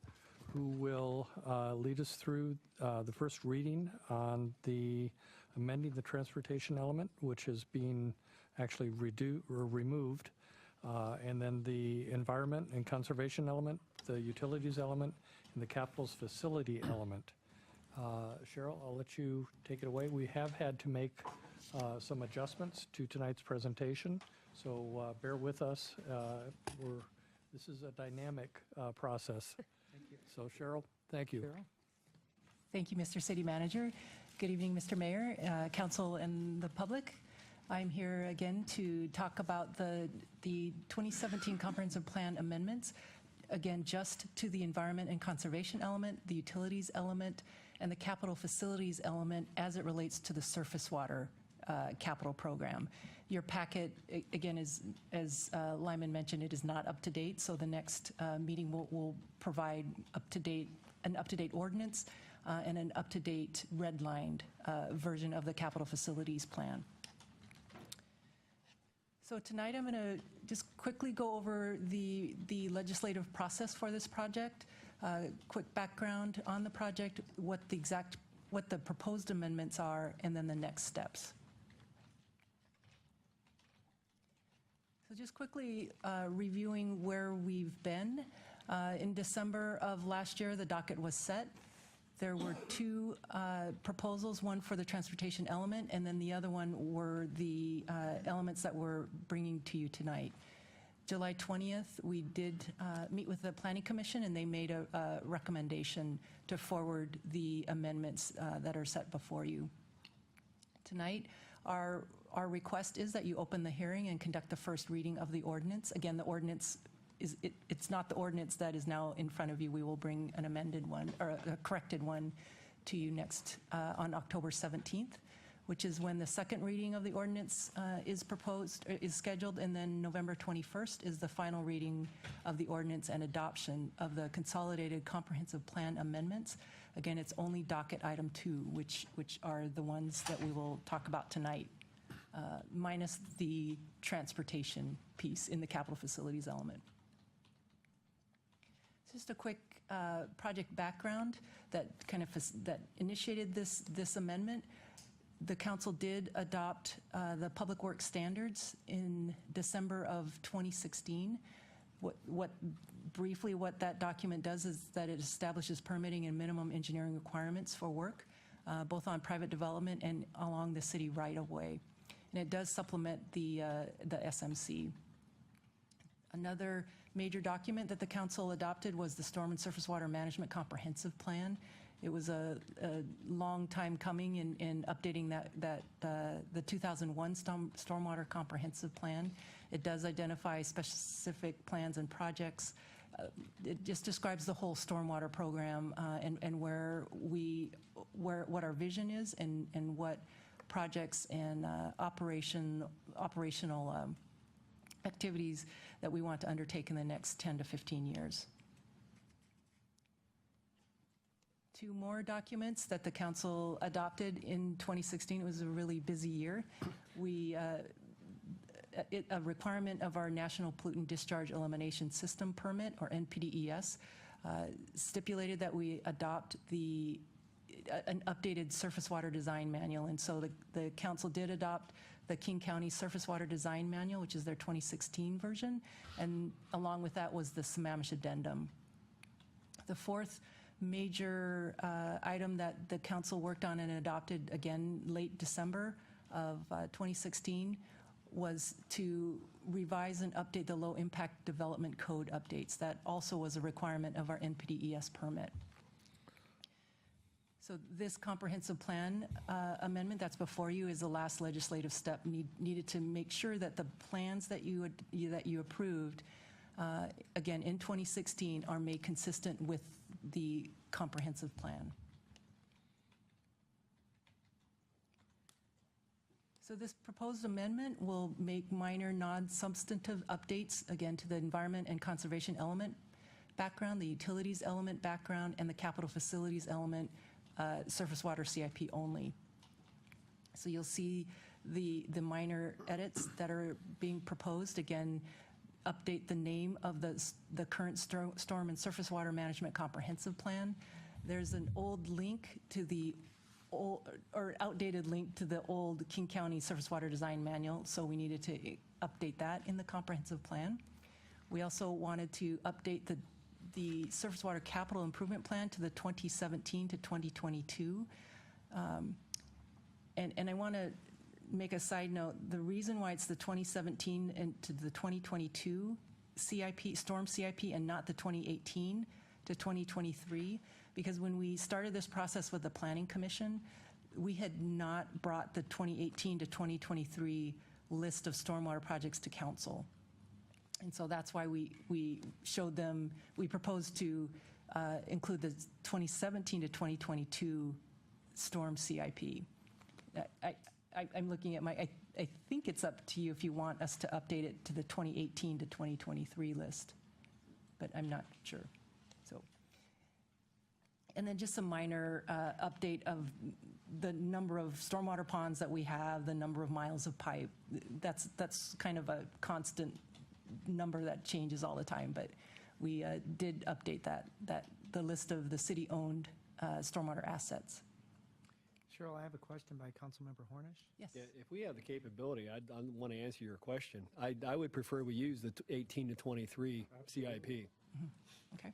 who will lead us through the first reading on the amending the transportation element, which is being actually removed, and then the environment and conservation element, the utilities element, and the capital's facility element. Cheryl, I'll let you take it away. We have had to make some adjustments to tonight's presentation, so bear with us. This is a dynamic process. Thank you. So Cheryl, thank you. Cheryl? Thank you, Mr. City Manager. Good evening, Mr. Mayor, Council, and the public. I'm here again to talk about the 2017 Comprehensive Plan amendments, again, just to the environment and conservation element, the utilities element, and the capital facilities element as it relates to the surface water capital program. Your packet, again, is, as Lyman mentioned, it is not up to date, so the next meeting will provide an up-to-date ordinance and an up-to-date redlined version of the capital facilities plan. So tonight I'm going to just quickly go over the legislative process for this project, quick background on the project, what the proposed amendments are, and then the next steps. So just quickly reviewing where we've been. In December of last year, the docket was set. There were two proposals, one for the transportation element, and then the other one were the elements that we're bringing to you tonight. July 20th, we did meet with the Planning Commission, and they made a recommendation to forward the amendments that are set before you. Tonight, our request is that you open the hearing and conduct the first reading of the ordinance. Again, the ordinance it's not the ordinance that is now in front of you. We will bring an amended one or a corrected one to you next on October 17th, which is when the second reading of the ordinance is scheduled, and then November 21st is the final reading of the ordinance and adoption of the consolidated comprehensive plan amendments. Again, it's only docket item 2, which are the ones that we will talk about tonight, minus the transportation piece in the capital facilities element. Just a quick project background that that initiated this amendment. The council did adopt the Public Works standards in December of 2016. Briefly what that document does is that it establishes permitting and minimum engineering requirements for work, both on private development and along the city right-of-way. And it does supplement the SMC. Another major document that the council adopted was the Storm and Surface Water Management Comprehensive Plan. It was a long time coming in updating the 2001 Stormwater Comprehensive Plan. It does identify specific plans and projects. It just describes the whole stormwater program and what our vision is and what projects and operational activities that we want to undertake in the next 10 to 15 years. Two more documents that the council adopted in 2016. It was a really busy year. A requirement of our National Pollutant Discharge Elimination System permit, or NPDES, stipulated that we adopt an updated surface water design manual. And so the council did adopt the King County Surface Water Design Manual, which is their 2016 version, and along with that was the Sammamish addendum. The fourth major item that the council worked on and adopted again late December of 2016 was to revise and update the low impact development code updates. That also was a requirement of our NPDES permit. So this comprehensive plan amendment that's before you is the last legislative step needed to make sure that the plans that you approved, again, in 2016, are made consistent with the comprehensive plan. So this proposed amendment will make minor non-substantive updates, again, to the environment and conservation element background, the utilities element background, and the capital facilities element, surface water CIP only. So you'll see the minor edits that are being proposed. Again, update the name of the current storm and surface water management comprehensive plan. There's an old link to the or outdated link to the old King County Surface Water Design Manual, so we needed to update that in the comprehensive plan. We also wanted to update the Surface Water Capital Improvement Plan to the 2017 to 2022. And I want to make a side note, the reason why it's the 2017 and to the 2022 CIP, storm CIP, and not the 2018 to 2023, because when we started this process with the Planning Commission, we had not brought the 2018 to 2023 list of stormwater projects to council. And so that's why we showed them, we proposed to include the 2017 to 2022 storm CIP. I'm looking at I think it's up to you if you want us to update it to the 2018 to 2023 list, but I'm not sure. So, and then just some minor update of the number of stormwater ponds that we have, the number of miles of pipe. That's kind of a constant number that changes all the time, but we did update the list of the city-owned stormwater assets. Cheryl, I have a question by Councilmember Hornish. Yes. Yeah, if we have the capability, I want to answer your question. I would prefer we use the 18 to 23 CIP. Mm-hmm. Okay.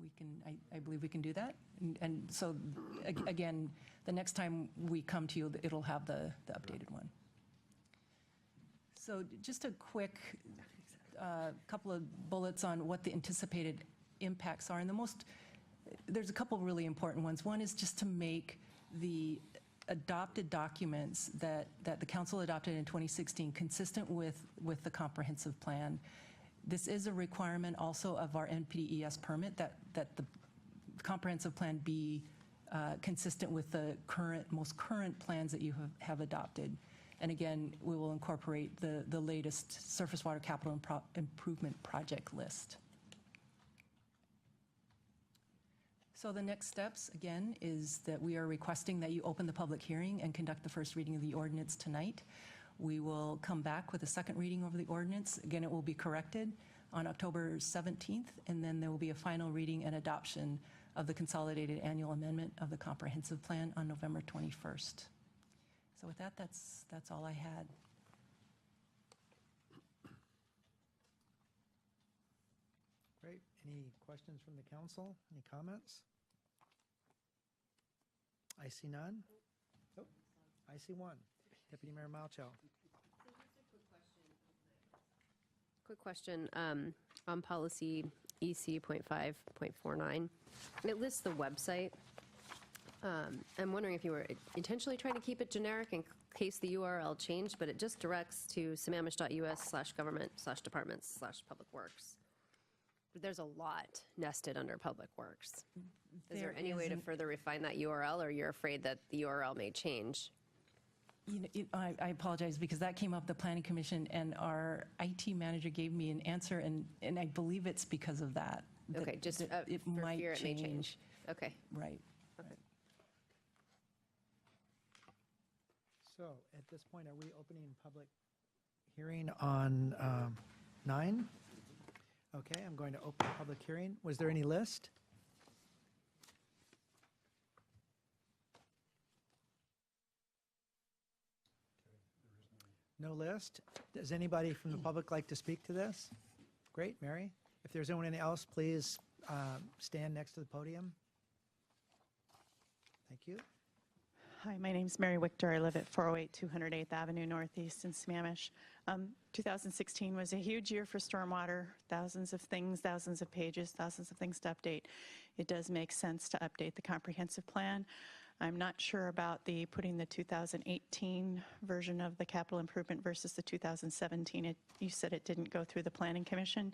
We can, I believe we can do that. And so, again, the next time we come to you, it'll have the updated one. So just a quick couple of bullets on what the anticipated impacts are. And there's a couple really important ones. One is just to make the adopted documents that the council adopted in 2016 consistent with the comprehensive plan. This is a requirement also of our NPDES permit that the comprehensive plan be consistent with the most current plans that you have adopted. And again, we will incorporate the latest surface water capital improvement project list. So the next steps, again, is that we are requesting that you open the public hearing and conduct the first reading of the ordinance tonight. We will come back with a second reading over the ordinance. Again, it will be corrected on October 17th, and then there will be a final reading and adoption of the consolidated annual amendment of the comprehensive plan on November 21st. So with that, that's all I had. Great. Any questions from the council? Any comments? I see none. Oh, I see one. Deputy Mayor Malchow. Quick question on policy EC.5.49. It lists the website. I'm wondering if you were intentionally trying to keep it generic in case the URL changed, but it just directs to sammamish.us/government/departments/public-works. There's a lot nested under Public Works. Is there any way to further refine that URL, or you're afraid that the URL may change? I apologize because that came up the Planning Commission, and our IT manager gave me an answer, and I believe it's because of that. Okay, just it for might fear it may change. change. Okay. Right. Okay. So at this point, are we opening public hearing on 9? Okay, I'm going to open the public hearing. Was there any list? No list. Does anybody from the public like to speak to this? Great, Mary. If there's anyone else, please stand next to the podium. Thank you. Hi, my name's Mary Wichter. I live at 408 208th Avenue Northeast in Sammamish. 2016 was a huge year for stormwater. Thousands of things, thousands of pages, thousands of things to update. It does make sense to update the comprehensive plan. I'm not sure about putting the 2018 version of the capital improvement versus the 2017. You said it didn't go through the Planning Commission,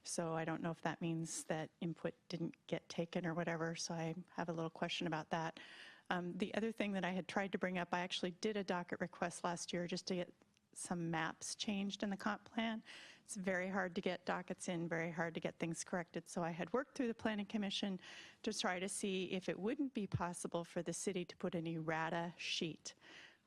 so I don't know if that means that input didn't get taken or whatever, so I have a little question about that. The other thing that I had tried to bring up, I actually did a docket request last year just to get some maps changed in the comp plan. It's very hard to get dockets in, very hard to get things corrected. So I had worked through the Planning Commission to try to see if it wouldn't be possible for the city to put an errata sheet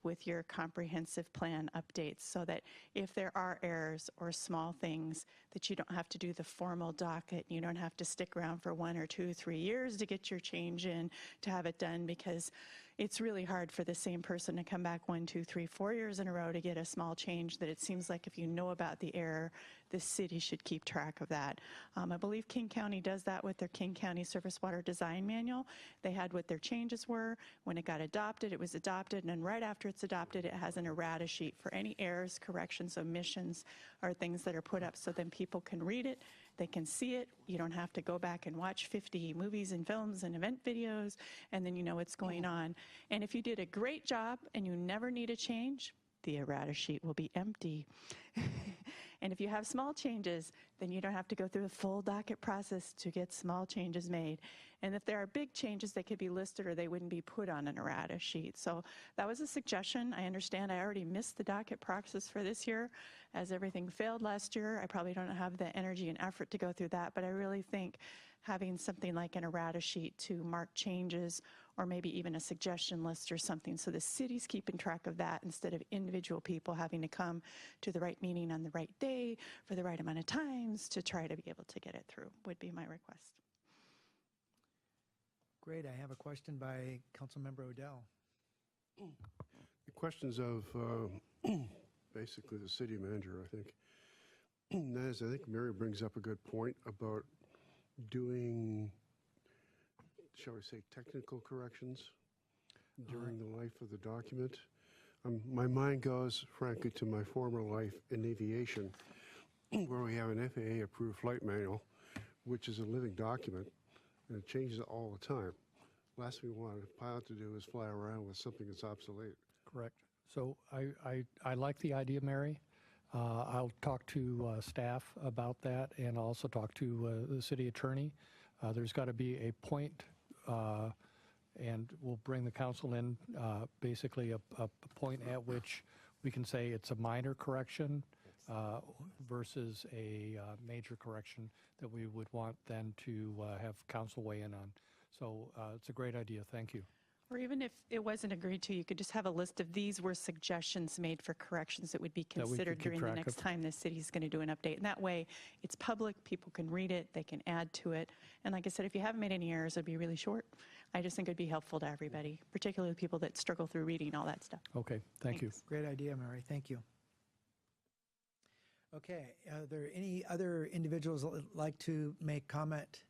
with your comprehensive plan updates so that if there are errors or small things that you don't have to do the formal docket, you don't have to stick around for 1 or 2, 3 years to get your change in to have it done, because it's really hard for the same person to come back 1, 2, 3, 4 years in a row to get a small change that it seems like if you know about the error, the city should keep track of that. I believe King County does that with their King County Surface Water Design Manual. They had what their changes were. When it got adopted, it was adopted, and then right after it's adopted, it has an errata sheet for any errors, corrections, omissions, or things that are put up so then people can read it, they can see it. You don't have to go back and watch 50 movies and films and event videos, and then you know what's going on. And if you did a great job and you never need a change, the errata sheet will be empty. And if you have small changes, then you don't have to go through a full docket process to get small changes made. And if there are big changes, they could be listed or they wouldn't be put on an errata sheet. So that was a suggestion. I understand I already missed the docket process for this year as everything failed last year. I probably don't have the energy and effort to go through that, but I really think having something like an errata sheet to mark changes or maybe even a suggestion list or something so the city's keeping track of that instead of individual people having to come to the right meeting on the right day for the right amount of times to try to be able to get it through would be my request. Great. I have a question by Councilmember Odell. The questions of basically the city manager, I think. That is, I think Mary brings up a good point about doing, shall we say, technical corrections during the life of the document. My mind goes, frankly, to my former life in aviation, where we have an FAA-approved flight manual, which is a living document, and it changes all the time. Last thing we want a pilot to do is fly around with something that's obsolete. Correct. So I like the idea, Mary. I'll talk to staff about that and also talk to the city attorney. There's got to be a point, and we'll bring the council in, basically a point at which we can say it's a minor correction versus a major correction that we would want then to have council weigh in on. So it's a great idea. Thank you. Or even if it wasn't agreed to, you could just have a list of these were suggestions made for corrections that would be considered during the next time the city's going to do an update. And that way, it's public, people can read it, they can add to it. And like I said, if you haven't made any errors, it'd be really short. I just think it'd be helpful to everybody, particularly people that struggle through reading all that stuff. Okay, thank you. Great idea, Mary. Thank you. Okay, are there any other individuals that would like to make comment?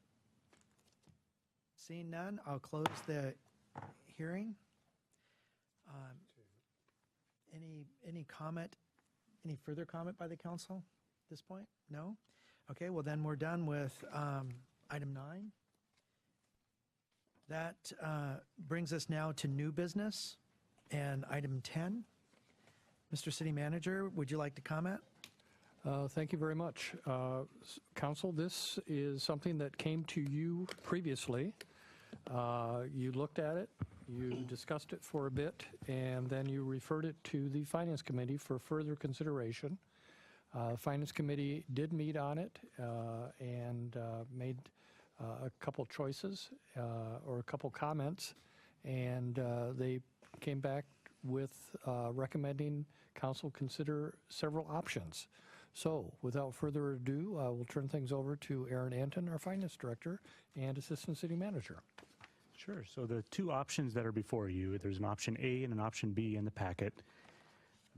Seeing none, I'll close the hearing. Any comment, any further comment by the council at this point? No? Okay, well then we're done with item 9. That brings us now to new business and item 10. Mr. City Manager, would you like to comment? Thank you very much. Council, this is something that came to you previously. You looked at it, you discussed it for a bit, and then you referred it to the Finance Committee for further consideration. The Finance Committee did meet on it and made a couple choices or a couple comments, and they came back with recommending council consider several options. So without further ado, we'll turn things over to Aaron Anton, our Finance Director and Assistant City Manager. Sure. So the two options that are before you, there's an option A and an option B in the packet.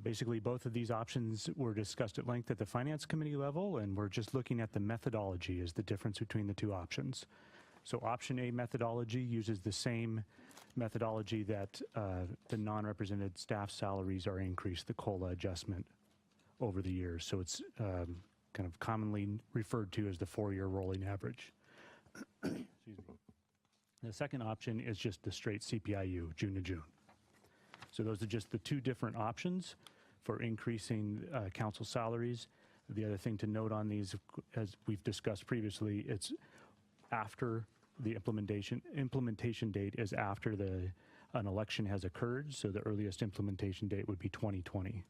Basically, both of these options were discussed at length at the Finance Committee level, and we're just looking at the methodology as the difference between the two options. So option A methodology uses the same methodology that the non-represented staff salaries are increased, the COLA adjustment over the years. So it's kind of commonly referred to as the 4-year rolling average. Excuse me. The second option is just the straight CPIU, June to June. So those are just the two different options for increasing council salaries. The other thing to note on these, as we've discussed previously, it's after the implementation date is after an election has occurred. So the earliest implementation date would be 2020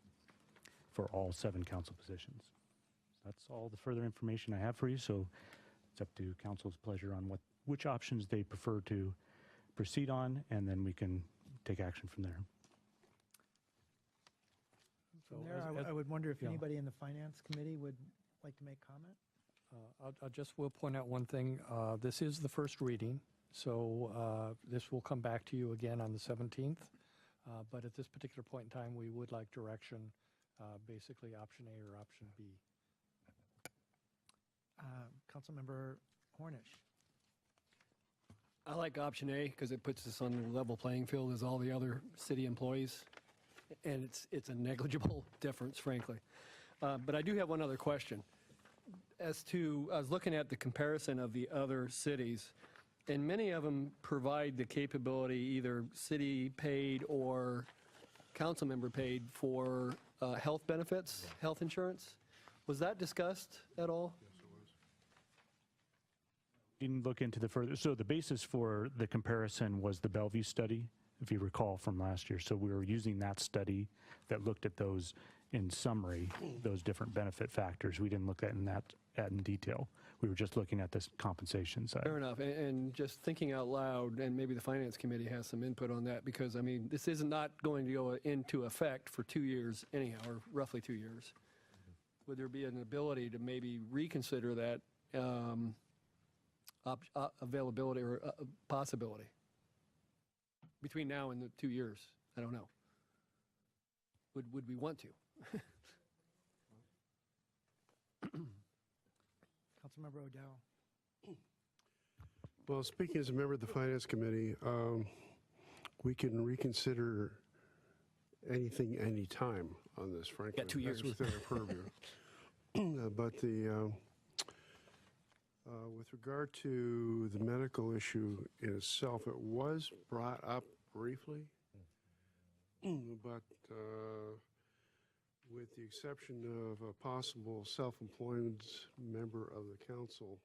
for all 7 council positions. That's all the further information I have for you. So it's up to council's pleasure on which options they prefer to proceed on, and then we can take action from there. From there, I would wonder if anybody in the Finance Committee would like to make comment? I just will point out one thing. This is the first reading, so this will come back to you again on the 17th. But at this particular point in time, we would like direction, basically option A or option B. Councilmember Hornish. I like option A because it puts us on the level playing field as all the other city employees, and it's a negligible difference, frankly. But I do have one other question. I was looking at the comparison of the other cities, and many of them provide the capability, either city paid or council member paid, for health benefits, health insurance. Was that discussed at all? Didn't look into the further. So the basis for the comparison was the Bellevue study, if you recall from last year. So we were using that study that looked at those in summary, those different benefit factors. We didn't look at in detail. We were just looking at this compensation side. Fair enough. And just thinking out loud, and maybe the Finance Committee has some input on that, because, I mean, this is not going to go into effect for 2 years anyhow, or roughly 2 years. Would there be an ability to maybe reconsider that availability or possibility between now and the 2 years? I don't know. Would we want to? Councilmember O'Dowd. Well, speaking as a member of the Finance Committee, we can reconsider anything, anytime on this, frankly. Yeah, 2 years. That's within our purview. But with regard to the medical issue in itself, it was brought up briefly, but with the exception of a possible self-employed member of the council,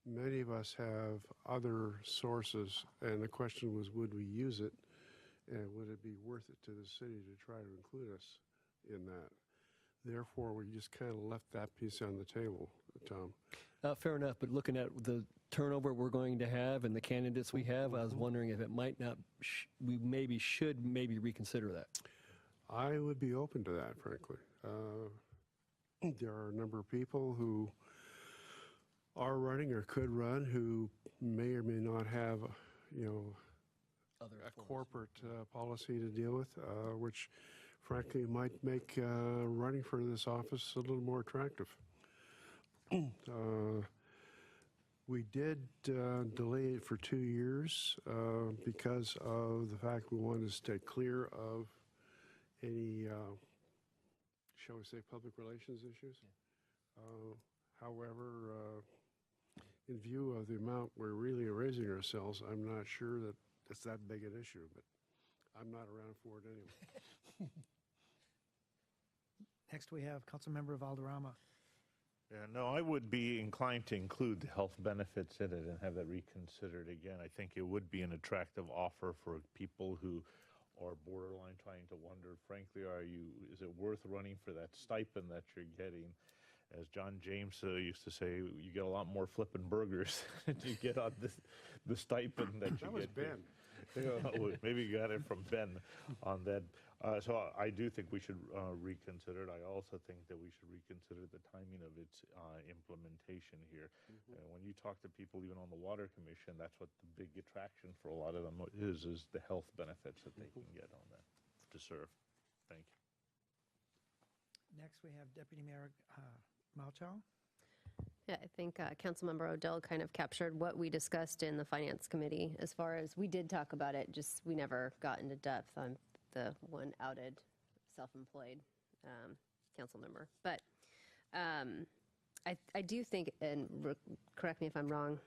many of us have other sources, and the question was, would we use it, and would it be worth it to the city to try to include us in that? Therefore, we just kind of left that piece on the table, Tom. Fair enough, but looking at the turnover we're going to have and the candidates we have, I was wondering if it might not, we should reconsider that. I would be open to that, frankly. There are a number of people who are running or could run who may or may not have, a corporate policy to deal with, which frankly might make running for this office a little more attractive. We did delay it for 2 years because of the fact we wanted to stay clear of any, shall we say, public relations issues. However, in view of the amount we're really raising ourselves, I'm not sure that it's that big an issue, but I'm not around for it anyway. Next, we have Councilmember Valderrama. Yeah, no, I would be inclined to include the health benefits in it and have that reconsidered again. I think it would be an attractive offer for people who are borderline trying to wonder, frankly, is it worth running for that stipend that you're getting? As John James used to say, you get a lot more flipping burgers than you get on the stipend that you get. That was Ben. Maybe you got it from Ben on that. So I do think we should reconsider it. I also think that we should reconsider the timing of its implementation here. When you talk to people, even on the Water Commission, that's what the big attraction for a lot of them is the health benefits that they can get on that to serve. Thank you. Next, we have Deputy Mayor Malchow. Yeah, I think Councilmember Odell kind of captured what we discussed in the Finance Committee as far as we did talk about it, just we never got into depth on the one outed self-employed council member. But I do think, and correct me if I'm wrong,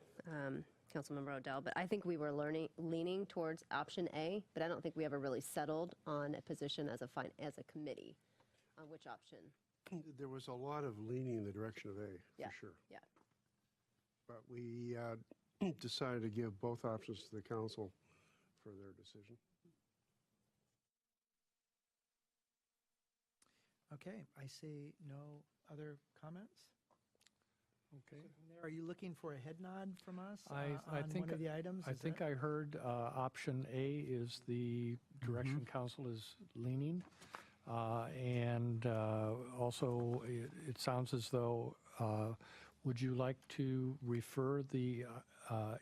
Councilmember Odell, but I think we were leaning towards option A, but I don't think we ever really settled on a position as a committee on which option. There was a lot of leaning in the direction of A, Yeah, for sure. yeah. But we decided to give both options to the council for their decision. Okay, I see no other comments. Okay. Are you looking for a head nod from us I on think one of the items? I Is think that- I heard option A is the direction council is leaning. And also, it sounds as though, would you like to refer the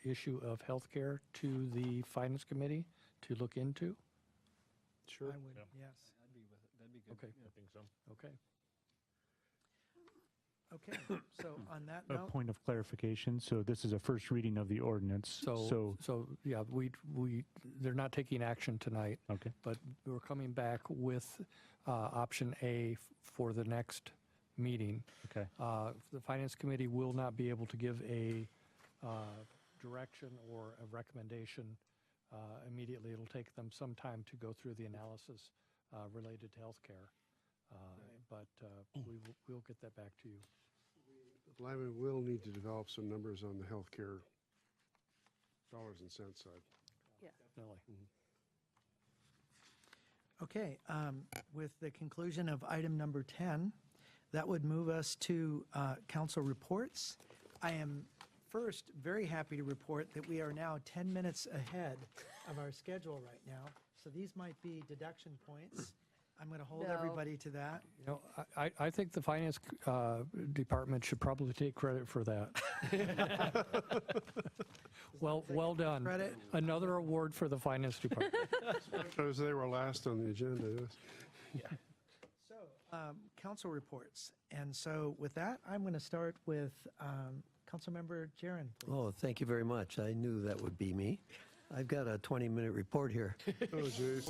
issue of healthcare to the Finance Committee to look into? Sure. I would, yes. That'd be good. Okay. I think so. Okay. Okay, so on that A note, point of clarification, so this is a first reading of the ordinance. So yeah, they're not taking action tonight. Okay. But we're coming back with option A for the next meeting. Okay. The Finance Committee will not be able to give a direction or a recommendation immediately. It'll take them some time to go through the analysis related to healthcare. But we'll get that back to you. Lyman will need to develop some numbers on the healthcare dollars and cents side. Yeah. Definitely. okay, with the conclusion of item number 10, that would move us to council reports. I am first very happy to report that we are now 10 minutes ahead of our schedule right now. So these might be deduction points. I'm going to hold No. everybody to that. You know, I think the Finance Department should probably take credit for that. Well done. Credit. Another award for the Finance Department. Because they were last on the agenda, yes. So, council reports. And so with that, I'm going to start with Councilmember Jaron, please. Oh, thank you very much. I knew that would be me. I've got a 20-minute report here. Oh, jeez.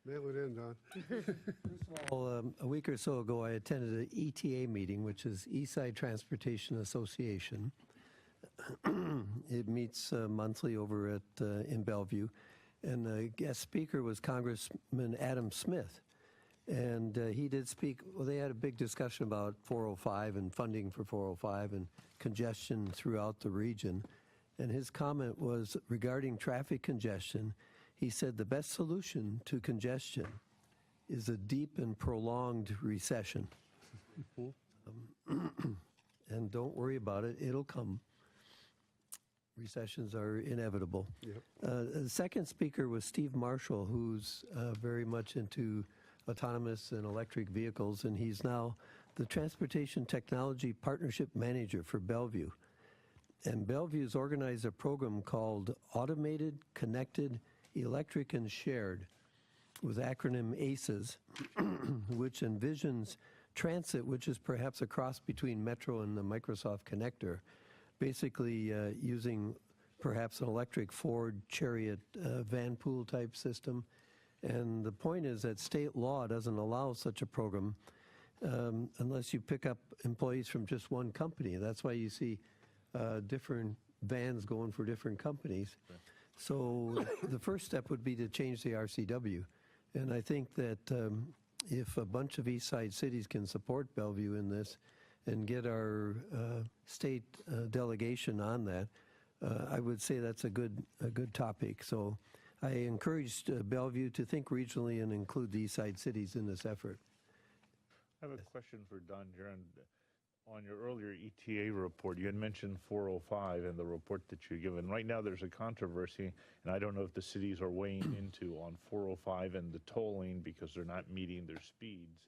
Mail it in, Don. Well, a week or so ago, I attended an ETA meeting, which is Eastside Transportation Association. It meets monthly over at in Bellevue, and the guest speaker was Congressman Adam Smith, and he did speak. Well, they had a big discussion about 405 and funding for 405 and congestion throughout the region, and his comment was regarding traffic congestion. He said the best solution to congestion is a deep and prolonged recession. And don't worry about it, it'll come. Recessions are inevitable. Yep. The second speaker was Steve Marshall, who's very much into autonomous and electric vehicles, and he's now the Transportation Technology Partnership Manager for Bellevue. And Bellevue's organized a program called Automated, Connected, Electric, and Shared, with acronym ACES, which envisions transit, which is perhaps a cross between Metro and the Microsoft Connector, basically using perhaps an electric Ford Chariot van pool type system. And the point is that state law doesn't allow such a program unless you pick up employees from just one company. That's why you see different vans going for different companies. Right. So the first step would be to change the RCW. And I think that if a bunch of East Side cities can support Bellevue in this and get our state delegation on that, I would say that's a good topic. So I encouraged Bellevue to think regionally and include the East Side cities in this effort. I have a question for Don Jaron. On your earlier ETA report, you had mentioned 405 in the report that you've given. Right now, there's a controversy, and I don't know if the cities are weighing into on 405 and the tolling because they're not meeting their speeds.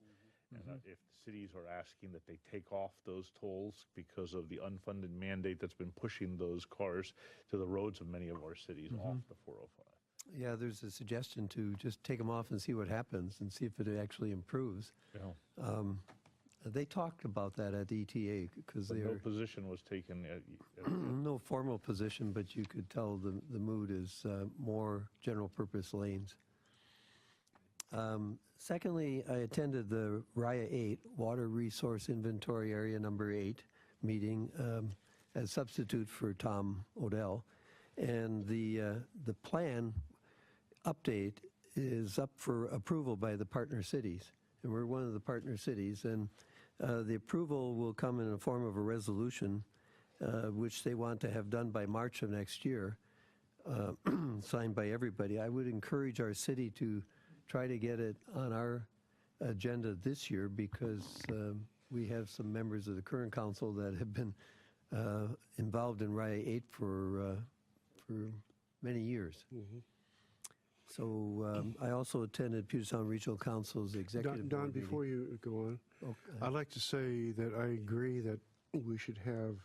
And if the cities are asking that they take off those tolls because of the unfunded mandate that's been pushing those cars to the roads of many of our cities off the 405. Yeah, there's a suggestion to just take them off and see what happens and see if it actually improves. Yeah. They talked about that at ETA because But they no are position was taken no formal position, but you could tell the mood is more general purpose lanes. Secondly, I attended the RIA 8, Water Resource Inventory Area Number 8 meeting as substitute for Tom Odell. And the plan update is up for approval by the partner cities. And we're one of the partner cities. And the approval will come in the form of a resolution, which they want to have done by March of next year, signed by everybody. I would encourage our city to try to get it on our agenda this year because we have some members of the current council that have been involved in RIA 8 for many years. Mm-hmm. So I also attended Puget Sound Regional Council's executive Don, board meeting. before you go on, Okay. I'd like to say that I agree that we should have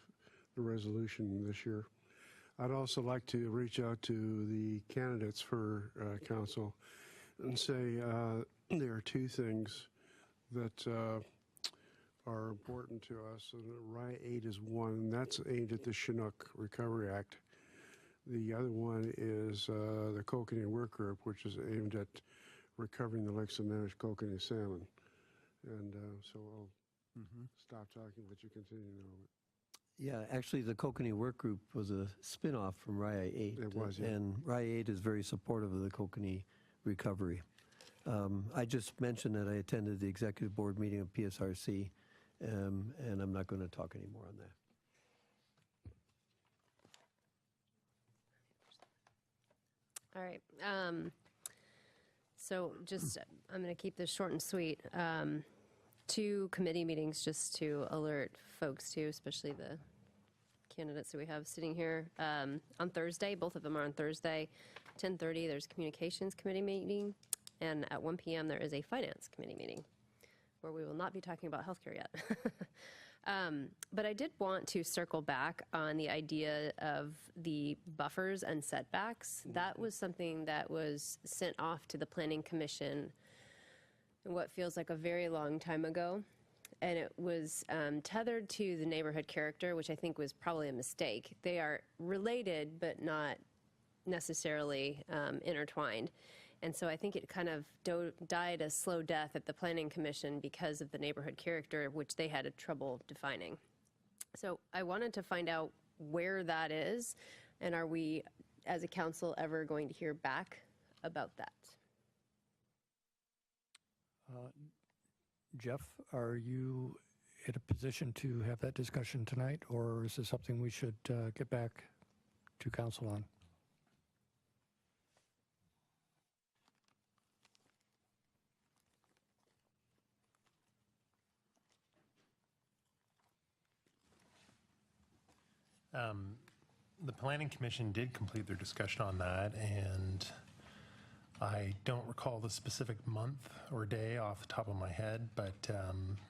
the resolution this year. I'd also like to reach out to the candidates for council and say there are two things that are important to us. And RIA 8 is one, and that's aimed at the Chinook Recovery Act. The other one is the Kokanee Work Group, which is aimed at recovering the lakes of Sammamish Kokanee salmon. And so I'll stop talking, let you continue now. Yeah, actually, the Kokanee Work Group was a spin-off from RIA 8. It was, yeah. And RIA 8 is very supportive of the Kokanee recovery. I just mentioned that I attended the executive board meeting of PSRC, and I'm not going to talk anymore on that. All right. So just, I'm going to keep this short and sweet. 2 committee meetings just to alert folks to, especially the candidates that we have sitting here. On Thursday, both of them are on Thursday, 10:30, there's Communications Committee meeting, and at 1 p.m. there is a Finance Committee meeting, where we will not be talking about healthcare yet. But I did want to circle back on the idea of the buffers and setbacks. That was something that was sent off to the Planning Commission in what feels like a very long time ago. And it was tethered to the neighborhood character, which I think was probably a mistake. They are related, but not necessarily intertwined. And so I think it kind of died a slow death at the Planning Commission because of the neighborhood character, which they had trouble defining. So I wanted to find out where that is, and are we, as a council, ever going to hear back about that? Jeff, are you in a position to have that discussion tonight, or is this something we should get back to council on? The Planning Commission did complete their discussion on that, and I don't recall the specific month or day off the top of my head, but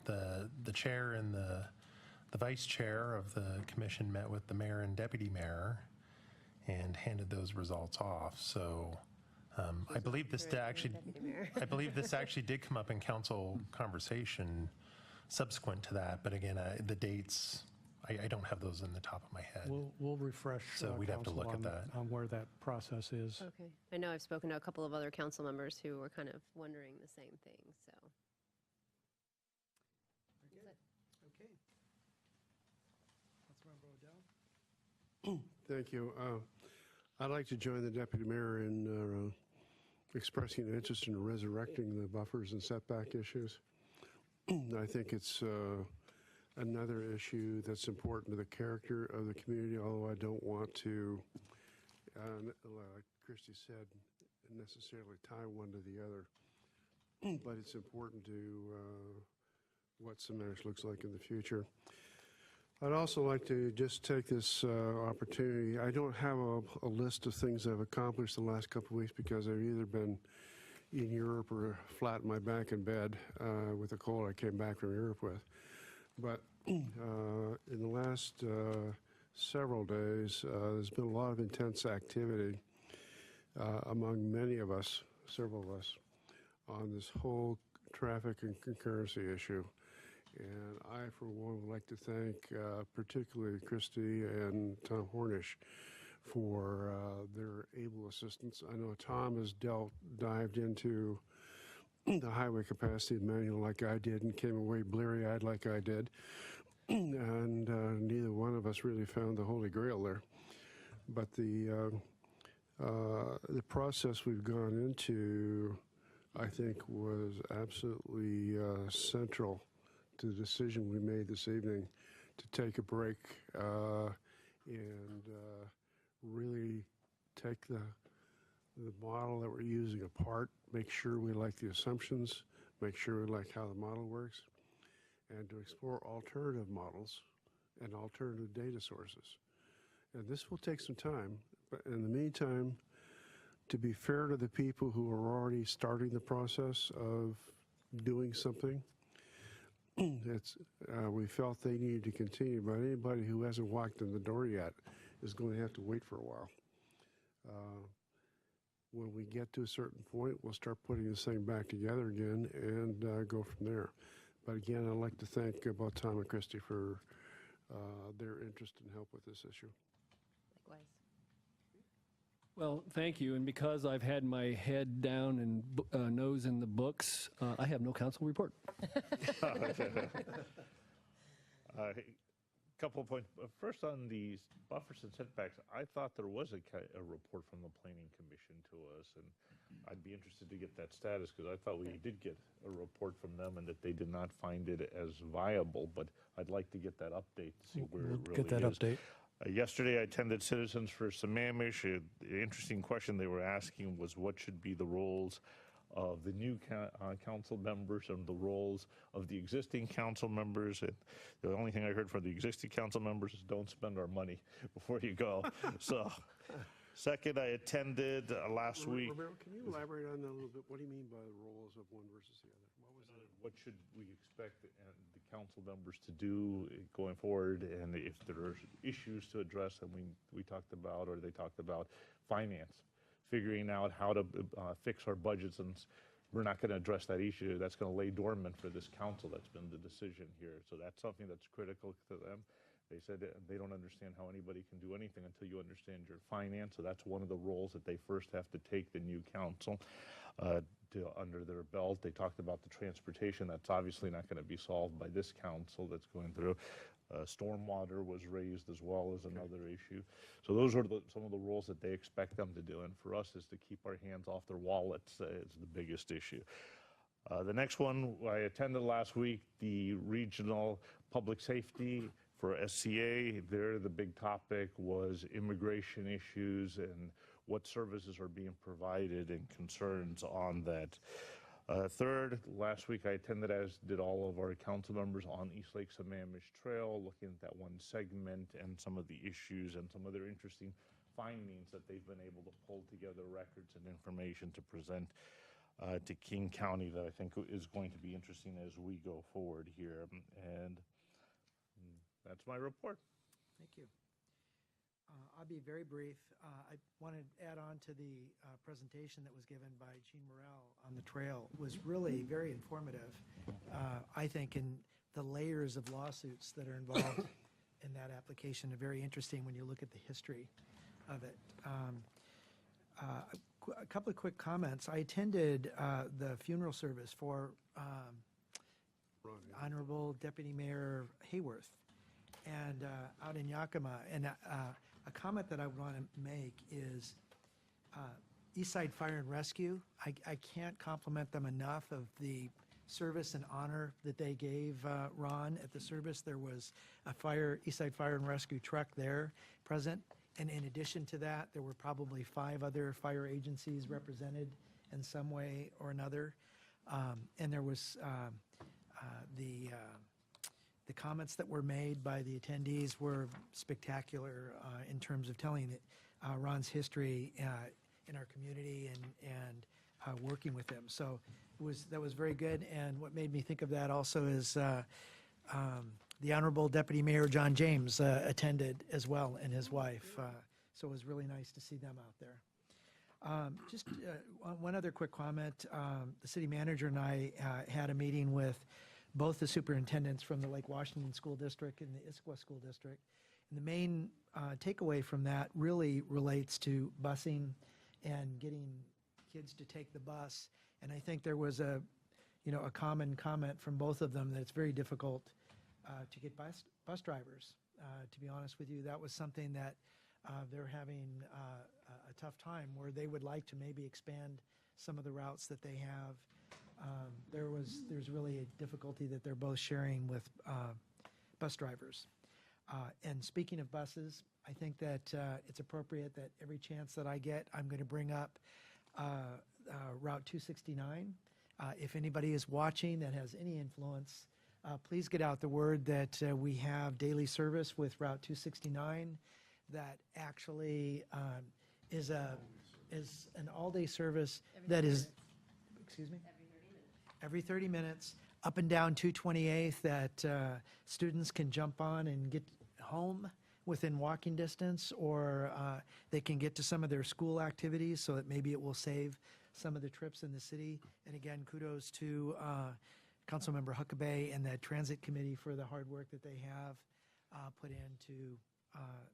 the chair and the vice chair of the commission met with the mayor and deputy mayor and handed those results off. So I believe this actually did come up in council conversation subsequent to that, but again, the dates, I don't have those in the top of my head. We'll refresh So we'd have to look at that. on where that process is. Okay. I know I've spoken to a couple of other council members who were kind of wondering the same thing, so. Okay. Councilmember Odell? Thank you. I'd like to join the deputy mayor in expressing an interest in resurrecting the buffers and setback issues. I think it's another issue that's important to the character of the community, although I don't want to, like Christy said, necessarily tie one to the other. But it's important to what Sammamish looks like in the future. I'd also like to just take this opportunity. I don't have a list of things I've accomplished the last couple of weeks because I've either been in Europe or flat in my back in bed with a cold I came back from Europe with. But in the last several days, there's been a lot of intense activity among many of us, several of us, on this whole traffic and concurrency issue. And I, for one, would like to thank particularly Christy and Tom Hornish for their able assistance. I know Tom has dived into the highway capacity manual like I did and came away bleary-eyed like I did. And neither one of us really found the Holy Grail there. But the process we've gone into, I think, was absolutely central to the decision we made this evening to take a break and really take the model that we're using apart, make sure we like the assumptions, make sure we like how the model works, and to explore alternative models and alternative data sources. And this will take some time, but in the meantime, to be fair to the people who are already starting the process of doing something, we felt they needed to continue, but anybody who hasn't walked in the door yet is going to have to wait for a while. When we get to a certain point, we'll start putting this thing back together again and go from there. But again, I'd like to thank both Tom and Christy for their interest and help with this issue. Likewise. Well, thank you. And because I've had my head down and nose in the books, I have no council report. A couple of points. First, on these buffers and setbacks, I thought there was a report from the Planning Commission to us, and I'd be interested to get that status because I thought we did get a report from them and that they did not find it as viable. But I'd like to get that update to see where it really Get that is. update. Yesterday, I attended Citizens for Sammamish. The interesting question they were asking was what should be the roles of the new council members and the roles of the existing council members. And the only thing I heard from the existing council members is don't spend our money before you go. So, second, I attended last week. Romero, can you elaborate on that a little bit? What do you mean by the roles of one versus the other? What should we expect the council members to do going forward, and if there are issues to address, and we talked about, or they talked about finance, figuring out how to fix our budgets, and we're not going to address that issue. That's going to lay dormant for this council. That's been the decision here. So that's something that's critical to them. They said they don't understand how anybody can do anything until you understand your finance. So that's one of the roles that they first have to take, the new council, under their belt. They talked about the transportation. That's obviously not going to be solved by this council that's going through. Stormwater was raised as well as another issue. So those are some of the roles that they expect them to do. And for us is to keep our hands off their wallets is the biggest issue. The next one, I attended last week, the regional public safety for SCA. There, the big topic was immigration issues and what services are being provided and concerns on that. Third, last week I attended, as did all of our council members, on East Lake Sammamish Trail, looking at that one segment and some of the issues and some other interesting findings that they've been able to pull together, records and information to present to King County that I think is going to be interesting as we go forward here. And that's my report. Thank you. I'll be very brief. I wanted to add on to the presentation that was given by Gene Morrell on the trail. It was really very informative, I think, in the layers of lawsuits that are involved in that application. And very interesting when you look at the history of it. A couple of quick comments. I attended the funeral service for Honorable Deputy Mayor Hayworth and out in Yakima. And a comment that I would want to make is Eastside Fire and Rescue. I can't compliment them enough of the service and honor that they gave Ron at the service. There was a Eastside Fire and Rescue truck there present. And in addition to that, there were probably 5 other fire agencies represented in some way or another. And there was the comments that were made by the attendees were spectacular in terms of telling Ron's history in our community and working with him. So that was very good. And what made me think of that also is the Honorable Deputy Mayor John James attended as well, and his wife. So it was really nice to see them out there. Just one other quick comment. The city manager and I had a meeting with both the superintendents from the Lake Washington School District and the Issaquah School District. And the main takeaway from that really relates to busing and getting kids to take the bus. And I think there was a common comment from both of them that it's very difficult to get bus drivers. To be honest with you, that was something that they're having a tough time, where they would like to maybe expand some of the routes that they have. There's really a difficulty that they're both sharing with bus drivers. And speaking of buses, I think that it's appropriate that every chance that I get, I'm going to bring up Route 269. If anybody is watching that has any influence, please get out the word that we have daily service with Route 269 that actually is an all-day service that is, excuse me? Every 30 minutes, up and down 228th, that students can jump on and get home within walking distance, or they can get to some of their school activities, so that maybe it will save some of the trips in the city. And again, kudos to Councilmember Huckabee and the Transit Committee for the hard work that they have put in to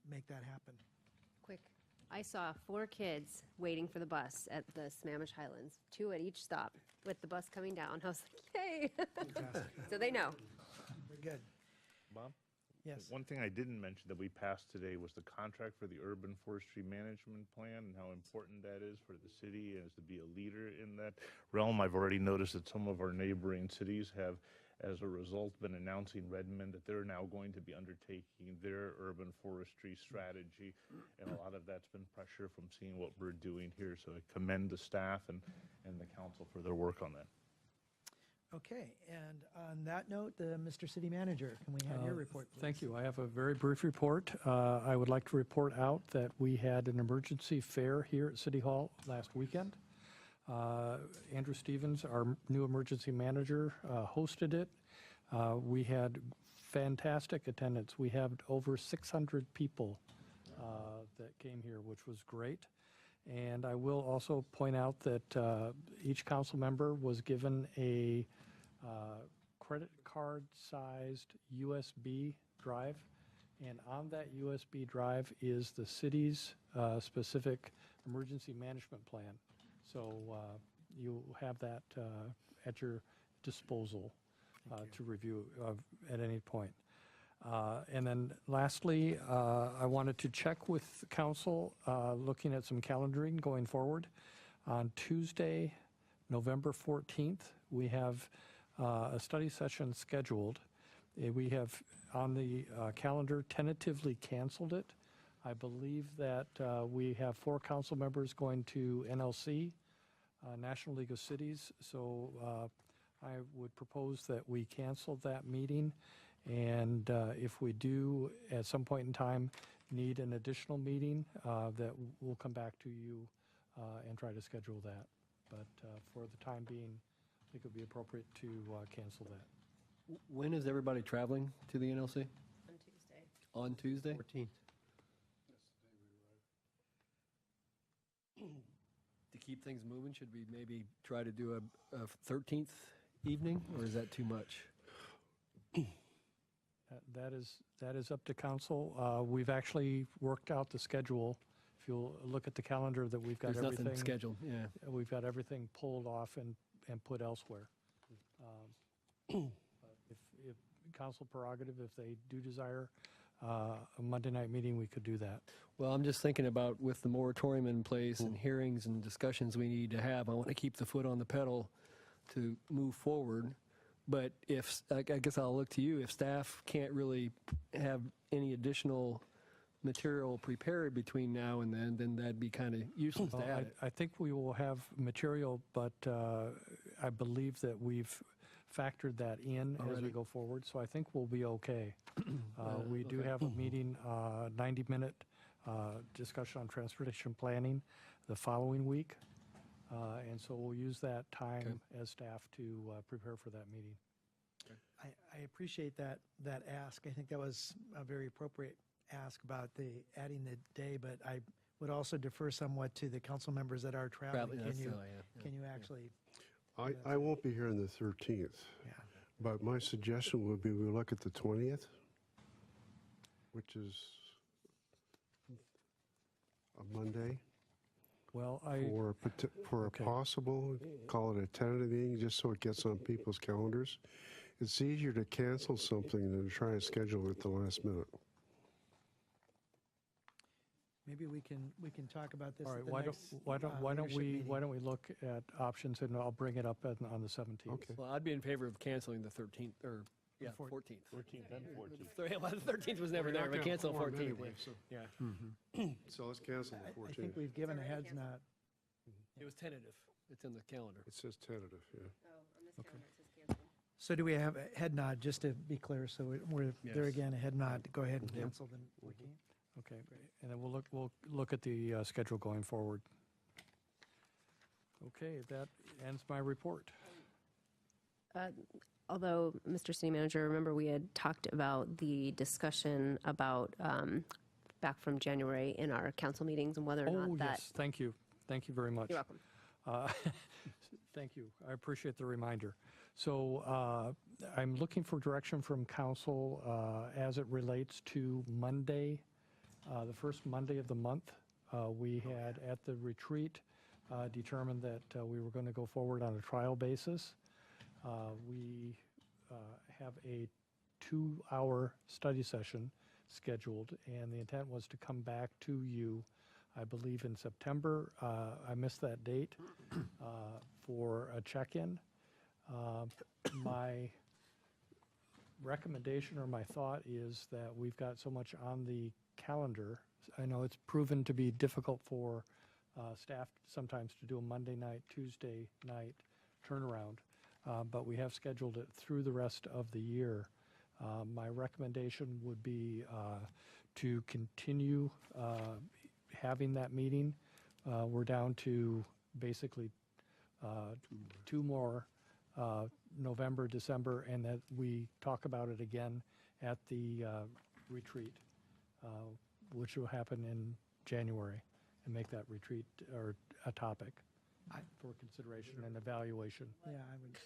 make that happen. Quick. I saw 4 kids waiting for the bus at the Sammamish Highlands, 2 at each stop, with the bus coming down. I was like, yay! So they know. Very good. Bob? Yes. One thing I didn't mention that we passed today was the contract for the urban forestry management plan and how important that is for the city as to be a leader in that realm. I've already noticed that some of our neighboring cities have, as a result, been announcing Redmond that they're now going to be undertaking their urban forestry strategy. And a lot of that's been pressure from seeing what we're doing here. So I commend the staff and the council for their work on that. Okay, and on that note, Mr. City Manager, can we have your report, please? Thank you. I have a very brief report. I would like to report out that we had an emergency fair here at City Hall last weekend. Andrew Stevens, our new emergency manager, hosted it. We had fantastic attendance. We had over 600 people that came here, which was great. And I will also point out that each council member was given a credit card-sized USB drive, and on that USB drive is the city's specific emergency management plan. So you have that at your disposal to review at any point. And then lastly, I wanted to check with council, looking at some calendaring going forward. On Tuesday, November 14th, we have a study session scheduled. We have on the calendar tentatively canceled it. I believe that we have 4 council members going to NLC, National League of Cities. So I would propose that we cancel that meeting. And if we do, at some point in time, need an additional meeting, that we'll come back to you and try to schedule that. But for the time being, I think it would be appropriate to cancel that. When is everybody traveling to the NLC? On Tuesday. On Tuesday? 14th. To keep things moving, should we maybe try to do a 13th evening, or is that too much? That is up to council. We've actually worked out the schedule. If you'll look at the calendar, that we've got There's everything nothing scheduled, yeah. We've got everything pulled off and put elsewhere. But if council prerogative, if they do desire a Monday night meeting, we could do that. Well, I'm just thinking about with the moratorium in place and hearings and discussions we need to have, I want to keep the foot on the pedal to move forward. But if, I guess I'll look to you, if staff can't really have any additional material prepared between now and then that'd be kind of useless to add it. I think we will have material, but I believe that we've factored that in as we go forward, so I think we'll be okay. We do have a meeting, 90-minute discussion on transportation planning the following week, and so we'll use that time as staff to prepare for that meeting. I appreciate that ask. I think that was a very appropriate ask about the adding the day, but I would also defer somewhat to the council members that are traveling. Can you actually? I won't be here on the 13th. Yeah. But my suggestion would be we look at the 20th, which is a Monday. Well, for a possible, call it a tentative meeting, just so it gets on people's calendars. It's easier to cancel something than to try and schedule it at the last minute. Maybe we can talk about this. All right, at the why next, don't leadership we meeting. look at options, and I'll bring it up on the 17th. Okay. Well, I'd be in favor of canceling the 13th, or, yeah, 14th. 14th and 14th. Well, the 13th was never We're there, not but gonna cancel form 14th. anyway, so- Yeah. So let's cancel the I 14th. think we've given a heads nod. It was tentative. It's in the calendar. It says tentative, yeah. So do we have a head nod, just to be clear, so we're there Yes. again, a head nod, to go ahead and cancel the 14th? Okay, and then we'll look at the schedule going forward. Okay, that ends my report. Although, Mr. City Manager, remember we had talked about the discussion about back from January in our council meetings and whether or not that. Yes, thank you very much. You're welcome. Thank you. I appreciate the reminder. So I'm looking for direction from council as it relates to Monday, the first Monday of the month. We had at the retreat determined that we were going to go forward on a trial basis. We have a 2-hour study session scheduled, and the intent was to come back to you, I believe, in September. I missed that date for a check-in. My recommendation or my thought is that we've got so much on the calendar. I know it's proven to be difficult for staff sometimes to do a Monday night, Tuesday night turnaround, but we have scheduled it through the rest of the year. My recommendation would be to continue having that meeting. We're down to basically 2 more, November, December, and that we talk about it again at the retreat, which will happen in January, and make that retreat or a topic for consideration and evaluation. Yeah, I would.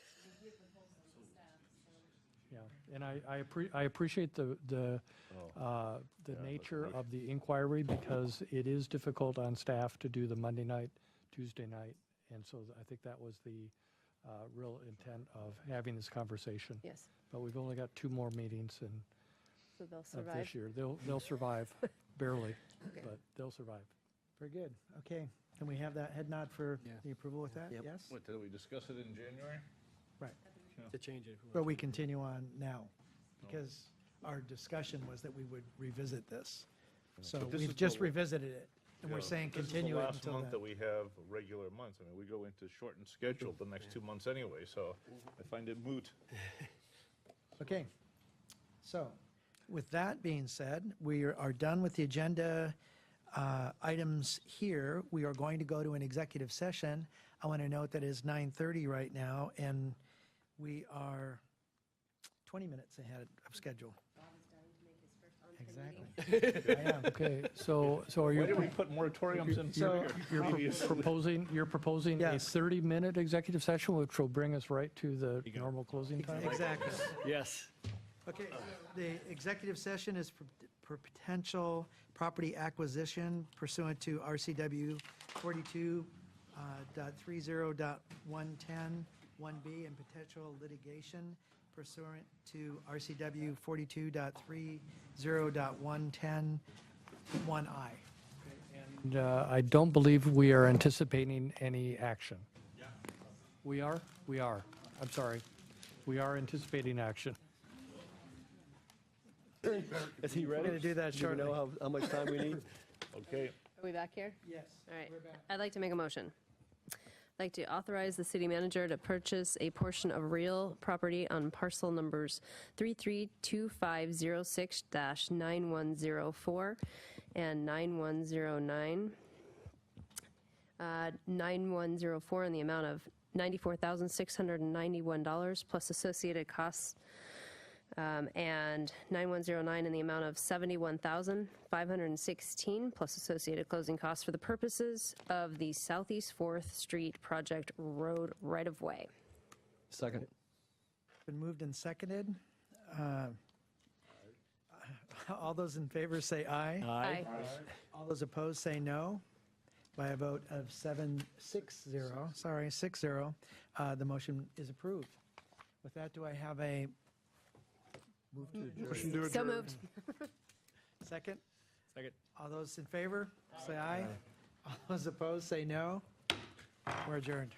Yeah, and I appreciate the nature of the inquiry, because it is difficult on staff to do the Monday night, Tuesday night, and so I think that was the real intent of having this conversation. Yes. But we've only got 2 more meetings So they'll of survive. this year. They'll survive, barely, Okay. but they'll survive. Very good. Okay. Can we have that head nod for the approval with that? Yep. Yes? What, did we discuss it in January? Right. To change it. But we continue on now, because our discussion was that we would revisit this. So But this we've is just the- revisited it, and we're Yeah, saying this is continue the it last until month then. that we have regular months. I mean, we go into shortened schedule the next 2 months anyway, so I find it moot. Okay. So with that being said, we are done with the agenda items here. We are going to go to an executive session. I want to note that it is 9:30 right now, and we are 20 minutes ahead of schedule. Exactly. I am. Okay, so are you? Why did we put moratoriums in So You're proposing a Yes. 30-minute executive session, which will bring us right to the normal closing time? Exactly. Yes. Okay, the executive session is for potential property acquisition pursuant to RCW 42.30.110(1B) and potential litigation pursuant to RCW 42.30.110(1I). And I don't believe we are anticipating any action. We are? We are. I'm sorry. We are anticipating action. Is he ready? We're gonna do that Do we know how much time we need? Okay. Are we back here? Yes. All right. I'd like to make a motion. I'd like to authorize the city manager to purchase a portion of real property on parcel numbers 332506-9104 and 9109. 9104 in the amount of $94,691 plus associated costs, and 9109 in the amount of $71,516 plus associated closing costs for the purposes of the Southeast 4th Street Project Road right-of-way. Second. Been moved and seconded. All those in favor say aye. Aye. All those opposed say no. By a vote of 6-0, the motion is approved. With that, do I have a Motion to So adjourn. moved. second? Second. All those in favor say aye. All those opposed say no. We're adjourned.